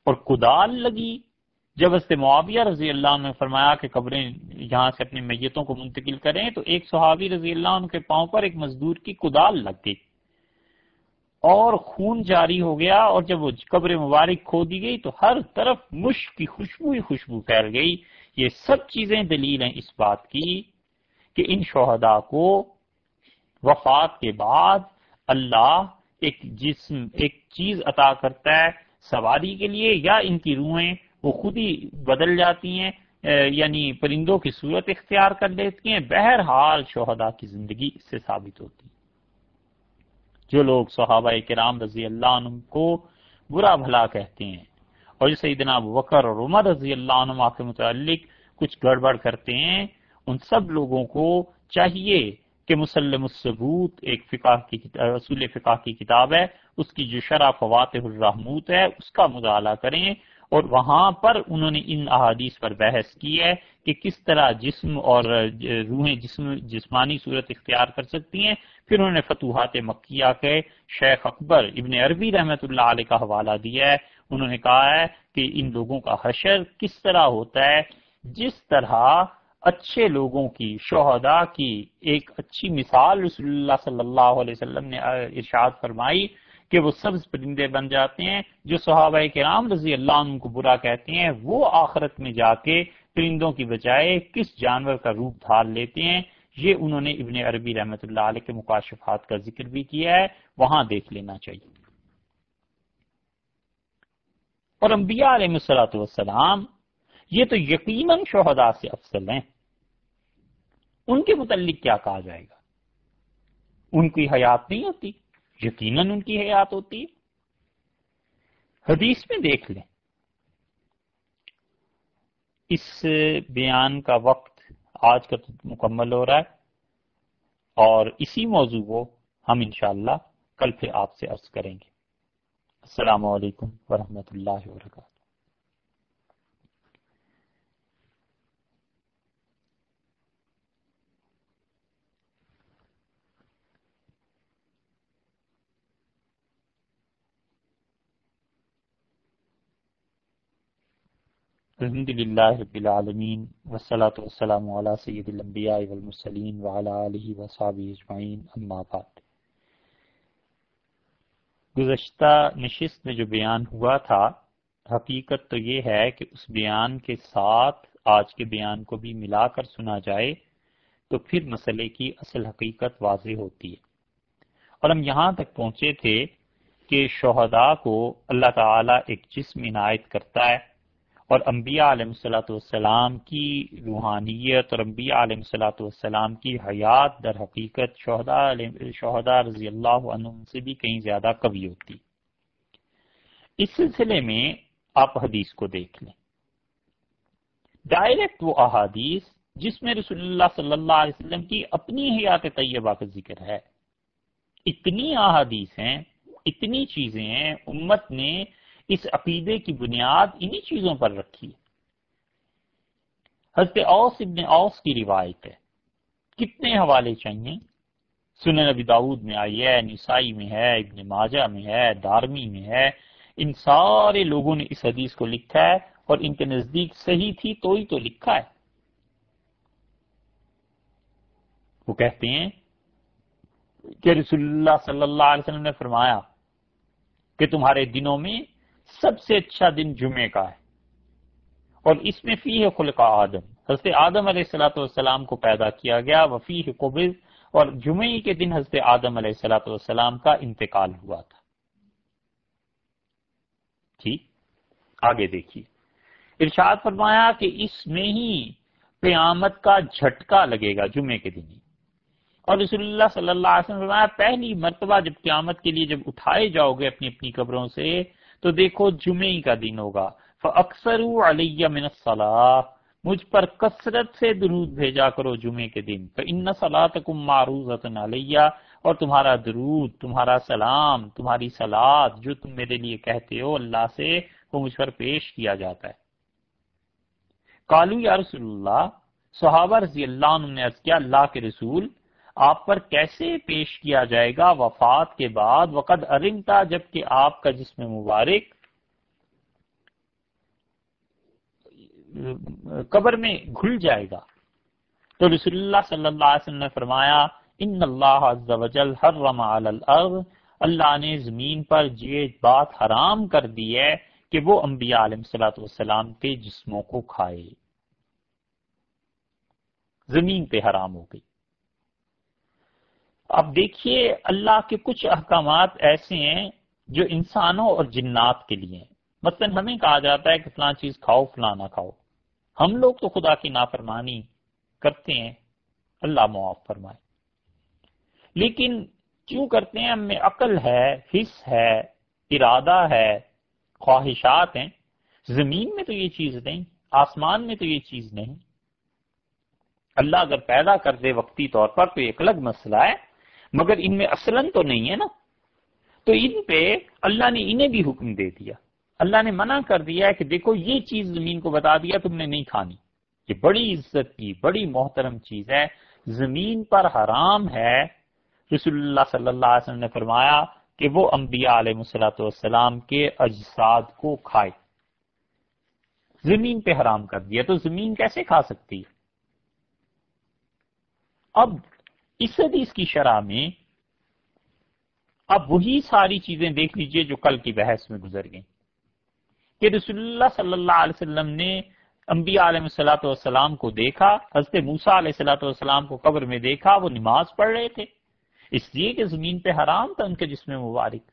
A: اور کدال لگی جب حضرت معاویہ رضی اللہ عنہ نے فرمایا کہ قبریں یہاں سے اپنی میتوں کو منتقل کریں تو ایک صحابی رضی اللہ عنہ کے پاؤں پر ایک مزدور کی کدال لگ گئی اور خون جاری ہو گیا. اور جب وہ قبر مبارک کھودی گئی تو ہر طرف مشک کی خوشبو ہی خوشبو پھیل گئی. یہ سب چیزیں دلیل ہیں اس بات کی کہ ان شہداء کو وفات کے بعد اللہ ایک جسم، ایک چیز عطا کرتا ہے سواری کے لیے، یا ان کی روحیں وہ خود ہی بدل جاتی ہیں، یعنی پرندوں کی صورت اختیار کر لیتی ہیں. بہرحال شہداء کی زندگی اس سے ثابت ہوتی ہے. جو لوگ صحابہ کرام رضی اللہ عنہ کو برا بھلا کہتے ہیں اور جو سیدنا ابوبکر اور عمر رضی اللہ عنہ کے متعلق کچھ گڑبڑ کرتے ہیں، ان سب لوگوں کو چاہیے کہ مسلم الثبوت ایک اصول فقہ کی کتاب ہے، اس کی جو شرح فواتح الرحموت ہے اس کا مطالعہ کریں. اور وہاں پر انہوں نے ان احادیث پر بحث کی ہے کہ کس طرح جسم اور روحیں جسمانی صورت اختیار کر سکتی ہیں. پھر انہوں نے فتوحات مکیہ کے شیخ اکبر ابن عربی رحمۃ اللہ علیہ کا حوالہ دیا ہے. انہوں نے کہا ہے کہ ان لوگوں کا حشر کس طرح ہوتا ہے، جس طرح اچھے لوگوں کی، شہداء کی ایک اچھی مثال رسول اللہ صلی اللہ علیہ وسلم نے ارشاد فرمائی کہ وہ سبز پرندے بن جاتے ہیں. جو صحابہ کرام رضی اللہ عنہ کو برا کہتے ہیں وہ آخرت میں جا کے پرندوں کی بجائے کس جانور کا روپ دھار لیتے ہیں. یہ انہوں نے ابن عربی رحمۃ اللہ علیہ کے مکاشفات کا ذکر بھی کیا ہے، وہاں دیکھ لینا چاہیے. اور انبیاء علیہ الصلوۃ والسلام یہ تو یقیناً شہداء سے افضل ہیں. ان کے متعلق کیا کہا جائے گا؟ ان کی حیات نہیں ہوتی؟ یقیناً ان کی حیات ہوتی ہے. حدیث میں دیکھ لیں. اس بیان کا وقت آج کا تو مکمل ہو رہا ہے اور اسی موضوع کو ہم انشاءاللہ کل پھر آپ سے عرض کریں گے. السلام علیکم ورحمۃ اللہ وبرکاتہ. الحمد للہ رب العالمین والصلاة والسلام علی سید الانبیاء والمرسلین وعلی آلہ وصحبہ اجمعین، اما بعد. گزشتہ نشست میں جو بیان ہوا تھا، حقیقت تو یہ ہے کہ اس بیان کے ساتھ آج کے بیان کو بھی ملا کر سنا جائے تو پھر مسئلے کی اصل حقیقت واضح ہوتی ہے. اور ہم یہاں تک پہنچے تھے کہ شہداء کو اللہ تعالیٰ ایک جسم عنایت کرتا ہے اور انبیاء علیہ الصلوۃ والسلام کی روحانیت اور انبیاء علیہ الصلوۃ والسلام کی حیات در حقیقت شہداء رضی اللہ عنہم سے بھی کہیں زیادہ قوی ہوتی۔ اس سلسلے میں آپ حدیث کو دیکھ لیں، ڈائریکٹ وہ احادیث جس میں رسول اللہ صلی اللہ علیہ وسلم کی اپنی حیات طیبہ کا ذکر ہے، اتنی احادیث ہیں، اتنی چیزیں ہیں، امت نے اس عقیدے کی بنیاد انہی چیزوں پر رکھی ہے۔ حضرت اوس ابن اوس کی روایت ہے، کتنے حوالے چاہیے؟ سنن ابی داؤد میں آئی ہے، نسائی میں ہے، ابن ماجہ میں ہے، دارمی میں ہے، ان سارے لوگوں نے اس حدیث کو لکھا ہے اور ان کے نزدیک صحیح تھی تو ہی تو لکھا ہے۔ وہ کہتے ہیں کہ رسول اللہ صلی اللہ علیہ وسلم نے فرمایا کہ تمہارے دنوں میں سب سے اچھا دن جمعے کا ہے، اور اس میں فیہ خلق آدم، حضرت آدم علیہ الصلوۃ والسلام کو پیدا کیا گیا، وفیہ قبض، اور جمعے کے دن حضرت آدم علیہ الصلوۃ والسلام کا انتقال ہوا تھا۔ ٹھیک، آگے دیکھیے، ارشاد فرمایا کہ اس میں ہی قیامت کا جھٹکا لگے گا، جمعے کے دن ہی۔ اور رسول اللہ صلی اللہ علیہ وسلم فرمایا پہلی مرتبہ جب قیامت کے لیے جب اٹھائے جاؤ گے اپنی اپنی قبروں سے تو دیکھو جمعے کا دن ہوگا، فَأَكْثَرُوا عَلَيَّ مِنَ الصَّلَاةِ، مجھ پر کثرت سے درود بھیجا کرو جمعے کے دن، فَإِنَّ صَلَاتَكُمْ مَعْرُوضَةٌ عَلَيَّ، اور تمہارا درود، تمہارا سلام، تمہاری صلات جو تم میرے لیے کہتے ہو اللہ سے، وہ مجھ پر پیش کیا جاتا ہے۔ قالوا یا رسول اللہ، صحابہ رضی اللہ عنہ نے عرض کیا اللہ کے رسول، آپ پر کیسے پیش کیا جائے گا وفات کے بعد، وقد ارمتا، جبکہ آپ کا جسم مبارک قبر میں گھل جائے گا؟ تو رسول اللہ صلی اللہ علیہ وسلم نے فرمایا ان اللہ عز وجل حرم علی الارض، اللہ نے زمین پر یہ بات حرام کر دی ہے کہ وہ انبیاء علیہ الصلوۃ والسلام کے جسموں کو کھائے، زمین پہ حرام ہو گئی۔ اب دیکھیے اللہ کے کچھ احکامات ایسے ہیں جو انسانوں اور جنات کے لیے ہیں۔ مثلا ہمیں کہا جاتا ہے کہ فلاں چیز کھاؤ فلاں نہ کھاؤ، ہم لوگ تو خدا کی نافرمانی کرتے ہیں، اللہ معاف فرمائے، لیکن کیوں کرتے ہیں؟ ہم میں عقل ہے، حس ہے، ارادہ ہے، خواہشات ہیں۔ زمین میں تو یہ چیز نہیں، آسمان میں تو یہ چیز نہیں۔ اللہ اگر پیدا کر دے وقتی طور پر تو ایک الگ مسئلہ ہے، مگر ان میں اصلاً تو نہیں ہے نا، تو ان پہ اللہ نے انہیں بھی حکم دے دیا، اللہ نے منع کر دیا ہے کہ دیکھو یہ چیز زمین کو بتا دیا تم نے نہیں کھانی، یہ بڑی عزت کی بڑی محترم چیز ہے، زمین پر حرام ہے۔ رسول اللہ صلی اللہ علیہ وسلم نے فرمایا کہ وہ انبیاء علیہ الصلوۃ والسلام کے اجساد کو کھائے، زمین پہ حرام کر دیا، تو زمین کیسے کھا سکتی ہے؟ اب اس حدیث کی شرح میں اب وہی ساری چیزیں دیکھ لیجئے جو کل کی بحث میں گزر گئیں کہ رسول اللہ صلی اللہ علیہ وسلم نے انبیاء علیہ الصلوۃ والسلام کو دیکھا، حضرت موسیٰ علیہ الصلوۃ والسلام کو قبر میں دیکھا، وہ نماز پڑھ رہے تھے، اس لیے کہ زمین پہ حرام تھا ان کے جسم مبارک۔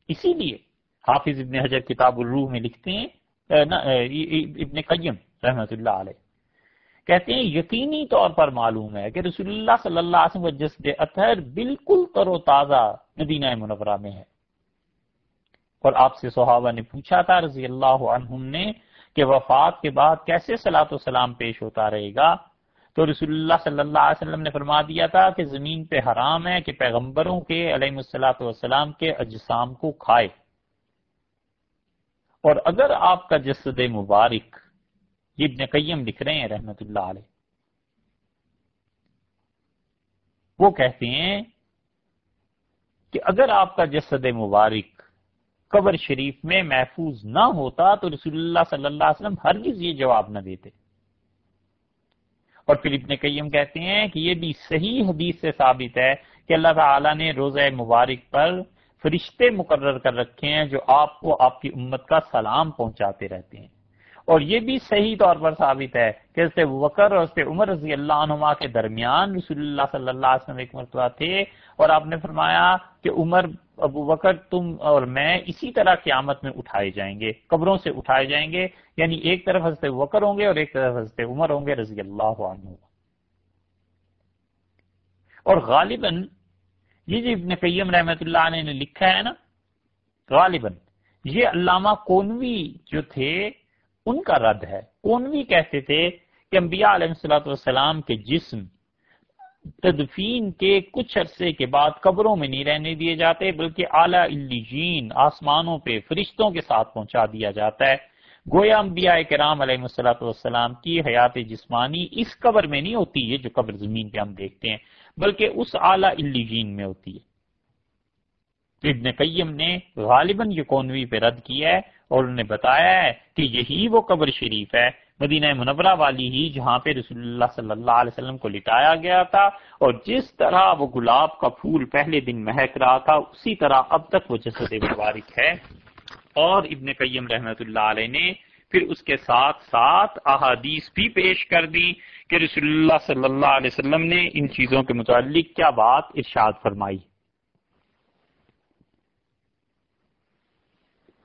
A: اسی لیے حافظ ابن حجر کتاب الروح میں لکھتے ہیں، ابن قیم رحمۃ اللہ علیہ کہتے ہیں یقینی طور پر معلوم ہے کہ رسول اللہ صلی اللہ علیہ وسلم کا جسد اطہر بالکل تر و تازہ مدینہ منورہ میں ہے۔ اور آپ سے صحابہ نے پوچھا تھا رضی اللہ عنہم نے کہ وفات کے بعد کیسے صلاۃ و سلام پیش ہوتا رہے گا، تو رسول اللہ صلی اللہ علیہ وسلم نے فرما دیا تھا کہ زمین پہ حرام ہے کہ پیغمبروں کے علیہ الصلوۃ والسلام کے اجسام کو کھائے، اور اگر آپ کا جسد مبارک، یہ ابن قیم لکھ رہے ہیں رحمت اللہ علیہ، وہ کہتے ہیں کہ اگر آپ کا جسد مبارک قبر شریف میں محفوظ نہ ہوتا تو رسول اللہ صلی اللہ علیہ وسلم ہرگز یہ جواب نہ دیتے۔ اور پھر ابن قیم کہتے ہیں کہ یہ بھی صحیح حدیث سے ثابت ہے کہ اللہ تعالیٰ نے روزہ مبارک پر فرشتے مقرر کر رکھے ہیں جو آپ کو آپ کی امت کا سلام پہنچاتے رہتے ہیں، اور یہ بھی صحیح طور پر ثابت ہے کہ حضرت ابوبکر اور حضرت عمر رضی اللہ عنہما کے درمیان رسول اللہ صلی اللہ علیہ وسلم ایک مرتبہ تھے اور آپ نے فرمایا کہ عمر ابوبکر تم اور میں اسی طرح قیامت میں اٹھائے جائیں گے، قبروں سے اٹھائے جائیں گے، یعنی ایک طرف حضرت ابوبکر ہوں گے اور ایک طرف حضرت عمر ہوں گے رضی اللہ عنہ۔ اور غالباً یہ جو ابن قیم رحمۃ اللہ علیہ نے لکھا ہے نا، غالباً یہ علامہ کونوی جو تھے ان کا رد ہے۔ کونوی کہتے تھے کہ انبیاء علیہ الصلوۃ والسلام کے جسم تدفین کے کچھ عرصے کے بعد قبروں میں نہیں رہنے دیے جاتے بلکہ اعلیٰ علیین آسمانوں پہ فرشتوں کے ساتھ پہنچا دیا جاتا ہے۔ گویا انبیاء کرام علیہ الصلوۃ والسلام کی حیات جسمانی اس قبر میں نہیں ہوتی ہے جو قبر زمین پہ ہم دیکھتے ہیں، بلکہ اس اعلیٰ علیین میں ہوتی ہے۔ تو ابن قیم نے غالباً یہ کونوی پہ رد کیا ہے اور انہوں نے بتایا ہے کہ یہی وہ قبر شریف ہے مدینہ منورہ والی ہی جہاں پہ رسول اللہ صلی اللہ علیہ وسلم کو لٹایا گیا تھا، اور جس طرح وہ گلاب کا پھول پہلے دن مہک رہا تھا اسی طرح اب تک وہ جسد مبارک ہے۔ اور ابن قیم رحمۃ اللہ علیہ نے پھر اس کے ساتھ ساتھ احادیث بھی پیش کر دی کہ رسول اللہ صلی اللہ علیہ وسلم نے ان چیزوں کے متعلق کیا بات ارشاد فرمائی۔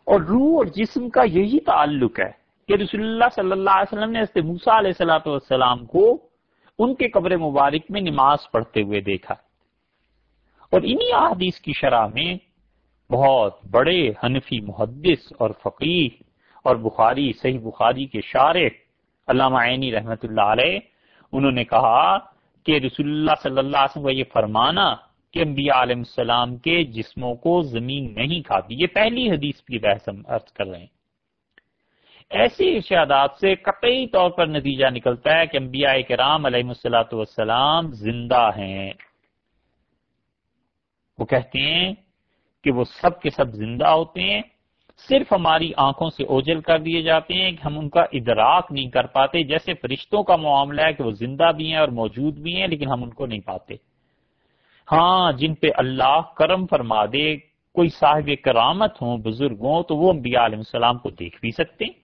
A: اور روح اور جسم کا یہی تعلق ہے کہ رسول اللہ صلی اللہ علیہ وسلم نے حضرت موسیٰ علیہ الصلوۃ والسلام کو ان کے قبر مبارک میں نماز پڑھتے ہوئے دیکھا، اور انہی احادیث کی شرح میں بہت بڑے حنفی محدث اور فقیہ اور بخاری صحیح بخاری کے شارح علامہ عینی رحمۃ اللہ علیہ انہوں نے کہا کہ رسول اللہ صلی اللہ علیہ وسلم کا یہ فرمانا کہ انبیاء علیہ السلام کے جسموں کو زمین نہیں کھاتی، یہ پہلی حدیث کی بحث ہم عرض کر رہے ہیں۔ ایسی ارشادات سے قطعی طور پر نتیجہ نکلتا ہے کہ انبیاء کرام علیہ الصلوۃ والسلام زندہ ہیں۔ وہ کہتے ہیں کہ وہ سب کے سب زندہ ہوتے ہیں، صرف ہماری آنکھوں سے اوجھل کر دیے جاتے ہیں کہ ہم ان کا ادراک نہیں کر پاتے، جیسے فرشتوں کا معاملہ ہے کہ وہ زندہ بھی ہیں اور موجود بھی ہیں لیکن ہم ان کو نہیں پاتے۔ ہاں جن پہ اللہ کرم فرما دے، کوئی صاحب کرامت ہوں، بزرگ ہوں، تو وہ انبیاء علیہ السلام کو دیکھ بھی سکتے ہیں۔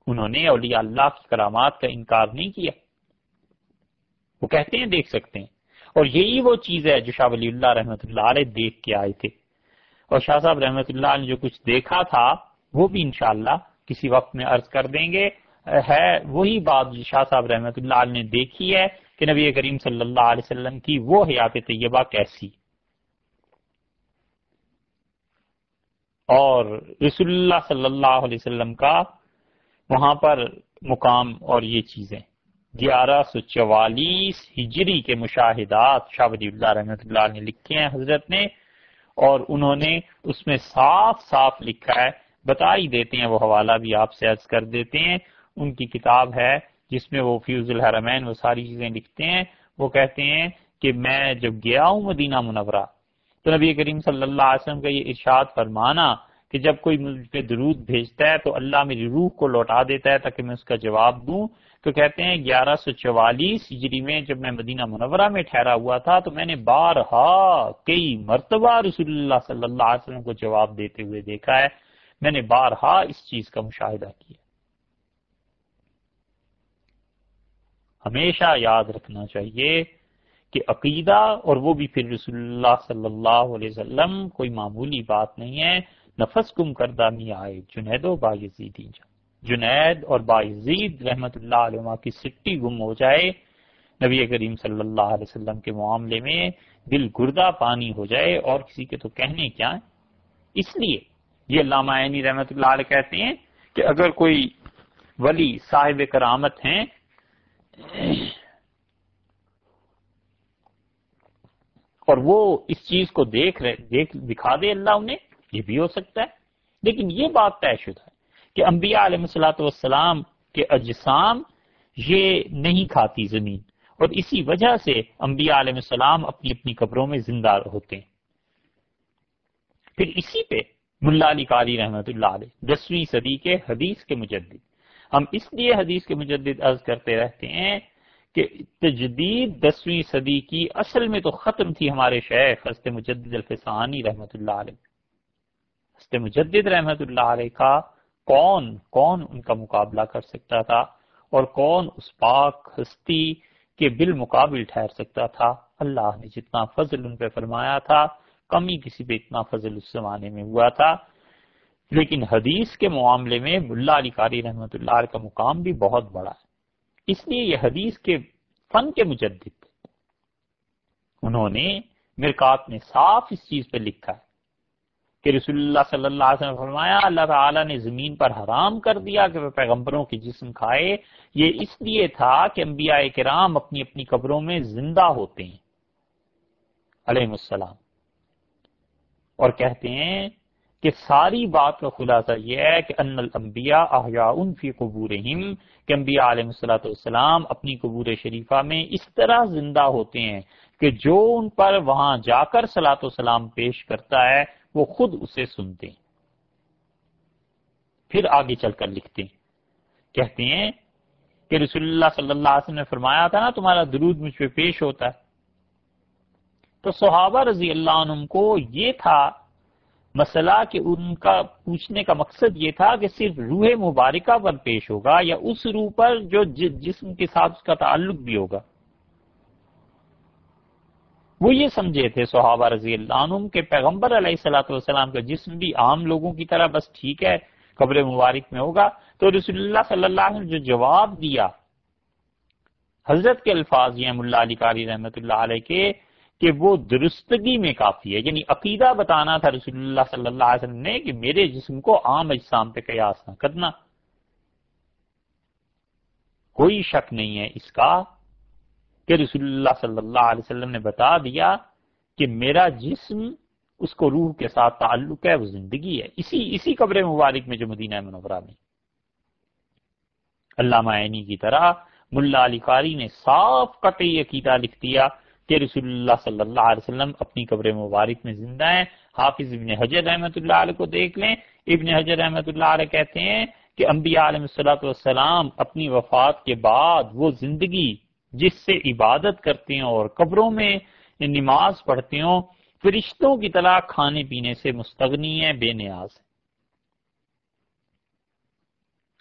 A: انہوں نے اولیاء اللہ کی کرامات کا انکار نہیں کیا، وہ کہتے ہیں دیکھ سکتے ہیں، اور یہی وہ چیز ہے جو شاہ ولی اللہ رحمۃ اللہ علیہ دیکھ کے آئے تھے۔ اور شاہ صاحب رحمۃ اللہ نے جو کچھ دیکھا تھا وہ بھی انشاءاللہ کسی وقت میں عرض کر دیں گے، ہے وہی بات جو شاہ صاحب رحمۃ اللہ علیہ نے دیکھی ہے کہ نبی کریم صلی اللہ علیہ وسلم کی وہ حیات طیبہ کیسی، اور رسول اللہ صلی اللہ علیہ وسلم کا وہاں پر مقام، اور یہ چیزیں 1144 ہجری کے مشاہدات شاہ ولی اللہ رحمۃ اللہ علیہ نے لکھے ہیں حضرت نے، اور انہوں نے اس میں صاف صاف لکھا ہے، بتا ہی دیتے ہیں، وہ حوالہ بھی آپ سے عرض کر دیتے ہیں۔ ان کی کتاب ہے جس میں وہ فیوز الحرمین وہ ساری چیزیں لکھتے ہیں۔ وہ کہتے ہیں کہ میں جب گیا ہوں مدینہ منورہ تو نبی کریم صلی اللہ علیہ وسلم کا یہ ارشاد فرمانا کہ جب کوئی مجھ پہ درود بھیجتا ہے تو اللہ میری روح کو لوٹا دیتا ہے تاکہ میں اس کا جواب دوں، تو کہتے ہیں 1144 ہجری میں جب میں مدینہ منورہ میں ٹھہرا ہوا تھا تو میں نے بارہا کئی مرتبہ رسول اللہ صلی اللہ علیہ وسلم کو جواب دیتے ہوئے دیکھا ہے، میں نے بارہا اس چیز کا مشاہدہ کیا۔ ہمیشہ یاد رکھنا چاہیے کہ عقیدہ، اور وہ بھی پھر رسول اللہ صلی اللہ علیہ وسلم، کوئی معمولی بات نہیں ہے۔ نفس گم کردہ می آئے جنید و بایزیدی جا، جنید اور بایزید رحمت اللہ علیہ کی سٹی گم ہو جائے، نبی کریم صلی اللہ علیہ وسلم کے معاملے میں دل گردہ پانی ہو جائے، اور کسی کے تو کہنے کیا ہے۔ اس لیے یہ علامہ عینی رحمت اللہ علیہ کہتے ہیں کہ اگر کوئی ولی صاحب کرامت ہیں اور وہ اس چیز کو دکھا دے اللہ انہیں، یہ بھی ہو سکتا ہے، لیکن یہ بات طے شدہ ہے کہ انبیاء علیہ الصلوۃ والسلام کے اجسام یہ نہیں کھاتی زمین، اور اسی وجہ سے انبیاء علیہ السلام اپنی اپنی قبروں میں زندہ ہوتے ہیں۔ پھر اسی پہ ملا علی قاری رحمۃ اللہ علیہ 10ویں صدی کے حدیث کے مجدد، ہم اس لیے حدیث کے مجدد عرض کرتے رہتے ہیں کہ تجدید 10ویں صدی کی اصل میں تو ختم تھی ہمارے شیخ حضرت مجدد الفسانی رحمۃ اللہ علیہ۔ حضرت مجدد رحمۃ اللہ علیہ کا کون کون ان کا مقابلہ کر سکتا تھا اور کون اس پاک ہستی کے بالمقابل ٹھہر سکتا تھا؟ اللہ نے جتنا فضل ان پہ فرمایا تھا، کم ہی کسی پہ اتنا فضل اس زمانے میں ہوا تھا۔ لیکن حدیث کے معاملے میں ملا علی قاری رحمۃ اللہ علیہ کا مقام بھی بہت بڑا ہے، اس لیے یہ حدیث کے فن کے مجدد تھے۔ انہوں نے مرقات میں صاف اس چیز پہ لکھا ہے کہ رسول اللہ صلی اللہ علیہ وسلم نے فرمایا اللہ تعالیٰ نے زمین پر حرام کر دیا کہ وہ پیغمبروں کے جسم کھائے، یہ اس لیے تھا کہ انبیاء کرام اپنی اپنی قبروں میں زندہ ہوتے ہیں علیہ السلام، اور کہتے ہیں کہ ساری بات کا خلاصہ یہ ہے کہ ان الانبیاء احیاء فی قبورہم، کہ انبیاء علیہ الصلوۃ والسلام اپنی قبور شریفہ میں اس طرح زندہ ہوتے ہیں کہ جو ان پر وہاں جا کر صلاۃ و سلام پیش کرتا ہے وہ خود اسے سنتے ہیں۔ پھر آگے چل کر لکھتے ہیں، کہتے ہیں کہ رسول اللہ صلی اللہ علیہ وسلم نے فرمایا تھا نا تمہارا درود مجھ پہ پیش ہوتا ہے، تو صحابہ رضی اللہ عنہم کو یہ تھا مسئلہ کہ ان کا پوچھنے کا مقصد یہ تھا کہ صرف روح مبارکہ پر پیش ہوگا یا اس روح پر جو جسم کے ساتھ اس کا تعلق بھی ہوگا۔ وہ یہ سمجھے تھے صحابہ رضی اللہ عنہم کہ پیغمبر علیہ الصلوۃ والسلام کا جسم بھی عام لوگوں کی طرح بس ٹھیک ہے قبر مبارک میں ہوگا، تو رسول اللہ صلی اللہ علیہ وسلم جو جواب دیا حضرت کے الفاظ یہ ملا علی قاری رحمۃ اللہ علیہ کے کہ وہ درستگی میں کافی ہے، یعنی عقیدہ بتانا تھا رسول اللہ صلی اللہ علیہ وسلم نے کہ میرے جسم کو عام اجسام پہ قیاس نہ کرنا۔ کوئی شک نہیں ہے اس کا کہ رسول اللہ صلی اللہ علیہ وسلم نے بتا دیا کہ میرا جسم اس کو روح کے ساتھ تعلق ہے، وہ زندگی ہے، اسی قبر مبارک میں جو مدینہ منورہ میں۔ علامہ عینی کی طرح ملا علی قاری نے صاف قطعی عقیدہ لکھ دیا کہ رسول اللہ صلی اللہ علیہ وسلم اپنی قبر مبارک میں زندہ ہیں۔ حافظ ابن حجر رحمۃ اللہ علیہ کو دیکھ لیں، ابن حجر رحمۃ اللہ علیہ کہتے ہیں کہ انبیاء علیہ الصلوۃ والسلام اپنی وفات کے بعد وہ زندگی جس سے عبادت کرتے ہیں اور قبروں میں نماز پڑھتے ہوں فرشتوں کی طرح کھانے پینے سے مستغنی ہے، بے نیاز ہے۔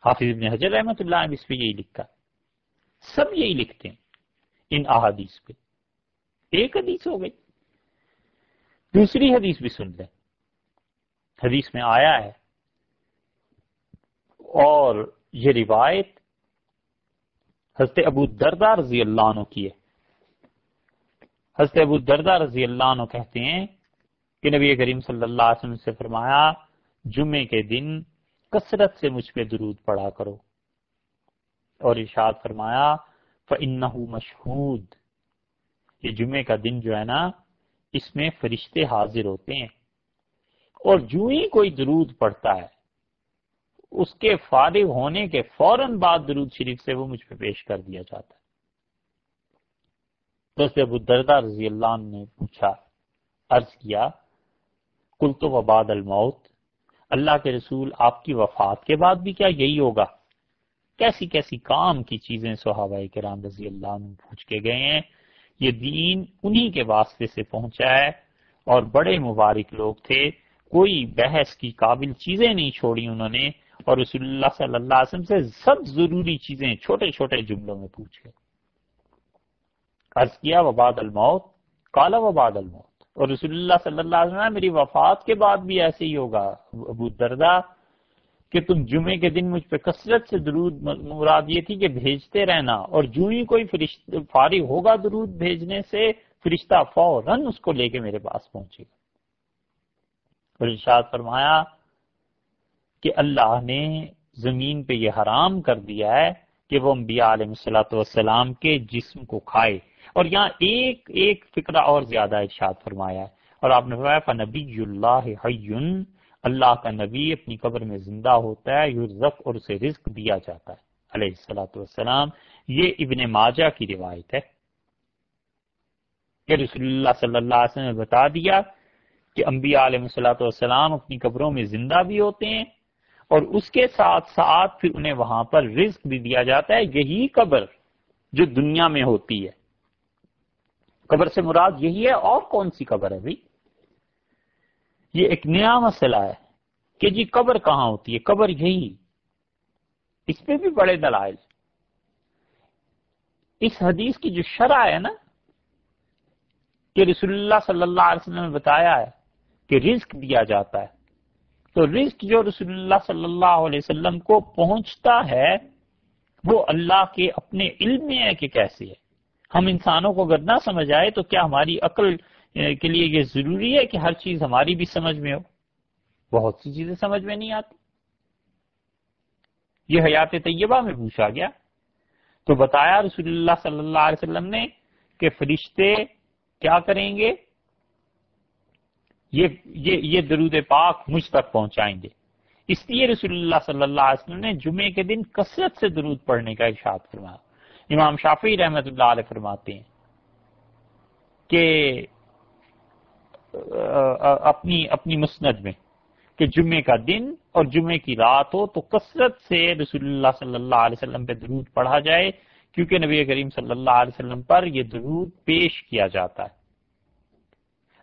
A: حافظ ابن حجر رحمۃ اللہ نے اس پہ یہی لکھا، سب یہی لکھتے ہیں ان احادیث پہ۔ ایک حدیث ہو گئی، دوسری حدیث بھی سن لیں۔ حدیث میں آیا ہے اور یہ روایت حضرت ابو الدرداء رضی اللہ عنہ کی ہے۔ حضرت ابو الدرداء رضی اللہ عنہ کہتے ہیں کہ نبی کریم صلی اللہ علیہ وسلم سے فرمایا جمعے کے دن کثرت سے مجھ پہ درود پڑھا کرو، اور ارشاد فرمایا فَإِنَّهُ مَشْهُودٌ، یہ جمعے کا دن جو ہے نا اس میں فرشتے حاضر ہوتے ہیں، اور جو ہی کوئی درود پڑھتا ہے اس کے فارغ ہونے کے فوراً بعد درود شریف سے وہ مجھ پہ پیش کر دیا جاتا ہے۔ تو ابو الدرداء رضی اللہ عنہ نے پوچھا، عرض کیا قلت وبعد الموت، اللہ کے رسول آپ کی وفات کے بعد بھی کیا یہی ہوگا؟ کیسی کیسی کام کی چیزیں صحابہ کرام رضی اللہ عنہ پوچھ کے گئے ہیں۔ یہ دین انہی کے واسطے سے پہنچا ہے، اور بڑے مبارک لوگ تھے، کوئی بحث کی قابل چیزیں نہیں چھوڑی انہوں نے، اور رسول اللہ صلی اللہ علیہ وسلم سے سب ضروری چیزیں چھوٹے چھوٹے جملوں میں پوچھ گئے۔ عرض کیا وبعد الموت، قال وبعد الموت، اور رسول اللہ صلی اللہ علیہ وسلم میری وفات کے بعد بھی ایسے ہی ہوگا ابو الدرداء کہ تم جمعے کے دن مجھ پہ کثرت سے درود، مراد یہ تھی کہ بھیجتے رہنا، اور جو ہی کوئی فرشتہ فارغ ہوگا درود بھیجنے سے فرشتہ فوراً اس کو لے کے میرے پاس پہنچے گا۔ اور ارشاد فرمایا کہ اللہ نے زمین پہ یہ حرام کر دیا ہے کہ وہ انبیاء علیہ الصلوۃ والسلام کے جسم کو کھائے، اور یہاں ایک فقرہ اور زیادہ ارشاد فرمایا ہے، اور آپ نے فرمایا فنبی اللہ حی، اللہ کا نبی اپنی قبر میں زندہ ہوتا ہے، یرزق، اور اسے رزق دیا جاتا ہے علیہ الصلوۃ والسلام۔ یہ ابن ماجہ کی روایت ہے کہ رسول اللہ صلی اللہ علیہ وسلم نے بتا دیا کہ انبیاء علیہ الصلوۃ والسلام اپنی قبروں میں زندہ بھی ہوتے ہیں، اور اس کے ساتھ ساتھ پھر انہیں وہاں پر رزق بھی دیا جاتا ہے۔ یہی قبر جو دنیا میں ہوتی ہے، قبر سے مراد یہی ہے، اور کون سی قبر ہے بھائی؟ یہ ایک نیا مسئلہ ہے کہ جی قبر کہاں ہوتی ہے، قبر یہی، اس پہ بھی بڑے دلائل۔ اس حدیث کی جو شرح ہے نا کہ رسول اللہ صلی اللہ علیہ وسلم نے بتایا ہے کہ رزق دیا جاتا ہے، تو رزق جو رسول اللہ صلی اللہ علیہ وسلم کو پہنچتا ہے وہ اللہ کے اپنے علم میں ہے کہ کیسے ہے۔ ہم انسانوں کو اگر نہ سمجھ آئے تو کیا ہماری عقل کے لیے یہ ضروری ہے کہ ہر چیز ہماری بھی سمجھ میں ہو؟ بہت سی چیزیں سمجھ میں نہیں آتی۔ یہ حیات طیبہ میں پوچھا گیا تو بتایا رسول اللہ صلی اللہ علیہ وسلم نے کہ فرشتے کیا کریں گے، یہ درود پاک مجھ تک پہنچائیں گے۔ اس لیے رسول اللہ صلی اللہ علیہ وسلم نے جمعے کے دن کثرت سے درود پڑھنے کا ارشاد فرمایا۔ امام شافعی رحمۃ اللہ علیہ فرماتے ہیں کہ اپنی مسند میں کہ جمعے کا دن اور جمعے کی رات ہو تو کثرت سے رسول اللہ صلی اللہ علیہ وسلم پہ درود پڑھا جائے، کیونکہ نبی کریم صلی اللہ علیہ وسلم پر یہ درود پیش کیا جاتا ہے۔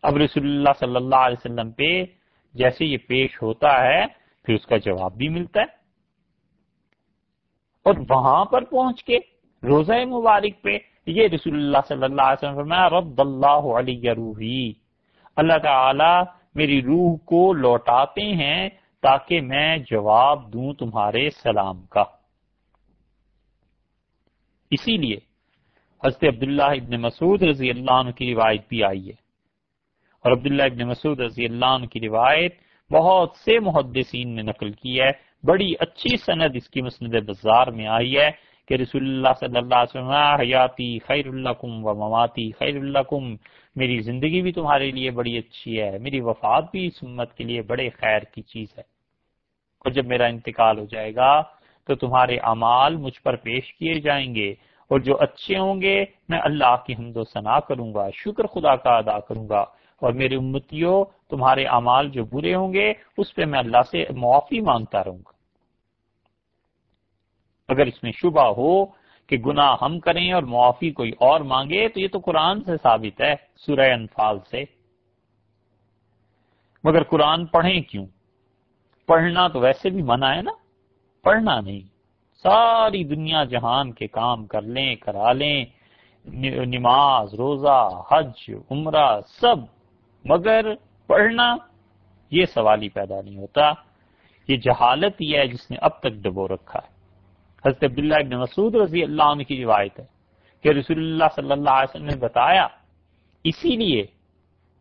A: اب رسول اللہ صلی اللہ علیہ وسلم پہ جیسے یہ پیش ہوتا ہے پھر اس کا جواب بھی ملتا ہے، اور وہاں پر پہنچ کے روزہ مبارک پہ یہ رسول اللہ صلی اللہ علیہ وسلم فرمایا رد اللہ علی روحی، اللہ تعالی میری روح کو لوٹاتے ہیں تاکہ میں جواب دوں تمہارے سلام کا۔ اسی لیے حضرت عبداللہ ابن مسعود رضی اللہ عنہ کی روایت بھی آئی ہے، اور عبداللہ ابن مسعود رضی اللہ عنہ کی روایت بہت سے محدثین نے نقل کی ہے، بڑی اچھی سند اس کی مسند بزار میں آئی ہے کہ رسول اللہ صلی اللہ علیہ وسلم حیاتی خیر لکم و مماتی خیر لکم، میری زندگی بھی تمہارے لیے بڑی اچھی ہے، میری وفات بھی اس امت کے لیے بڑے خیر کی چیز ہے، اور جب میرا انتقال ہو جائے گا تو تمہارے اعمال مجھ پر پیش کیے جائیں گے، اور جو اچھے ہوں گے میں اللہ کی حمد و ثنا کروں گا، شکر خدا کا ادا کروں گا، اور میرے امتیوں تمہارے اعمال جو برے ہوں گے اس پہ میں اللہ سے معافی مانگتا رہوں گا۔ اگر اس میں شبہ ہو کہ گناہ ہم کریں اور معافی کوئی اور مانگے تو یہ تو قرآن سے ثابت ہے، سورہ انفال سے۔ مگر قرآن پڑھیں کیوں؟ پڑھنا تو ویسے بھی منع ہے نا، پڑھنا نہیں، ساری دنیا جہان کے کام کر لیں، کرا لیں، نماز، روزہ، حج، عمرہ سب، مگر پڑھنا یہ سوال ہی پیدا نہیں ہوتا۔ یہ جہالت ہی ہے جس نے اب تک ڈبو رکھا ہے۔ حضرت عبداللہ ابن مسعود رضی اللہ عنہ کی روایت ہے کہ رسول اللہ صلی اللہ علیہ وسلم نے بتایا، اسی لیے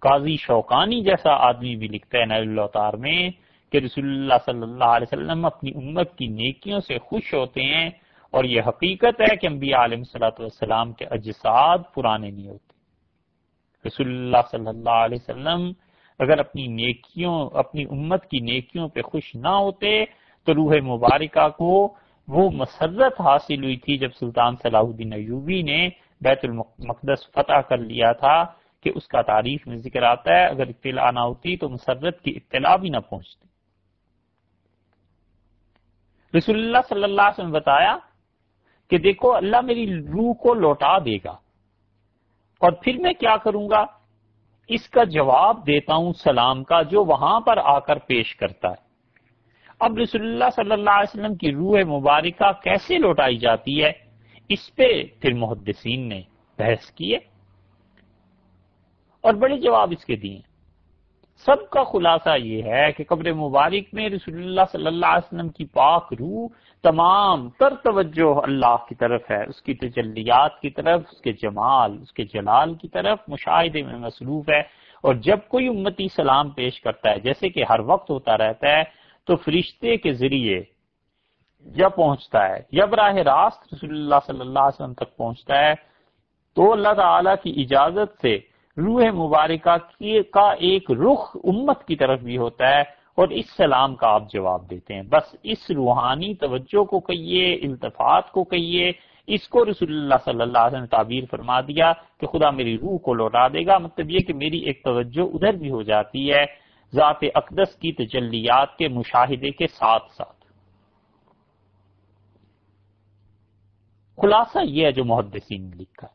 A: قاضی شوکانی جیسا آدمی بھی لکھتا ہے نیل الاوطار میں کہ رسول اللہ صلی اللہ علیہ وسلم اپنی امت کی نیکیوں سے خوش ہوتے ہیں، اور یہ حقیقت ہے کہ انبیاء علیہ الصلوۃ والسلام کے اجساد پرانے نہیں ہوتے۔ رسول اللہ صلی اللہ علیہ وسلم اگر اپنی امت کی نیکیوں پہ خوش نہ ہوتے تو روح مبارکہ کو وہ مسرت حاصل ہوئی تھی جب سلطان صلاح الدین ایوبی نے بیت المقدس فتح کر لیا تھا، کہ اس کا تاریخ میں ذکر آتا ہے اگر اطلاع نہ ہوتی تو مسرت کی اطلاع بھی نہ پہنچتی۔ رسول اللہ صلی اللہ علیہ وسلم نے بتایا کہ دیکھو اللہ میری روح کو لوٹا دے گا، اور پھر میں کیا کروں گا؟ اس کا جواب دیتا ہوں سلام کا جو وہاں پر آ کر پیش کرتا ہے۔ اب رسول اللہ صلی اللہ علیہ وسلم کی روح مبارکہ کیسے لوٹائی جاتی ہے، اس پہ پھر محدثین نے بحث کی ہے اور بڑے جواب اس کے دیے۔ سب کا خلاصہ یہ ہے کہ قبر مبارک میں رسول اللہ صلی اللہ علیہ وسلم کی پاک روح تمام تر توجہ اللہ کی طرف ہے، اس کی تجلیات کی طرف، اس کے جمال، اس کے جلال کی طرف مشاہدے میں مصروف ہے، اور جب کوئی امتی سلام پیش کرتا ہے جیسے کہ ہر وقت ہوتا رہتا ہے تو فرشتے کے ذریعے جب پہنچتا ہے یا براہ راست رسول اللہ صلی اللہ علیہ وسلم تک پہنچتا ہے تو اللہ تعالی کی اجازت سے روح مبارکہ کا ایک رخ امت کی طرف بھی ہوتا ہے، اور اس سلام کا آپ جواب دیتے ہیں۔ بس اس روحانی توجہ کو کہیے، التفات کو کہیے، اس کو رسول اللہ صلی اللہ علیہ وسلم نے تعبیر فرما دیا کہ خدا میری روح کو لوٹا دے گا، مطلب یہ کہ میری ایک توجہ ادھر بھی ہو جاتی ہے ذات اقدس کی تجلیات کے مشاہدے کے ساتھ ساتھ۔ خلاصہ یہ ہے جو محدثین نے لکھا ہے۔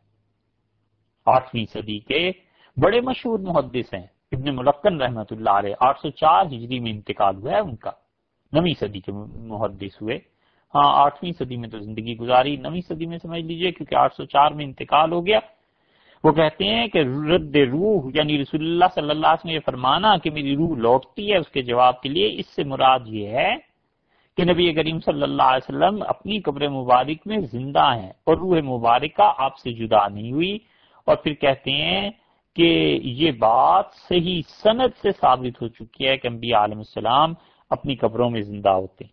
A: 8ویں صدی کے بڑے مشہور محدث ہیں ابن ملقن رحمۃ اللہ علیہ 804 ہجری میں انتقال ہوا ہے ان کا، 9ویں صدی کے محدث ہوئے، ہاں 8ویں صدی میں تو زندگی گزاری، 9ویں صدی میں سمجھ لیجئے کیونکہ 804 میں انتقال ہو گیا۔ وہ کہتے ہیں کہ رد روح یعنی رسول اللہ صلی اللہ علیہ وسلم یہ فرمانا کہ میری روح لوٹتی ہے، اس کے جواب کے لیے اس سے مراد یہ ہے کہ نبی کریم صلی اللہ علیہ وسلم اپنی قبر مبارک میں زندہ ہیں اور روح مبارکہ آپ سے جدا نہیں ہوئی، اور پھر کہتے ہیں کہ یہ بات صحیح سند سے ثابت ہو چکی ہے کہ انبیاء علیہ السلام اپنی قبروں میں زندہ ہوتے ہیں۔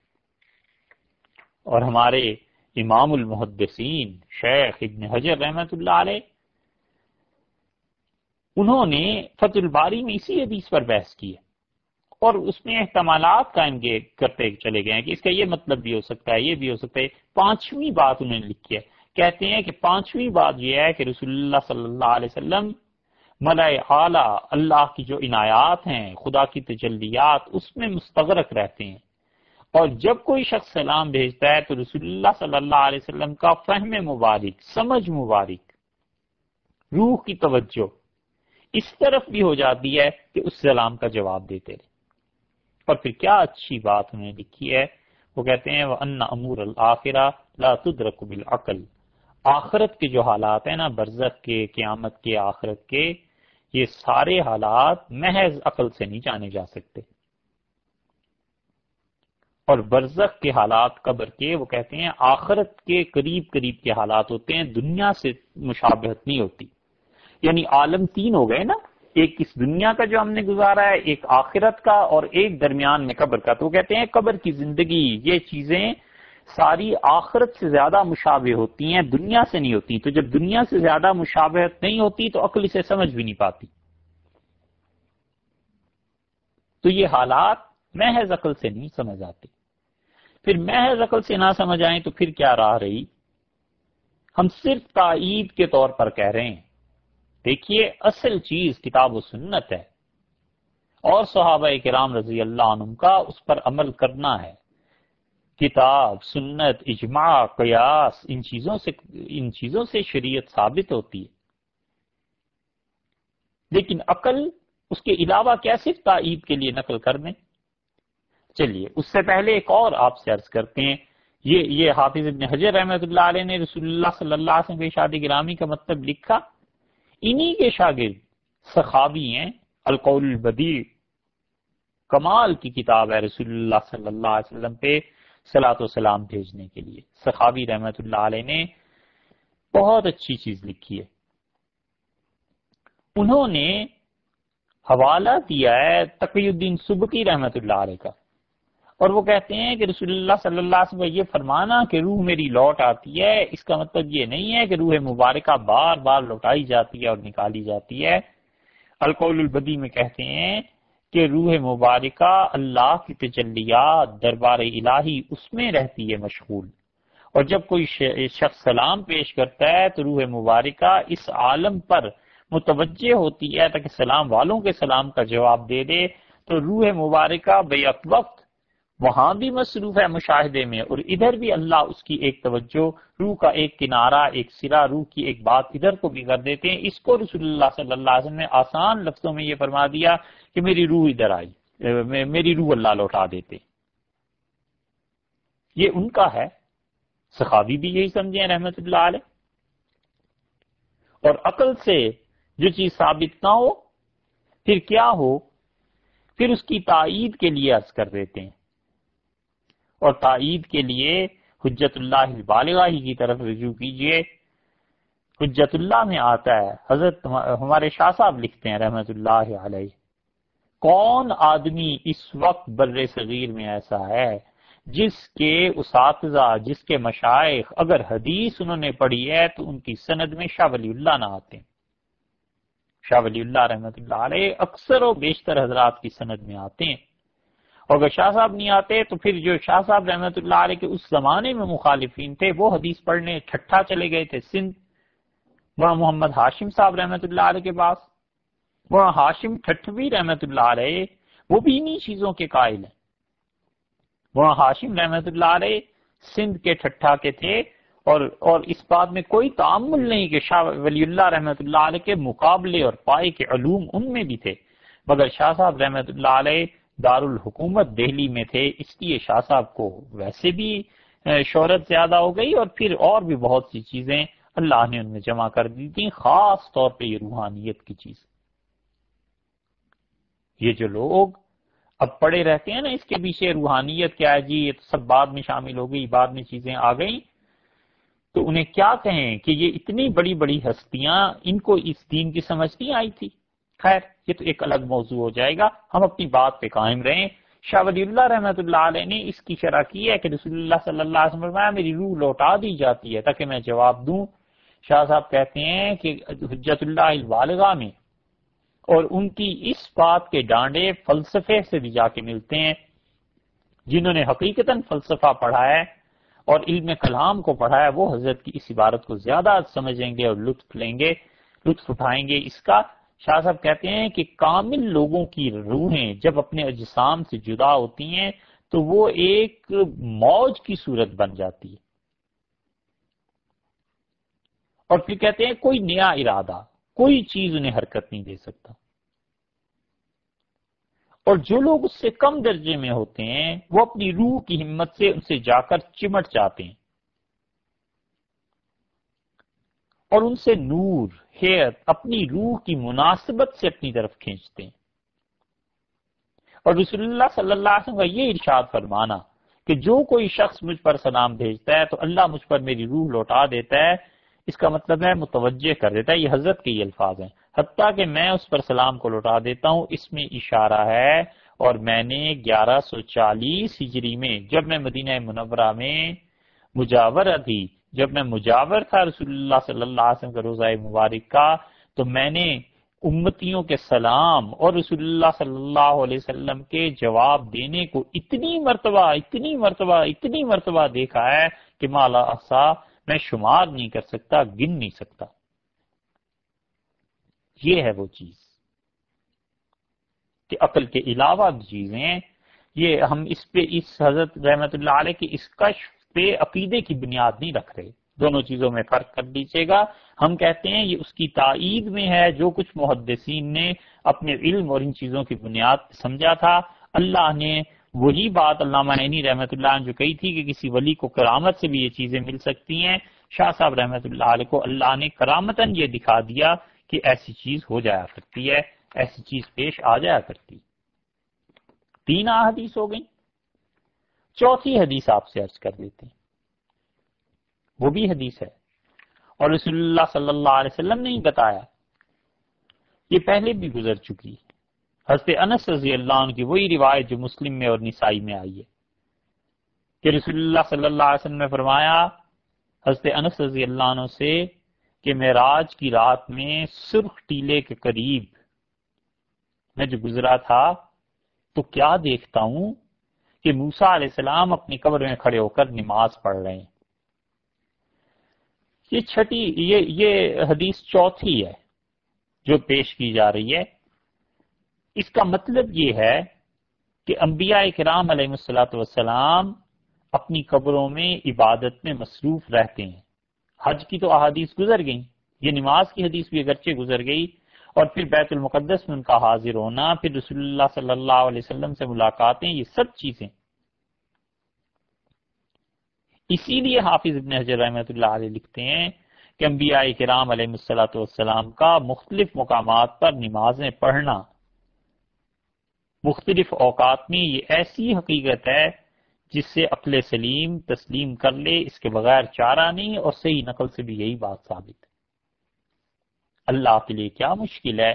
A: اور ہمارے امام المحدثین شیخ ابن حجر رحمۃ اللہ علیہ، انہوں نے فتح الباری میں اسی حدیث پر بحث کی ہے اور اس میں احتمالات قائم کرتے چلے گئے ہیں کہ اس کا یہ مطلب بھی ہو سکتا ہے، یہ بھی ہو سکتا ہے۔ 5ویں بات انہوں نے لکھی ہے، کہتے ہیں کہ 5ویں بات یہ ہے کہ رسول اللہ صلی اللہ علیہ وسلم ملائے اعلیٰ اللہ کی جو عنایات ہیں، خدا کی تجلیات، اس میں مستغرق رہتے ہیں، اور جب کوئی شخص سلام بھیجتا ہے تو رسول اللہ صلی اللہ علیہ وسلم کا فہم مبارک، سمجھ مبارک، روح کی توجہ اس طرف بھی ہو جاتی ہے کہ اس سلام کا جواب دیتے رہے۔ اور پھر کیا اچھی بات انہوں نے لکھی ہے، وہ کہتے ہیں وَأَنَّ أَمُورَ الْآخِرَةِ لَا تُدْرَكُ بِالْعَقْلِ، آخرت کے جو حالات ہیں نا، برزخ کے، قیامت کے، آخرت کے، یہ سارے حالات محض عقل سے نہیں جانے جا سکتے۔ اور برزخ کے حالات قبر کے، وہ کہتے ہیں آخرت کے قریب قریب کے حالات ہوتے ہیں، دنیا سے مشابہت نہیں ہوتی۔ یعنی عالم 3 ہو گئے نا، ایک اس دنیا کا جو ہم نے گزارا ہے، ایک آخرت کا، اور ایک درمیان میں قبر کا۔ تو وہ کہتے ہیں قبر کی زندگی، یہ چیزیں ساری آخرت سے زیادہ مشابہ ہوتی ہیں، دنیا سے نہیں ہوتی۔ تو جب دنیا سے زیادہ مشابہت نہیں ہوتی تو عقل اسے سمجھ بھی نہیں پاتی۔ تو یہ حالات محض عقل سے نہیں سمجھ آتے۔ پھر محض عقل سے نہ سمجھ آئیں تو پھر کیا راہ رہی؟ ہم صرف تائید کے طور پر کہہ رہے ہیں۔ دیکھیے اصل چیز کتاب و سنت ہے، اور صحابہ کرام رضی اللہ عنہم کا اس پر عمل کرنا ہے۔ کتاب، سنت، اجماع، قیاس، ان چیزوں سے شریعت ثابت ہوتی ہے۔ لیکن عقل اس کے علاوہ کیا صرف تائید کے لیے نقل کر دیں؟ چلیے اس سے پہلے ایک اور آپ سے عرض کرتے ہیں، یہ حافظ ابن حجر رحمۃ اللہ علیہ نے رسول اللہ صلی اللہ علیہ وسلم کے ارشاد گرامی کا مطلب لکھا، انہی کے شاگرد سخاوی ہیں، القول البدیع، کمال کی کتاب ہے رسول اللہ صلی اللہ علیہ وسلم پہ صلاۃ و سلام بھیجنے کے لیے۔ سخاوی رحمۃ اللہ علیہ نے بہت اچھی چیز لکھی ہے، انہوں نے حوالہ دیا ہے تقی الدین سبکی رحمۃ اللہ علیہ کا، اور وہ کہتے ہیں کہ رسول اللہ صلی اللہ علیہ وسلم یہ فرمانا کہ روح میری لوٹ آتی ہے، اس کا مطلب یہ نہیں ہے کہ روح مبارکہ بار بار لوٹائی جاتی ہے اور نکالی جاتی ہے۔ القول البدی میں کہتے ہیں کہ روح مبارکہ اللہ کی تجلیات، دربار الہی، اس میں رہتی ہے مشغول، اور جب کوئی شخص سلام پیش کرتا ہے تو روح مبارکہ اس عالم پر متوجہ ہوتی ہے تاکہ سلام والوں کے سلام کا جواب دے دے۔ تو روح مبارکہ بیک وقت وہاں بھی مصروف ہے مشاہدے میں، اور ادھر بھی اللہ اس کی ایک توجہ، روح کا ایک کنارہ، ایک سرا، روح کی ایک بات ادھر کو بھی کر دیتے ہیں۔ اس کو رسول اللہ صلی اللہ علیہ وسلم نے آسان لفظوں میں یہ فرما دیا کہ میری روح ادھر آئی، میری روح اللہ لوٹا دیتے۔ یہ ان کا ہے، سخاوی بھی یہی سمجھیں رحمت اللہ علیہ۔ اور عقل سے جو چیز ثابت نہ ہو پھر کیا ہو، پھر اس کی تائید کے لیے عرض کر دیتے ہیں، اور تائید کے لیے حجت اللہ البالغہ ہی کی طرف رجوع کیجئے۔ حجت اللہ میں آتا ہے، حضرت ہمارے شاہ صاحب لکھتے ہیں رحمت اللہ علیہ، کون آدمی اس وقت بر صغیر میں ایسا ہے جس کے اساتذہ، جس کے مشائخ اگر حدیث انہوں نے پڑھی ہے تو ان کی سند میں شاہ ولی اللہ نہ آتے ہیں۔ شاہ ولی اللہ رحمت اللہ علیہ اکثر و بیشتر حضرات کی سند میں آتے ہیں، اور اگر شاہ صاحب نہیں آتے تو پھر جو شاہ صاحب رحمت اللہ علیہ کے اس زمانے میں مخالفین تھے وہ حدیث پڑھنے ٹھٹھا چلے گئے تھے سندھ، وہاں محمد ہاشم صاحب رحمت اللہ علیہ کے پاس، وہاں ہاشم ٹھٹوی رحمت اللہ علیہ وہ بھی انہی چیزوں کے قائل ہیں۔ وہاں ہاشم رحمت اللہ علیہ سندھ کے ٹھٹھا کے تھے، اور اس بات میں کوئی تعامل نہیں کہ شاہ ولی اللہ رحمت اللہ علیہ کے مقابلے اور پائے کے علوم ان میں بھی تھے، مگر شاہ صاحب رحمۃ اللہ علیہ دارالحکومت دہلی میں تھے، اس لیے شاہ صاحب کو ویسے بھی شہرت زیادہ ہو گئی، اور پھر اور بھی بہت سی چیزیں اللہ نے ان میں جمع کر دی تھیں، خاص طور پہ یہ روحانیت کی چیز۔ یہ جو لوگ اب پڑے رہتے ہیں نا اس کے پیچھے روحانیت کیا ہے جی، یہ تو سب بعد میں شامل ہو گئی، بعد میں چیزیں آ گئیں، تو انہیں کیا کہیں کہ یہ اتنی بڑی بڑی ہستیاں، ان کو اس دین کی سمجھ نہیں آئی تھی۔ خیر یہ تو ایک الگ موضوع ہو جائے گا، ہم اپنی بات پہ قائم رہیں۔ شاہ ولی اللہ رحمۃ اللہ علیہ نے اس کی شرح کی ہے کہ رسول اللہ صلی اللہ علیہ وسلم فرمایا میری روح لوٹا دی جاتی ہے تاکہ میں جواب دوں۔ شاہ صاحب کہتے ہیں کہ حجت اللہ البالغہ میں اور ان کی اس بات کے ڈانڈے فلسفے سے بھی جا کے ملتے ہیں۔ جنہوں نے حقیقتاً فلسفہ پڑھا ہے اور علم کلام کو پڑھا ہے، وہ حضرت کی اس عبارت کو زیادہ سمجھیں گے اور لطف لیں گے، لطف اٹھائیں گے اس کا۔ شاہ صاحب کہتے ہیں کہ کامل لوگوں کی روحیں جب اپنے اجسام سے جدا ہوتی ہیں تو وہ ایک موج کی صورت بن جاتی ہے، اور پھر کہتے ہیں کوئی نیا ارادہ، کوئی چیز انہیں حرکت نہیں دے سکتا، اور جو لوگ اس سے کم درجے میں ہوتے ہیں وہ اپنی روح کی ہمت سے ان سے جا کر چمٹ جاتے ہیں اور ان سے نور حیات اپنی روح کی مناسبت سے اپنی طرف کھینچتے ہیں۔ اور رسول اللہ صلی اللہ علیہ وسلم کا یہ ارشاد فرمانا کہ جو کوئی شخص مجھ پر سلام بھیجتا ہے تو اللہ مجھ پر میری روح لوٹا دیتا ہے، اس کا مطلب ہے متوجہ کر دیتا ہے۔ یہ حضرت کے یہ الفاظ ہیں، حتیٰ کہ میں اس پر سلام کو لوٹا دیتا ہوں۔ اس میں اشارہ ہے، اور میں نے 1140 ہجری میں جب میں مدینہ منورہ میں مجاورہ تھی، جب میں مجاور تھا رسول اللہ صلی اللہ علیہ وسلم کا روضہ مبارک کا، تو میں نے امتیوں کے سلام اور رسول اللہ صلی اللہ علیہ وسلم کے جواب دینے کو اتنی مرتبہ دیکھا ہے کہ ما لا احصا، میں شمار نہیں کر سکتا، گن نہیں سکتا۔ یہ ہے وہ چیز کہ عقل کے علاوہ بھی چیزیں، یہ ہم اس پہ اس حضرت رحمت اللہ علیہ کی اس کشف پہ عقیدے کی بنیاد نہیں رکھ رہے، دونوں چیزوں میں فرق کر دیجیے گا۔ ہم کہتے ہیں یہ اس کی تائید میں ہے جو کچھ محدثین نے اپنے علم اور ان چیزوں کی بنیاد سمجھا تھا۔ اللہ نے وہی بات علامہ عینی رحمت اللہ عنہ جو کہی تھی کہ کسی ولی کو کرامت سے بھی یہ چیزیں مل سکتی ہیں، شاہ صاحب رحمت اللہ علیہ کو اللہ نے کرامتاً یہ دکھا دیا کہ ایسی چیز ہو جایا کرتی ہے، ایسی چیز پیش آ جایا کرتی۔ 3 احادیث ہو گئی، چوتھی حدیث آپ سے عرض کر دیتے ہیں، وہ بھی حدیث ہے اور رسول اللہ صلی اللہ علیہ وسلم نے ہی بتایا، یہ پہلے بھی گزر چکی۔ حضرت انس رضی اللہ عنہ کی وہی روایت جو مسلم میں اور نسائی میں آئی ہے کہ رسول اللہ صلی اللہ علیہ وسلم نے فرمایا حضرت انس رضی اللہ عنہ سے کہ معراج کی رات میں سرخ ٹیلے کے قریب میں جو گزرا تھا تو کیا دیکھتا ہوں کہ موسیٰ علیہ السلام اپنی قبر میں کھڑے ہو کر نماز پڑھ رہے ہیں۔ یہ حدیث چوتھی ہے جو پیش کی جا رہی ہے۔ اس کا مطلب یہ ہے کہ انبیاء کرام علیہ الصلوۃ والسلام اپنی قبروں میں عبادت میں مصروف رہتے ہیں۔ حج کی تو احادیث گزر گئیں، یہ نماز کی حدیث بھی اگرچہ گزر گئی، اور پھر بیت المقدس میں ان کا حاضر ہونا، پھر رسول اللہ صلی اللہ علیہ وسلم سے ملاقاتیں، یہ سب چیزیں۔ اسی لیے حافظ ابن حجر رحمۃ اللہ علیہ لکھتے ہیں کہ انبیاء کرام علیہ الصلوۃ والسلام کا مختلف مقامات پر نمازیں پڑھنا مختلف اوقات میں یہ ایسی حقیقت ہے جس سے عقل سلیم تسلیم کر لے، اس کے بغیر چارہ نہیں، اور صحیح نقل سے بھی یہی بات ثابت ہے۔ اللہ کے لیے کیا مشکل ہے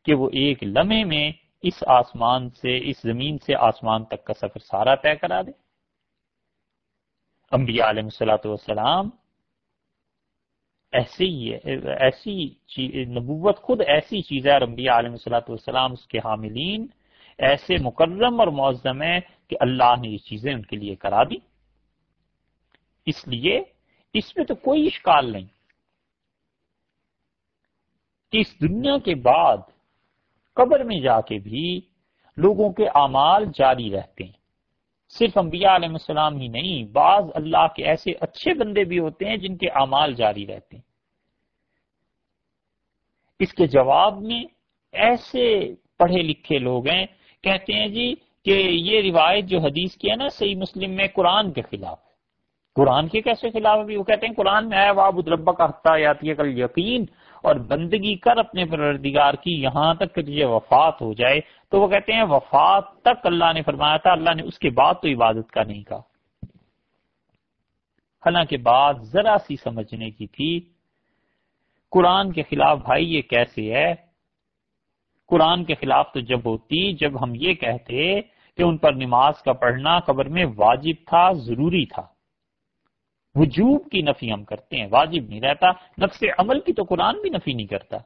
A: کہ وہ ایک لمحے میں اس آسمان سے، اس زمین سے آسمان تک کا سفر سارا طے کرا دے۔ انبیاء علیہ الصلوۃ والسلام ایسے ہی ہے، ایسی نبوت خود ایسی چیز ہے، اور انبیاء علیہ الصلوۃ والسلام اس کے حاملین ایسے مکرم اور معظم ہیں کہ اللہ نے یہ چیزیں ان کے لیے کرا دی۔ اس لیے اس میں تو کوئی اشکال نہیں کہ اس دنیا کے بعد قبر میں جا کے بھی لوگوں کے اعمال جاری رہتے ہیں۔ صرف انبیاء علیہ السلام ہی نہیں، بعض اللہ کے ایسے اچھے بندے بھی ہوتے ہیں جن کے اعمال جاری رہتے ہیں۔ اس کے جواب میں ایسے پڑھے لکھے لوگ ہیں، کہتے ہیں جی کہ یہ روایت جو حدیث کی ہے نا صحیح مسلم میں، قرآن کے خلاف ہے۔ قرآن کے کیسے خلاف ہے؟ وہ کہتے ہیں قرآن میں آیا وَاعْبُدْ رَبَّكَ حَتَّىٰ يَأْتِيَكَ الْيَقِينُ، اور بندگی کر اپنے پروردگار کی یہاں تک کہ تجھے وفات ہو جائے۔ تو وہ کہتے ہیں وفات تک اللہ نے فرمایا تھا، اللہ نے اس کے بعد تو عبادت کا نہیں کہا۔ حالانکہ بات ذرا سی سمجھنے کی تھی، قرآن کے خلاف بھائی یہ کیسے ہے؟ قرآن کے خلاف تو جب ہوتی جب ہم یہ کہتے کہ ان پر نماز کا پڑھنا قبر میں واجب تھا، ضروری تھا۔ وجوب کی نفی ہم کرتے ہیں، واجب نہیں رہتا۔ نفس عمل کی تو قرآن بھی نفی نہیں کرتا۔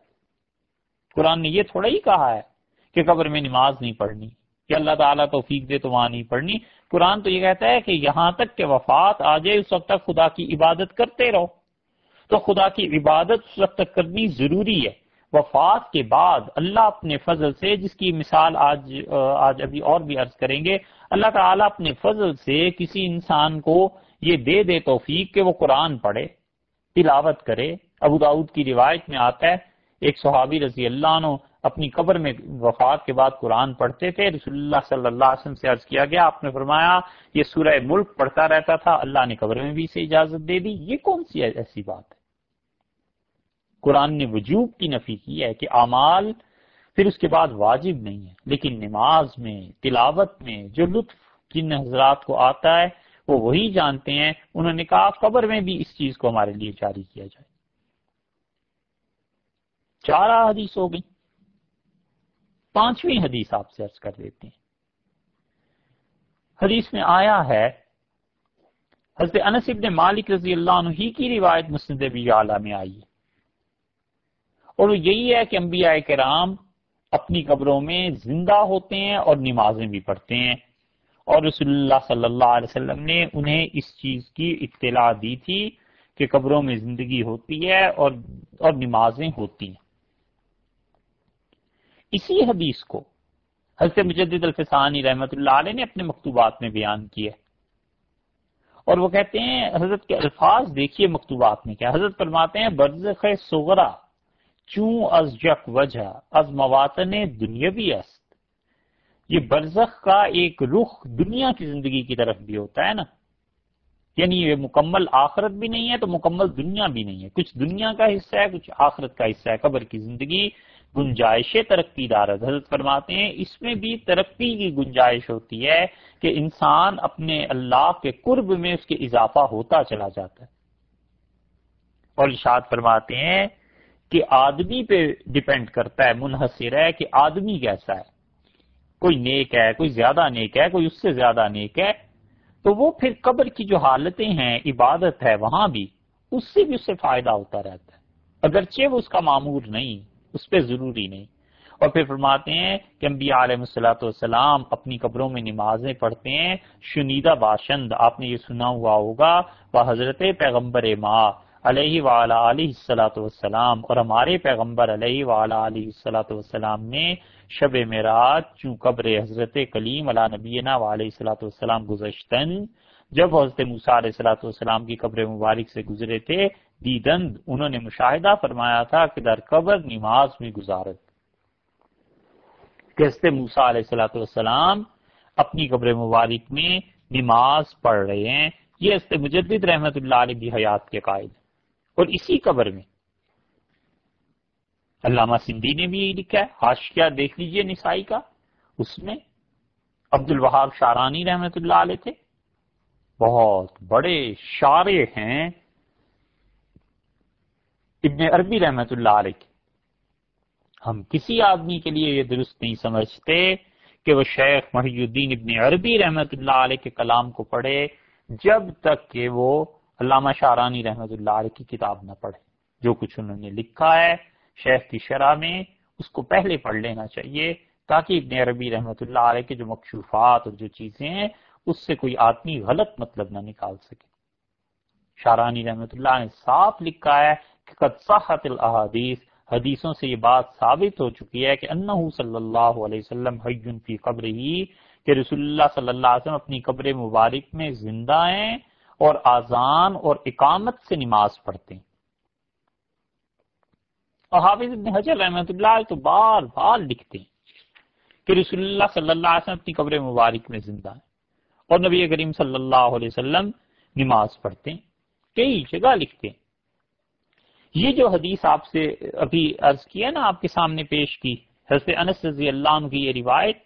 A: قرآن نے یہ تھوڑا ہی کہا ہے کہ قبر میں نماز نہیں پڑھنی، کہ اللہ تعالیٰ توفیق دے تو وہاں نہیں پڑھنی۔ قرآن تو یہ کہتا ہے کہ یہاں تک کہ وفات آ جائے اس وقت تک خدا کی عبادت کرتے رہو۔ تو خدا کی عبادت اس وقت تک کرنی ضروری ہے۔ وفات کے بعد اللہ اپنے فضل سے، جس کی مثال آج ابھی اور بھی عرض کریں گے، اللہ تعالیٰ اپنے فضل سے کسی انسان کو یہ دے توفیق کہ وہ قرآن پڑھے، تلاوت کرے۔ ابو داؤد کی روایت میں آتا ہے ایک صحابی رضی اللہ عنہ اپنی قبر میں وفات کے بعد قرآن پڑھتے تھے۔ رسول اللہ صلی اللہ علیہ وسلم سے عرض کیا گیا، آپ نے فرمایا یہ سورہ ملک پڑھتا رہتا تھا، اللہ نے قبر میں بھی اسے اجازت دے دی۔ یہ کون سی ایسی بات ہے؟ قرآن نے وجوب کی نفی کی ہے کہ اعمال پھر اس کے بعد واجب نہیں ہے، لیکن نماز میں، تلاوت میں جو لطف جن حضرات کو آتا ہے وہ وہی جانتے ہیں۔ انہوں نے کہا قبر میں بھی اس چیز کو ہمارے لیے جاری کیا جائے۔ 4 حدیث ہو گئی، 5ویں حدیث آپ سے عرض کر دیتے ہیں۔ حدیث میں آیا ہے، حضرت انس ابن مالک رضی اللہ عنہ ہی کی روایت مسند ابی اعلیٰ میں آئی ہے، اور وہ یہی ہے کہ انبیاء کرام اپنی قبروں میں زندہ ہوتے ہیں اور نمازیں بھی پڑھتے ہیں، اور رسول اللہ صلی اللہ علیہ وسلم نے انہیں اس چیز کی اطلاع دی تھی کہ قبروں میں زندگی ہوتی ہے اور نمازیں ہوتی ہیں۔ اسی حدیث کو حضرت مجدد الفسانی رحمۃ اللہ علیہ نے اپنے مکتوبات میں بیان کیا، اور وہ کہتے ہیں حضرت کے الفاظ دیکھیے مکتوبات میں کیا حضرت فرماتے ہیں، برزخ صغرا چوں از جک وجہ از مواطن دنیاوی است۔ یہ برزخ کا ایک رخ دنیا کی زندگی کی طرف بھی ہوتا ہے نا، یعنی یہ مکمل آخرت بھی نہیں ہے تو مکمل دنیا بھی نہیں ہے، کچھ دنیا کا حصہ ہے کچھ آخرت کا حصہ ہے۔ قبر کی زندگی گنجائش ترقی دار ہے۔ حضرت فرماتے ہیں اس میں بھی ترقی کی گنجائش ہوتی ہے کہ انسان اپنے اللہ کے قرب میں اس کے اضافہ ہوتا چلا جاتا ہے، اور ارشاد فرماتے ہیں کہ آدمی پہ ڈیپینڈ کرتا ہے، منحصر ہے کہ آدمی کیسا ہے، کوئی نیک ہے، کوئی زیادہ نیک ہے، کوئی اس سے زیادہ نیک ہے، تو وہ پھر قبر کی جو حالتیں ہیں، عبادت ہے، وہاں بھی اس سے بھی اس سے فائدہ ہوتا رہتا ہے، اگرچہ وہ اس کا معمور نہیں، اس پہ ضروری نہیں۔ اور پھر فرماتے ہیں کہ انبیاء علیہ الصلوۃ والسلام اپنی قبروں میں نمازیں پڑھتے ہیں، شنیدہ باشند، آپ نے یہ سنا ہوا ہوگا، وہ حضرت پیغمبر ماں علیہ وعلی علیہ الصلوۃ والسلام، اور ہمارے پیغمبر علیہ وعلی علیہ الصلوۃ والسلام نے شب معراج چوں قبر حضرت کلیم علی نبینا وعلیہ الصلوۃ والسلام گزشتن، جب حضرت موسیٰ علیہ الصلوۃ والسلام کی قبر مبارک سے گزرے تھے، دیدند انہوں نے مشاہدہ فرمایا تھا کہ در قبر نماز میں گزارت، کہ حضرت موسیٰ علیہ الصلوۃ والسلام اپنی قبر مبارک میں نماز پڑھ رہے ہیں۔ یہ حضرت مجدد رحمت اللہ علیہ کی حیات کے قائل، اور اسی قبر میں علامہ سندھی نے بھی یہی لکھا ہے، حاشیہ دیکھ لیجئے نسائی کا، اس میں عبد الوہاب شارانی رحمت اللہ علیہ تھے، بہت بڑے شارع ہیں ابن عربی رحمت اللہ علیہ کے۔ ہم کسی آدمی کے لیے یہ درست نہیں سمجھتے کہ وہ شیخ محی الدین ابن عربی رحمت اللہ علیہ کے کلام کو پڑھے جب تک کہ وہ علامہ شارانی رحمت اللہ علیہ کی کتاب نہ پڑھے۔ جو کچھ انہوں نے لکھا ہے شیخ کی شرح میں، اس کو پہلے پڑھ لینا چاہیے، تاکہ ابن عربی رحمت اللہ علیہ کے جو مکشوفات اور جو چیزیں ہیں اس سے کوئی آدمی غلط مطلب نہ نکال سکے۔ شارانی رحمت اللہ نے صاف لکھا ہے کہ قد صحت الاحادیث، حدیثوں سے یہ بات ثابت ہو چکی ہے کہ انہ صلی اللہ علیہ وسلم حی فی قبرہ، کہ رسول اللہ صلی اللہ علیہ وسلم اپنی قبر مبارک میں زندہ ہیں اور آذان اور اقامت سے نماز پڑھتے ہیں۔ اور حافظ ابن حجر رحمۃ اللہ علیہ تو بار بار لکھتے ہیں کہ رسول اللہ صلی اللہ علیہ وسلم اپنی قبر مبارک میں زندہ ہیں اور نبی کریم صلی اللہ علیہ وسلم نماز پڑھتے ہیں، کئی جگہ لکھتے ہیں۔ یہ جو حدیث آپ سے ابھی عرض کیا نا، آپ کے سامنے پیش کی، حضرت انس رضی اللہ عنہ کی یہ روایت،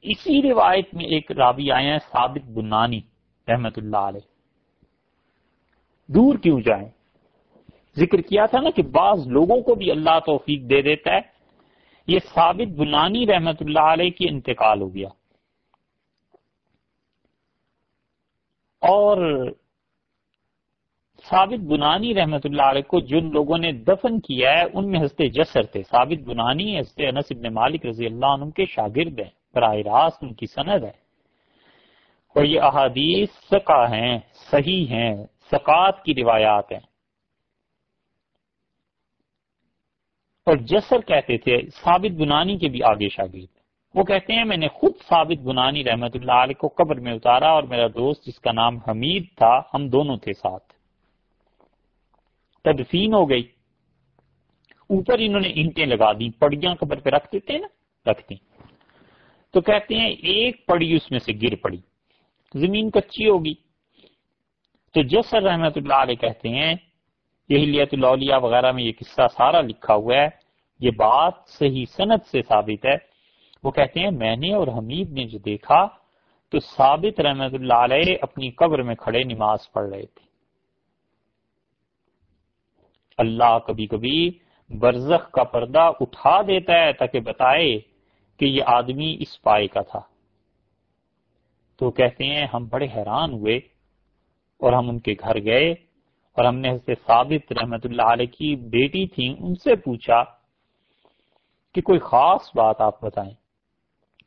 A: اسی روایت میں ایک راوی آئے ہیں ثابت بنانی رحمت اللہ علیہ۔ دور کیوں جائیں، ذکر کیا تھا نا کہ بعض لوگوں کو بھی اللہ توفیق دے دیتا ہے۔ یہ ثابت بنانی رحمت اللہ علیہ کی انتقال ہو گیا، اور ثابت بنانی رحمت اللہ علیہ کو جن لوگوں نے دفن کیا ہے ان میں حضرت جسر تھے۔ ثابت بنانی حضرت انس بن مالک رضی اللہ عنہ کے شاگرد ہیں، براہ راست ان کی سند ہے، اور یہ احادیث ثقہ ہیں، صحیح ہیں، ثقات کی روایات ہیں۔ اور جسر کہتے تھے، ثابت بنانی کے بھی آگے شاگرد، وہ کہتے ہیں میں نے خود ثابت بنانی رحمت اللہ علیہ کو قبر میں اتارا، اور میرا دوست جس کا نام حمید تھا، ہم دونوں تھے ساتھ۔ تدفین ہو گئی، اوپر انہوں نے اینٹیں لگا دی، پڑیاں قبر پہ رکھ دیتے ہیں نا، رکھتے ہیں، تو کہتے ہیں ایک پڑی اس میں سے گر پڑی، زمین کچی ہوگی، تو جسر رحمت اللہ علیہ کہتے ہیں، یہ حلیۃ الاولیاء وغیرہ میں یہ قصہ سارا لکھا ہوا ہے، یہ بات صحیح سند سے ثابت ہے۔ وہ کہتے ہیں میں نے اور حمید نے جو دیکھا تو ثابت رحمت اللہ علیہ اپنی قبر میں کھڑے نماز پڑھ رہے تھے۔ اللہ کبھی کبھی برزخ کا پردہ اٹھا دیتا ہے تاکہ بتائے کہ یہ آدمی اس پائے کا تھا۔ تو کہتے ہیں ہم بڑے حیران ہوئے اور ہم ان کے گھر گئے، اور ہم نے حضرت ثابت رحمت اللہ علیہ کی بیٹی تھیں ان سے پوچھا کہ کوئی خاص بات آپ بتائیں،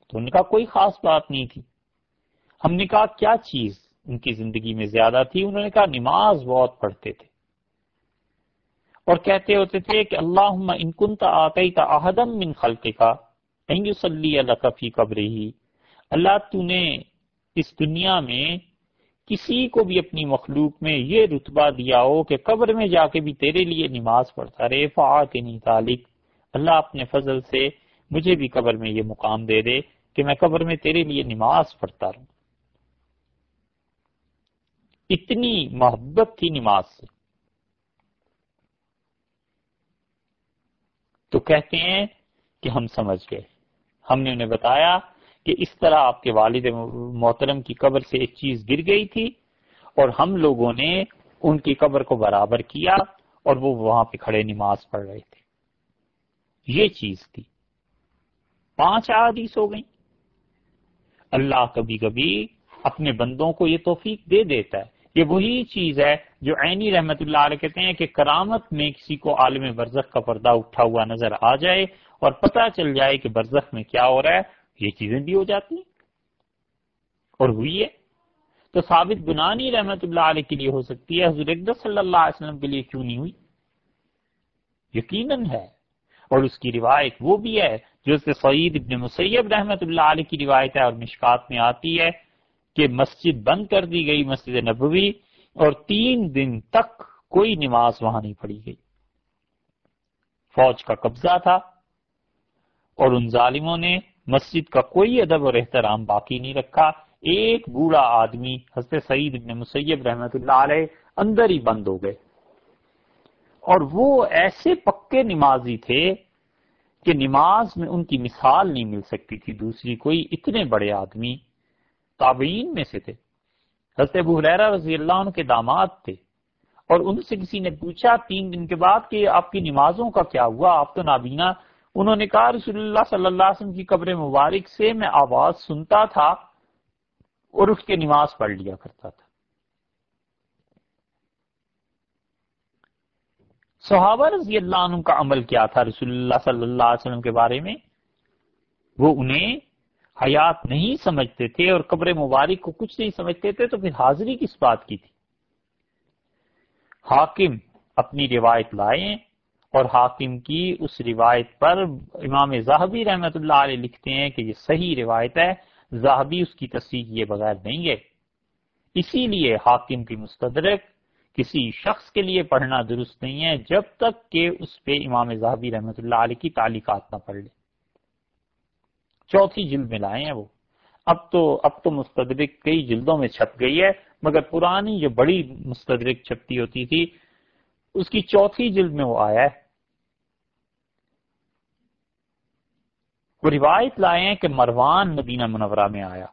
A: تو ان کا کوئی خاص بات نہیں تھی۔ ہم نے کہا کیا چیز ان کی زندگی میں زیادہ تھی؟ انہوں نے کہا نماز بہت پڑھتے تھے، اور کہتے ہوتے تھے کہ اللہم ان کنت آتیت احدا من خلقک ان یصلی لک فی قبرہ، اللہ تو نے اس دنیا میں کسی کو بھی اپنی مخلوق میں یہ رتبہ دیا ہو کہ قبر میں جا کے بھی تیرے لیے نماز پڑھتا رہے، فآتنی ذالک، اللہ اپنے فضل سے مجھے بھی قبر میں یہ مقام دے دے کہ میں قبر میں تیرے لیے نماز پڑھتا رہوں۔ اتنی محبت تھی نماز سے۔ تو کہتے ہیں کہ ہم سمجھ گئے، ہم نے انہیں بتایا کہ اس طرح آپ کے والد محترم کی قبر سے ایک چیز گر گئی تھی، اور ہم لوگوں نے ان کی قبر کو برابر کیا، اور وہ وہاں پہ کھڑے نماز پڑھ رہے تھے۔ یہ چیز تھی۔ 5 احادیث ہو گئیں۔ اللہ کبھی کبھی اپنے بندوں کو یہ توفیق دے دیتا ہے۔ یہ وہی چیز ہے جو عینی رحمت اللہ علیہ کہتے ہیں کہ کرامت میں کسی کو عالم برزخ کا پردہ اٹھا ہوا نظر آ جائے اور پتہ چل جائے کہ برزخ میں کیا ہو رہا ہے، یہ چیزیں بھی ہو جاتی ہیں، اور ہوئی ہے۔ تو ثابت بنانی رحمت اللہ علیہ کے لیے ہو سکتی ہے، حضور اقدس صلی اللہ علیہ وسلم کے لیے کیوں نہیں ہوئی؟ یقیناً ہے۔ اور اس کی روایت وہ بھی ہے جو سعید ابن مسیب رحمت اللہ علیہ کی روایت ہے، اور مشکات میں آتی ہے کہ مسجد بند کر دی گئی، مسجد نبوی، اور 3 دن تک کوئی نماز وہاں نہیں پڑھی گئی۔ فوج کا قبضہ تھا، اور ان ظالموں نے مسجد کا کوئی ادب اور احترام باقی نہیں رکھا۔ ایک بوڑھا آدمی حضرت سعید ابن مسیب رحمت اللہ علیہ اندر ہی بند ہو گئے، اور وہ ایسے پکے نمازی تھے کہ نماز میں ان کی مثال نہیں مل سکتی تھی دوسری کوئی، اتنے بڑے آدمی تابعین میں سے تھے۔ حضرت ابو ہریرہ رضی اللہ عنہ کے داماد تھے، اور ان سے کسی نے پوچھا 3 دن کے بعد کہ آپ کی نمازوں کا کیا ہوا، آپ تو نابینا؟ انہوں نے کہا رسول اللہ صلی اللہ علیہ وسلم کی قبر مبارک سے میں آواز سنتا تھا اور اٹھ کے نماز پڑھ لیا کرتا تھا۔ صحابہ رضی اللہ عنہ کا عمل کیا تھا رسول اللہ صلی اللہ علیہ وسلم کے بارے میں؟ وہ انہیں حیات نہیں سمجھتے تھے اور قبر مبارک کو کچھ نہیں سمجھتے تھے، تو پھر حاضری کس بات کی تھی؟ حاکم اپنی روایت لائیں، اور حاکم کی اس روایت پر امام ذہبی رحمت اللہ علیہ لکھتے ہیں کہ یہ صحیح روایت ہے، ذہبی اس کی تصحیح کیے بغیر نہیں ہے۔ اسی لیے حاکم کی مستدرک کسی شخص کے لیے پڑھنا درست نہیں ہے جب تک کہ اس پہ امام ذہبی رحمت اللہ علیہ کی تعلیقات نہ پڑھ لے۔ چوتھی جلد میں لائے ہیں وہ. اب تو مستدرک کئی جلدوں میں چھپ گئی ہے، مگر پرانی جو بڑی مستدرک چھپتی ہوتی تھی اس کی چوتھی جلد میں وہ آیا ہے. وہ روایت لائے ہیں کہ مروان مدینہ منورہ میں آیا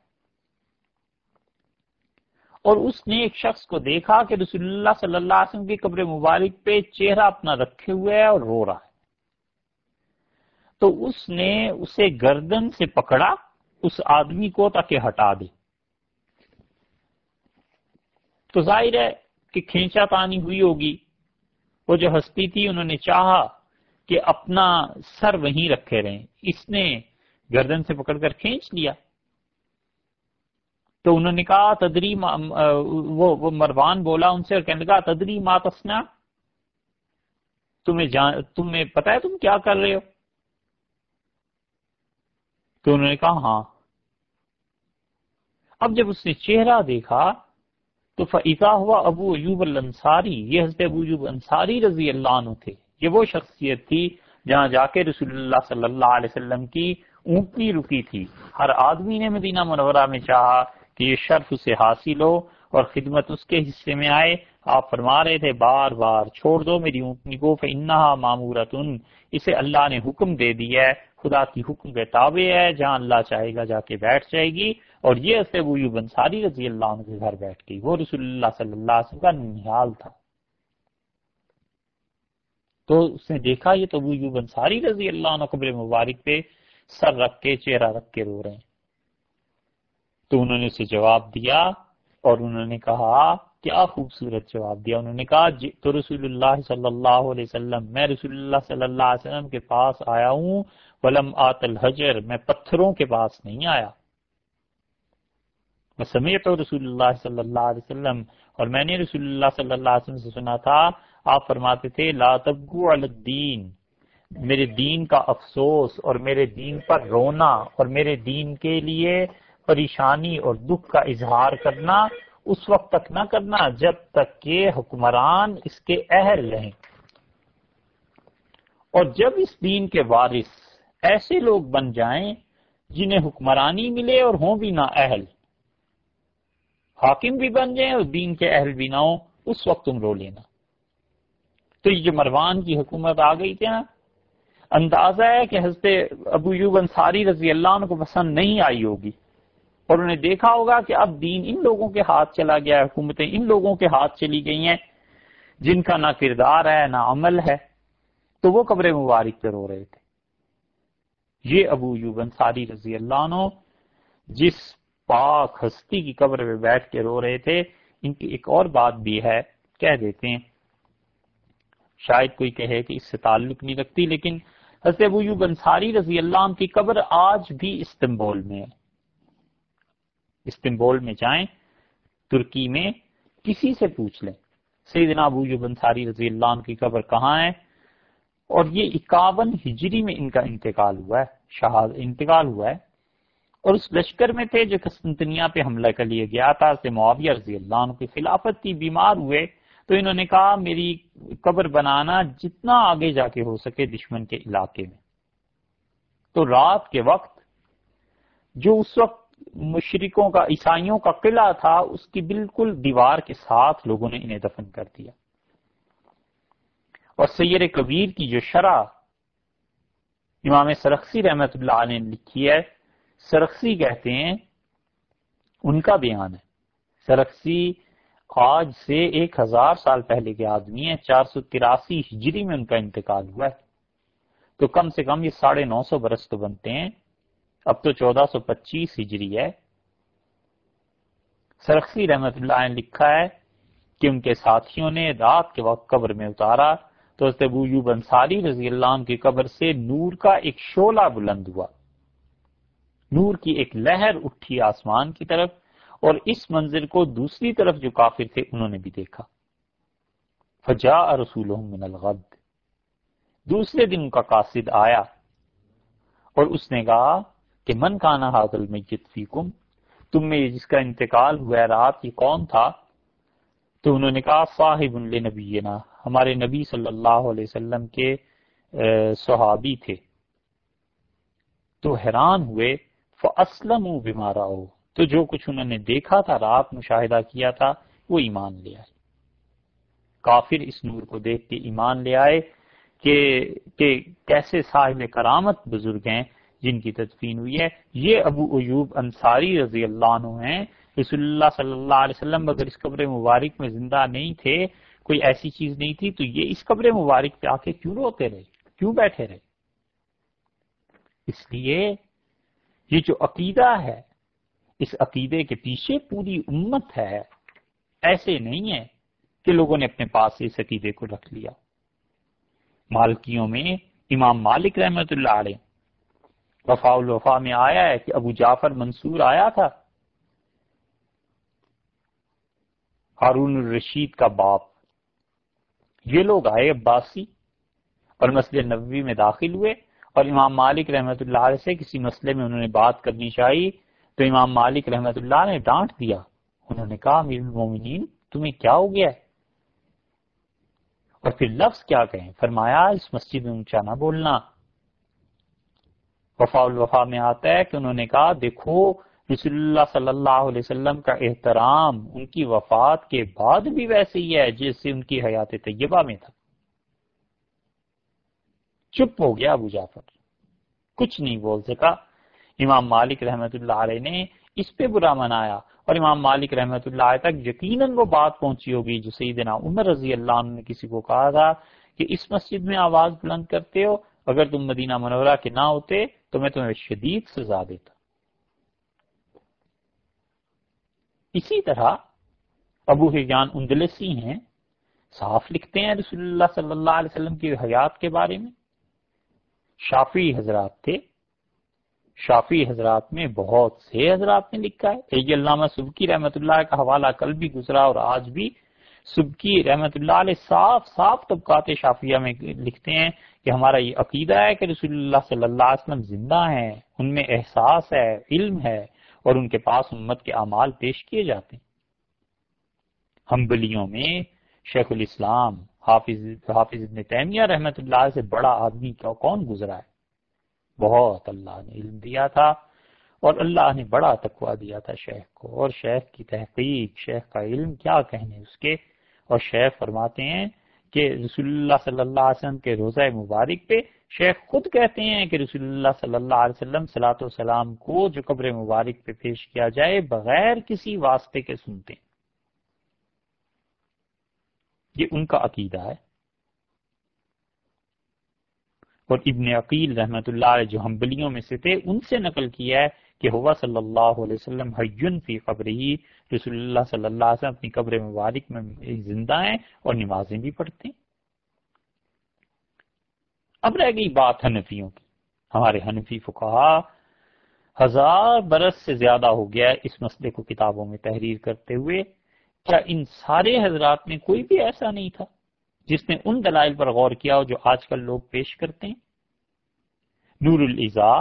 A: اور اس نے ایک شخص کو دیکھا کہ رسول اللہ صلی اللہ علیہ وسلم کی قبر مبارک پہ چہرہ اپنا رکھے ہوئے ہے اور رو رہا ہے. تو اس نے اسے گردن سے پکڑا اس آدمی کو تاکہ ہٹا دے. تو ظاہر ہے کہ کھینچا تانی ہوئی ہوگی. وہ جو ہستی تھی انہوں نے چاہا کہ اپنا سر وہیں رکھے رہیں، اس نے گردن سے پکڑ کر کھینچ لیا. تو انہوں نے کہا تدری وہ مروان بولا ان سے اور کہنے لگا تدری ما تصنع، تمہیں پتہ ہے تم کیا کر رہے ہو؟ تو انہوں نے کہا ہاں. اب جب اس نے چہرہ دیکھا تو فَإِذَا هُوَ ابو ایوب الانصاری، یہ حضرت ابو ایوب انصاری رضی اللہ عنہ تھے. یہ وہ شخصیت تھی جہاں جا کے رسول اللہ صلی اللہ علیہ وسلم کی اونٹنی رکی تھی. ہر آدمی نے مدینہ منورہ میں چاہا کہ یہ شرف اسے حاصل ہو اور خدمت اس کے حصے میں آئے. آپ فرما رہے تھے بار بار چھوڑ دو میری اونٹنی کو، فَإِنَّهَا مَأْمُورَةٌ، اسے اللہ نے حکم دے دیا ہے، خدا کی حکم کے تابع ہے، جہاں اللہ چاہے گا جا کے بیٹھ جائے گی. اور یہ حضرت ابو ایوب انصاری رضی اللہ عنہ کے گھر بیٹھ گئی. وہ رسول اللہ صلی اللہ علیہ وسلم کا ننیال تھا. تو اس نے دیکھا یہ تو ابو ایوب انصاری رضی اللہ عنہ قبر مبارک پہ سر رکھ کے چہرہ رکھ کے رو رہے ہیں. تو انہوں نے اسے جواب دیا اور انہوں نے کہا کیا خوبصورت جواب دیا. انہوں نے کہا تو رسول اللہ صلی اللہ علیہ وسلم، میں رسول اللہ صلی اللہ علیہ وسلم کے پاس آیا ہوں، ولم آت الحجر، میں پتھروں کے پاس نہیں آیا. میں سمیت رسول اللہ صلی اللہ علیہ وسلم، اور میں نے رسول اللہ صلی اللہ علیہ وسلم سے سنا تھا آپ فرماتے تھے لا تبغوا علی الدین، میرے دین کا افسوس اور میرے دین پر رونا اور میرے دین کے لیے پریشانی اور دکھ کا اظہار کرنا اس وقت تک نہ کرنا جب تک کہ حکمران اس کے اہل رہیں. اور جب اس دین کے وارث ایسے لوگ بن جائیں جنہیں حکمرانی ملے اور ہوں بھی نہ اہل، حاکم بھی بن جائیں اور دین کے اہل بھی نہ ہوں، اس وقت تم رو لینا. تو یہ جو مروان کی حکومت آ گئی تھی نا، اندازہ ہے کہ حضرت ابو ایوب انصاری رضی اللہ عنہ کو پسند نہیں آئی ہوگی اور انہیں دیکھا ہوگا کہ اب دین ان لوگوں کے ہاتھ چلا گیا ہے، حکومتیں ان لوگوں کے ہاتھ چلی گئی ہیں جن کا نہ کردار ہے نہ عمل ہے. تو وہ قبر مبارک پہ رو رہے تھے. یہ ابو ایوب انصاری رضی اللہ عنہ جس پاک ہستی کی قبر پہ بیٹھ کے رو رہے تھے. ان کی ایک اور بات بھی ہے، کہہ دیتے ہیں، شاید کوئی کہے کہ اس سے تعلق نہیں رکھتی، لیکن حضرت ابو ایوب انصاری رضی اللہ عنہ کی قبر آج بھی استنبول میں ہے. استنبول میں جائیں، ترکی میں، کسی سے پوچھ لیں سیدنا ابو ایوب انصاری رضی اللہ عنہ کی قبر کہاں ہے. اور یہ 51 ہجری میں ان کا انتقال ہوا ہے. اور اس لشکر میں تھے جو قسطنطنیہ پہ حملہ کر لیا گیا تھا. سے معاویہ رضی اللہ عنہ کی خلافت کی، بیمار ہوئے تو انہوں نے کہا میری قبر بنانا جتنا آگے جا کے ہو سکے دشمن کے علاقے میں. تو رات کے وقت جو اس وقت مشرکوں کا، عیسائیوں کا قلعہ تھا، اس کی بالکل دیوار کے ساتھ لوگوں نے انہیں دفن کر دیا. اور سیر کبیر کی جو شرح امام سرخسی رحمۃ اللہ علیہ نے لکھی ہے، سرخسی کہتے ہیں، ان کا بیان ہے، سرخسی آج سے 1000 سال پہلے کے آدمی ہیں، 483 ہجری میں ان کا انتقال ہوا ہے. تو کم سے کم یہ 950 برس تو بنتے ہیں. اب تو 1425 ہجری ہے. سرخسی رحمۃ اللہ نے لکھا ہے کہ ان کے ساتھیوں نے رات کے وقت قبر میں اتارا تو حضرت ابو ایوب انصاری رضی اللہ عنہ کی قبر سے نور کا ایک شعلہ بلند ہوا، نور کی ایک لہر اٹھی آسمان کی طرف، اور اس منظر کو دوسری طرف جو کافر تھے انہوں نے بھی دیکھا. فجاء رسولهم من الغد، دوسرے دن ان کا قاصد آیا اور اس نے کہا کہ من کان ھذا المیت فیکم، تم میں جس کا انتقال ہوا ہے رات، یہ کون تھا؟ تو انہوں نے کہا صاحب لنبینا، ہمارے نبی صلی اللہ علیہ وسلم کے صحابی تھے. تو حیران ہوئے فَأَسْلَمُوا بِمَا رَأَوْا، تو جو کچھ انہوں نے دیکھا تھا، رات مشاہدہ کیا تھا، وہ ایمان لے آئے۔ کافر اس نور کو دیکھ کے ایمان لے آئے کہ کیسے صاحب کرامت بزرگ ہیں جن کی تدفین ہوئی ہے۔ یہ ابو ایوب انصاری رضی اللہ عنہ ہیں۔ رسول اللہ صلی اللہ علیہ وسلم اگر اس قبر مبارک میں زندہ نہیں تھے، کوئی ایسی چیز نہیں تھی، تو یہ اس قبر مبارک پہ آ کے کیوں روتے رہے، کیوں بیٹھے رہے؟ اس لیے یہ جو عقیدہ ہے، اس عقیدے کے پیچھے پوری امت ہے، ایسے نہیں ہے کہ لوگوں نے اپنے پاس اس عقیدے کو رکھ لیا۔ مالکیوں میں امام مالک رحمۃ اللہ علیہ وفاء الوفا میں آیا ہے کہ ابو جعفر منصور آیا تھا، ہارون الرشید کا باپ، یہ لوگ آئے عباسی اور مسجد نبوی میں داخل ہوئے، اور امام مالک رحمۃ اللہ علیہ سے کسی مسئلے میں انہوں نے بات کرنی چاہی تو امام مالک رحمۃ اللہ نے ڈانٹ دیا۔ انہوں نے کہا امیر المومنین تمہیں کیا ہو گیا ہے؟ اور پھر لفظ کیا کہیں؟ فرمایا اس مسجد میں اونچا نہ بولنا۔ وفاء الوفا میں آتا ہے کہ انہوں نے کہا دیکھو رسول اللہ صلی اللہ علیہ وسلم کا احترام ان کی وفات کے بعد بھی ویسے ہی ہے جیسے ان کی حیات طیبہ میں تھا۔ چپ ہو گیا ابو جعفر، کچھ نہیں بول سکا۔ امام مالک رحمت اللہ علیہ نے اس پہ برا منایا، اور امام مالک رحمت اللہ علیہ تک یقیناً وہ بات پہنچی ہوگی جو سیدنا عمر رضی اللہ عنہ نے کسی کو کہا تھا کہ اس مسجد میں آواز بلند کرتے ہو، اگر تم مدینہ منورہ کے نہ ہوتے تو میں تمہیں شدید سزا دیتا۔ اسی طرح ابو حیان اندلسی ہیں، صاف لکھتے ہیں رسول اللہ صلی اللہ علیہ وسلم کی حیات کے بارے میں۔ شافعی حضرات تھے، شافعی حضرات میں بہت سے حضرات نے لکھا ہے۔ ایک علامہ سبکی رحمۃ اللہ کا حوالہ کل بھی گزرا اور آج بھی سبکی رحمۃ اللہ علیہ صاف صاف طبقات شافعیہ میں لکھتے ہیں کہ ہمارا یہ عقیدہ ہے کہ رسول اللہ صلی اللہ علیہ وسلم زندہ ہیں، ان میں احساس ہے، علم ہے، اور ان کے پاس امت کے اعمال پیش کیے جاتے ہیں۔ حنبلیوں میں شیخ الاسلام حافظ ابن تیمیہ رحمۃ اللہ علیہ سے بڑا آدمی کون گزرا ہے؟ بہت اللہ نے علم دیا تھا، اور اللہ نے بڑا تقویٰ دیا تھا شیخ کو، اور شیخ کی تحقیق، شیخ کا علم کیا کہنے اس کے۔ اور شیخ فرماتے ہیں کہ رسول اللہ صلی اللہ علیہ وسلم کے روضہ مبارک پہ شیخ خود کہتے ہیں کہ رسول اللہ صلی اللہ علیہ وسلم صلاۃ و سلام کو جو قبر مبارک پہ پیش کیا جائے بغیر کسی واسطے کے سنتے ہیں۔ یہ ان کا عقیدہ ہے۔ اور ابن عقیل رحمۃ اللہ علیہ جو حنبلیوں میں سے تھے، ان سے نقل کیا ہے کہ ہوا صلی اللہ علیہ وسلم حی فی قبرہ، رسول اللہ صلی اللہ علیہ وسلم اپنی قبر مبارک میں زندہ ہیں اور نمازیں بھی پڑھتے ہیں۔ اب رہ گئی بات حنفیوں کی۔ ہمارے حنفی فقہا 1000 برس سے زیادہ ہو گیا اس مسئلے کو کتابوں میں تحریر کرتے ہوئے، کیا ان سارے حضرات میں کوئی بھی ایسا نہیں تھا جس نے ان دلائل پر غور کیا ہو جو آج کل لوگ پیش کرتے ہیں؟ نور الازا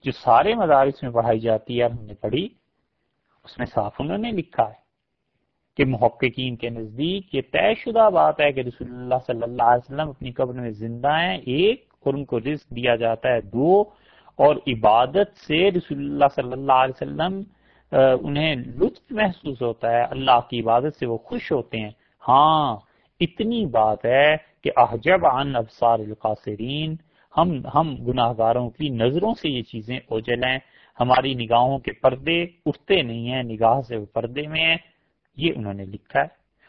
A: جو سارے مدارس میں پڑھائی جاتی ہے، ہم نے پڑھی، اس میں صاف انہوں نے لکھا ہے کہ محققین کے نزدیک یہ طے شدہ بات ہے کہ رسول اللہ صلی اللہ علیہ وسلم اپنی قبر میں زندہ ہیں، ایک، اور ان کو رزق دیا جاتا ہے، دو، اور عبادت سے رسول اللہ صلی اللہ علیہ وسلم انہیں لطف محسوس ہوتا ہے، اللہ کی عبادت سے وہ خوش ہوتے ہیں۔ ہاں اتنی بات ہے کہ احجب عن ابصار القاصرین، ہم گناہ گاروں کی نظروں سے یہ چیزیں اوجل ہیں، ہماری نگاہوں کے پردے اٹھتے نہیں ہیں، نگاہ سے وہ پردے میں ہیں، یہ انہوں نے لکھا ہے۔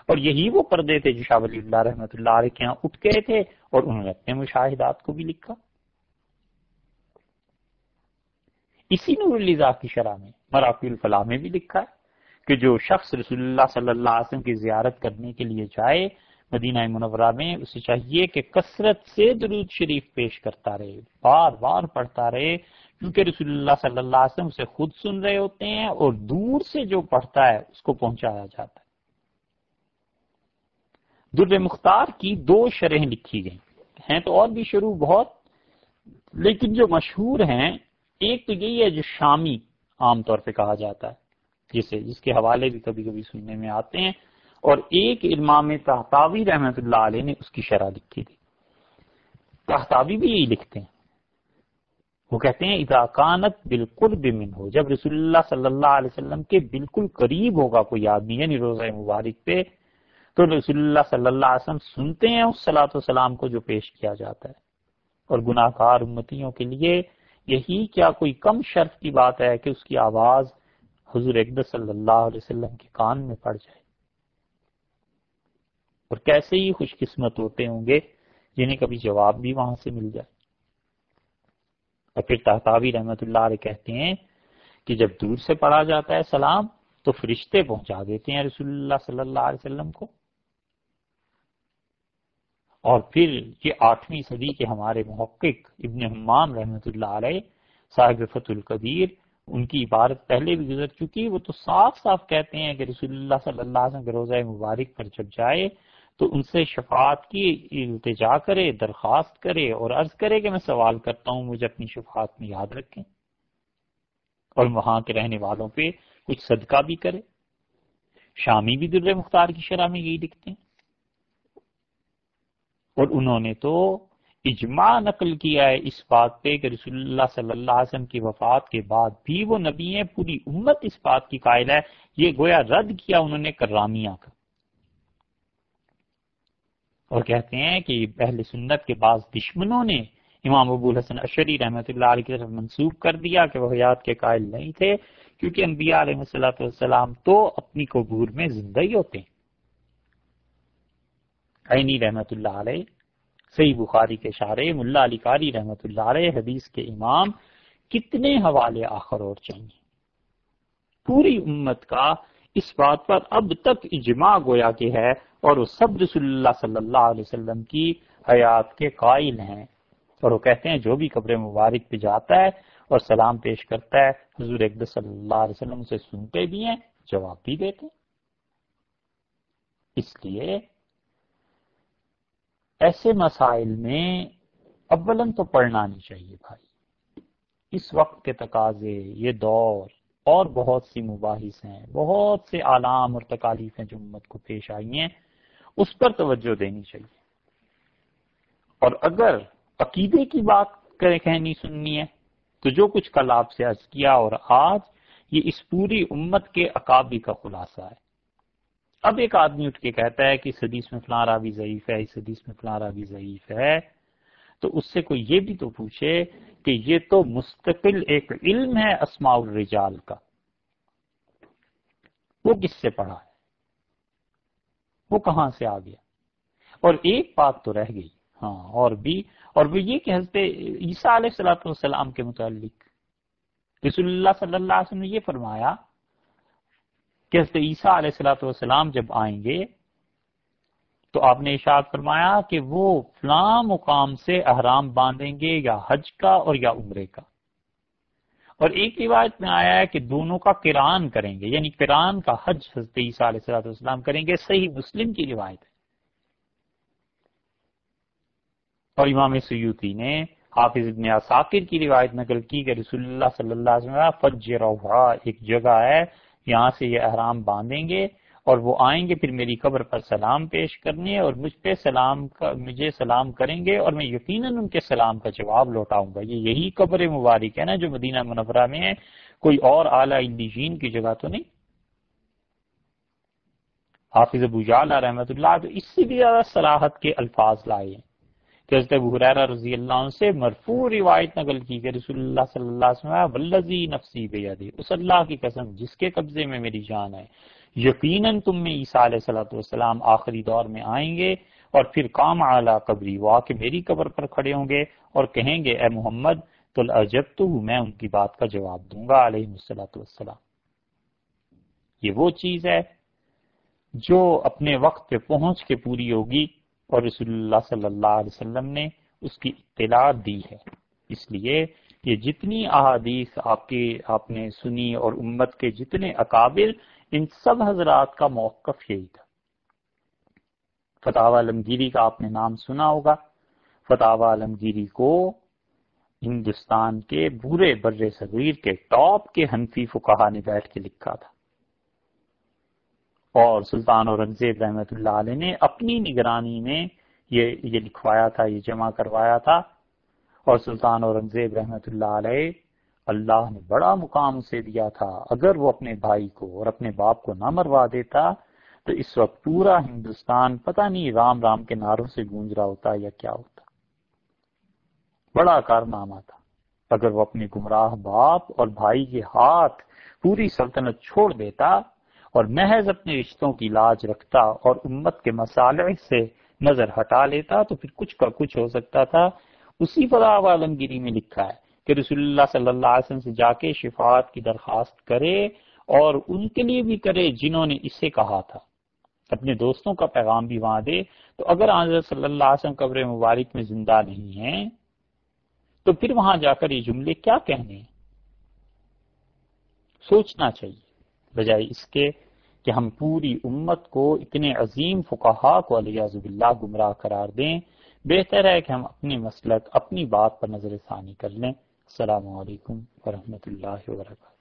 A: اور یہی وہ پردے تھے جو شاہ ولی اللہ رحمۃ اللہ علیہ کے یہاں اٹھ گئے تھے، اور انہوں نے اپنے مشاہدات کو بھی لکھا۔ اسی نور الازا کی شرح میں مراقی الفلاح میں بھی لکھا ہے کہ جو شخص رسول اللہ صلی اللہ علیہ وسلم کی زیارت کرنے کے لیے جائے مدینہ منورہ میں، اسے چاہیے کہ کثرت سے درود شریف پیش کرتا رہے، بار بار پڑھتا رہے، کیونکہ رسول اللہ صلی اللہ علیہ وسلم اسے خود سن رہے ہوتے ہیں، اور دور سے جو پڑھتا ہے اس کو پہنچایا جاتا ہے۔ در مختار کی 2 شرحیں لکھی گئی ہیں، تو اور بھی شروح بہت، لیکن جو مشہور ہیں ایک تو یہی ہے جو شامی عام طور پہ کہا جاتا ہے، جس کے حوالے بھی کبھی کبھی سننے میں آتے ہیں، اور ایک امام طحطاوی رحمۃ اللہ علیہ نے اس کی شرح لکھی تھی۔ طحطاوی بھی یہی لکھتے ہیں وہ کہتے ہیں اذا کانت بالقرب منہ، جب رسول اللہ صلی اللہ علیہ وسلم کے بالکل قریب ہوگا کوئی آدمی یعنی روزہ مبارک پہ، تو رسول اللہ صلی اللہ علیہ وسلم سنتے ہیں اس صلاۃ والسلام کو جو پیش کیا جاتا ہے. اور گناہ گار امتیوں کے لیے یہی کیا کوئی کم شرف کی بات ہے کہ اس کی آواز حضور اقدس صلی اللہ علیہ وسلم کے کان میں پڑ جائے. اور کیسے ہی خوش قسمت ہوتے ہوں گے جنہیں کبھی جواب بھی وہاں سے مل جائے. اور پھر طحطاوی رحمۃ اللہ علیہ کہتے ہیں کہ جب دور سے پڑھا جاتا ہے سلام تو فرشتے پہنچا دیتے ہیں رسول اللہ صلی اللہ علیہ وسلم کو. اور پھر یہ 8ویں صدی کے ہمارے محقق ابن حمام رحمۃ اللہ علیہ صاحب فتح القدیر، ان کی عبارت پہلے بھی گزر چکی، وہ تو صاف صاف کہتے ہیں کہ رسول اللہ صلی اللہ علیہ وسلم کے روزہ مبارک پر جب جائے تو ان سے شفاعت کی التجا کرے، درخواست کرے اور عرض کرے کہ میں سوال کرتا ہوں مجھے اپنی شفاعت میں یاد رکھیں، اور وہاں کے رہنے والوں پہ کچھ صدقہ بھی کرے. شامی بھی در مختار کی شرح میں یہی لکھتے ہیں. اور انہوں نے تو اجماع نقل کیا ہے اس بات پہ کہ رسول اللہ صلی اللہ علیہ وسلم کی وفات کے بعد بھی وہ نبی ہیں، پوری امت اس بات کی قائل ہے. یہ گویا رد کیا انہوں نے کرامیہ کا، اور کہتے ہیں کہ اہل سنت کے بعض دشمنوں نے امام ابو الحسن اشعری رحمۃ اللہ علیہ کی طرف منسوب کر دیا کہ وہ حیات کے قائل نہیں تھے، کیونکہ انبیاء علیہ السلام تو اپنی قبور میں زندہ ہی ہوتے ہیں. عینی رحمۃ اللہ علیہ صحیح بخاری کے شارح، ملا علی قاری رحمۃ اللہ علیہ حدیث کے امام، کتنے حوالے آخر اور چاہیے. پوری امت کا اس بات پر اب تک اجماع گویا کہ ہے، اور وہ سب رسول اللہ صلی اللہ علیہ وسلم کی حیات کے قائل ہیں. اور وہ کہتے ہیں جو بھی قبر مبارک پہ جاتا ہے اور سلام پیش کرتا ہے حضور اقدس صلی اللہ علیہ وسلم سے سنتے بھی ہیں، جواب بھی دیتے ہیں. اس لیے ایسے مسائل میں اولن تو پڑھنا نہیں چاہیے بھائی. اس وقت کے تقاضے، یہ دور اور بہت سی مباحث ہیں، بہت سے آلام اور تکالیف ہیں جو امت کو پیش آئی ہیں، اس پر توجہ دینی چاہیے. اور اگر عقیدے کی بات کہنی سننی ہے تو جو کچھ کل آپ سے عرض کیا اور آج، یہ اس پوری امت کے اکابر کا خلاصہ ہے. اب ایک آدمی اٹھ کے کہتا ہے کہ اس حدیث میں فلاں راوی ضعیف ہے، اس حدیث میں فلاں راوی ضعیف ہے، تو اس سے کوئی یہ بھی تو پوچھے کہ یہ تو مستقل ایک علم ہے اسماء الرجال کا، وہ کس سے پڑھا ہے، وہ کہاں سے آ گیا. اور ایک بات تو رہ گئی، ہاں اور وہ یہ کہ حضرت عیسیٰ علیہ السلام کے متعلق رسول اللہ صلی اللہ علیہ وسلم نے یہ فرمایا کہ حضرت عیسیٰ علیہ السلام جب آئیں گے تو آپ نے ارشاد فرمایا کہ وہ فلاں مقام سے احرام باندھیں گے، یا حج کا اور یا عمرے کا. اور ایک روایت میں آیا ہے کہ دونوں کا قران کریں گے، یعنی قران کا حج حضرت عیسیٰ علیہ السلام کریں گے. صحیح مسلم کی روایت ہے. اور امام سیوطی نے حافظ ابن عساکر کی روایت نقل کی کہ رسول اللہ صلی اللہ علیہ وسلم فجروا، ایک جگہ ہے یہاں سے یہ احرام باندھیں گے اور وہ آئیں گے پھر میری قبر پر سلام پیش کرنے، اور مجھ پہ مجھے سلام کریں گے اور میں یقیناً ان کے سلام کا جواب لوٹاؤں گا. یہی قبر مبارک ہے نا جو مدینہ منورہ میں ہے، کوئی اور اعلیٰ علیین کی جگہ تو نہیں. حافظ ابو جعفر رحمۃ اللہ تو اس سے بھی زیادہ صراحت کے الفاظ لائے ہیں کہ حضرت ابو ہریرہ رضی اللہ عنہ سے مرفوع روایت نقل کی کہ رسول اللہ صلی اللہ علیہ وسلم والذی نفسی بیدہ، اس اللہ کی قسم جس کے قبضے میں میری جان ہے، یقیناً تم میں عیسیٰ علیہ السلام آخری دور میں آئیں گے اور پھر قام علی قبری، وہ آ کے میری قبر پر کھڑے ہوں گے اور کہیں گے اے محمد تو اجبتہ، میں ان کی بات کا جواب دوں گا علیہ السلام. یہ وہ چیز ہے جو اپنے وقت پہ پہنچ کے پوری ہوگی، اور رسول اللہ صلی اللہ علیہ وسلم نے اس کی اطلاع دی ہے. اس لیے یہ جتنی احادیث آپ نے سنی اور امت کے جتنے اکابر، ان سب حضرات کا موقف یہی تھا. فتاوی عالمگیری کا آپ نے نام سنا ہوگا. فتاوی عالمگیری کو ہندوستان کے پورے بر صغیر کے ٹاپ کے حنفی فقہا نے بیٹھ کے لکھا تھا، اور سلطان اورنگزیب رحمۃ اللہ علیہ نے اپنی نگرانی میں یہ لکھوایا تھا، یہ جمع کروایا تھا. اور سلطان اورنگزیب رحمۃ اللہ علیہ، اللہ نے بڑا مقام اسے دیا تھا، اگر وہ اپنے بھائی کو اور اپنے باپ کو نہ مروا دیتا تو اس وقت پورا ہندوستان پتہ نہیں رام رام کے نعروں سے گونج رہا ہوتا یا کیا ہوتا۔ بڑا کارنامہ تھا۔ اگر وہ اپنے گمراہ باپ اور بھائی کے ہاتھ پوری سلطنت چھوڑ دیتا اور محض اپنے رشتوں کی لاج رکھتا اور امت کے مصالح سے نظر ہٹا لیتا تو پھر کچھ کا کچھ ہو سکتا تھا۔ اسی فضا و عالمگیری میں لکھا ہے کہ رسول اللہ صلی اللہ علیہ وسلم سے جا کے شفاعت کی درخواست کرے، اور ان کے لیے بھی کرے جنہوں نے اسے کہا تھا، اپنے دوستوں کا پیغام بھی وہاں دے۔ تو اگر حضرت صلی اللہ علیہ وسلم قبر مبارک میں زندہ نہیں ہیں تو پھر وہاں جا کر یہ جملے کیا کہنے ہیں؟ سوچنا چاہیے، بجائے اس کے کہ ہم پوری امت کو، اتنے عظیم فقہا کو علیہ باللہ گمراہ قرار دیں۔ بہتر ہے کہ ہم اپنی مسلک، اپنی بات پر نظر ثانی کر لیں۔ السلام علیکم ورحمۃ اللہ وبرکاتہ۔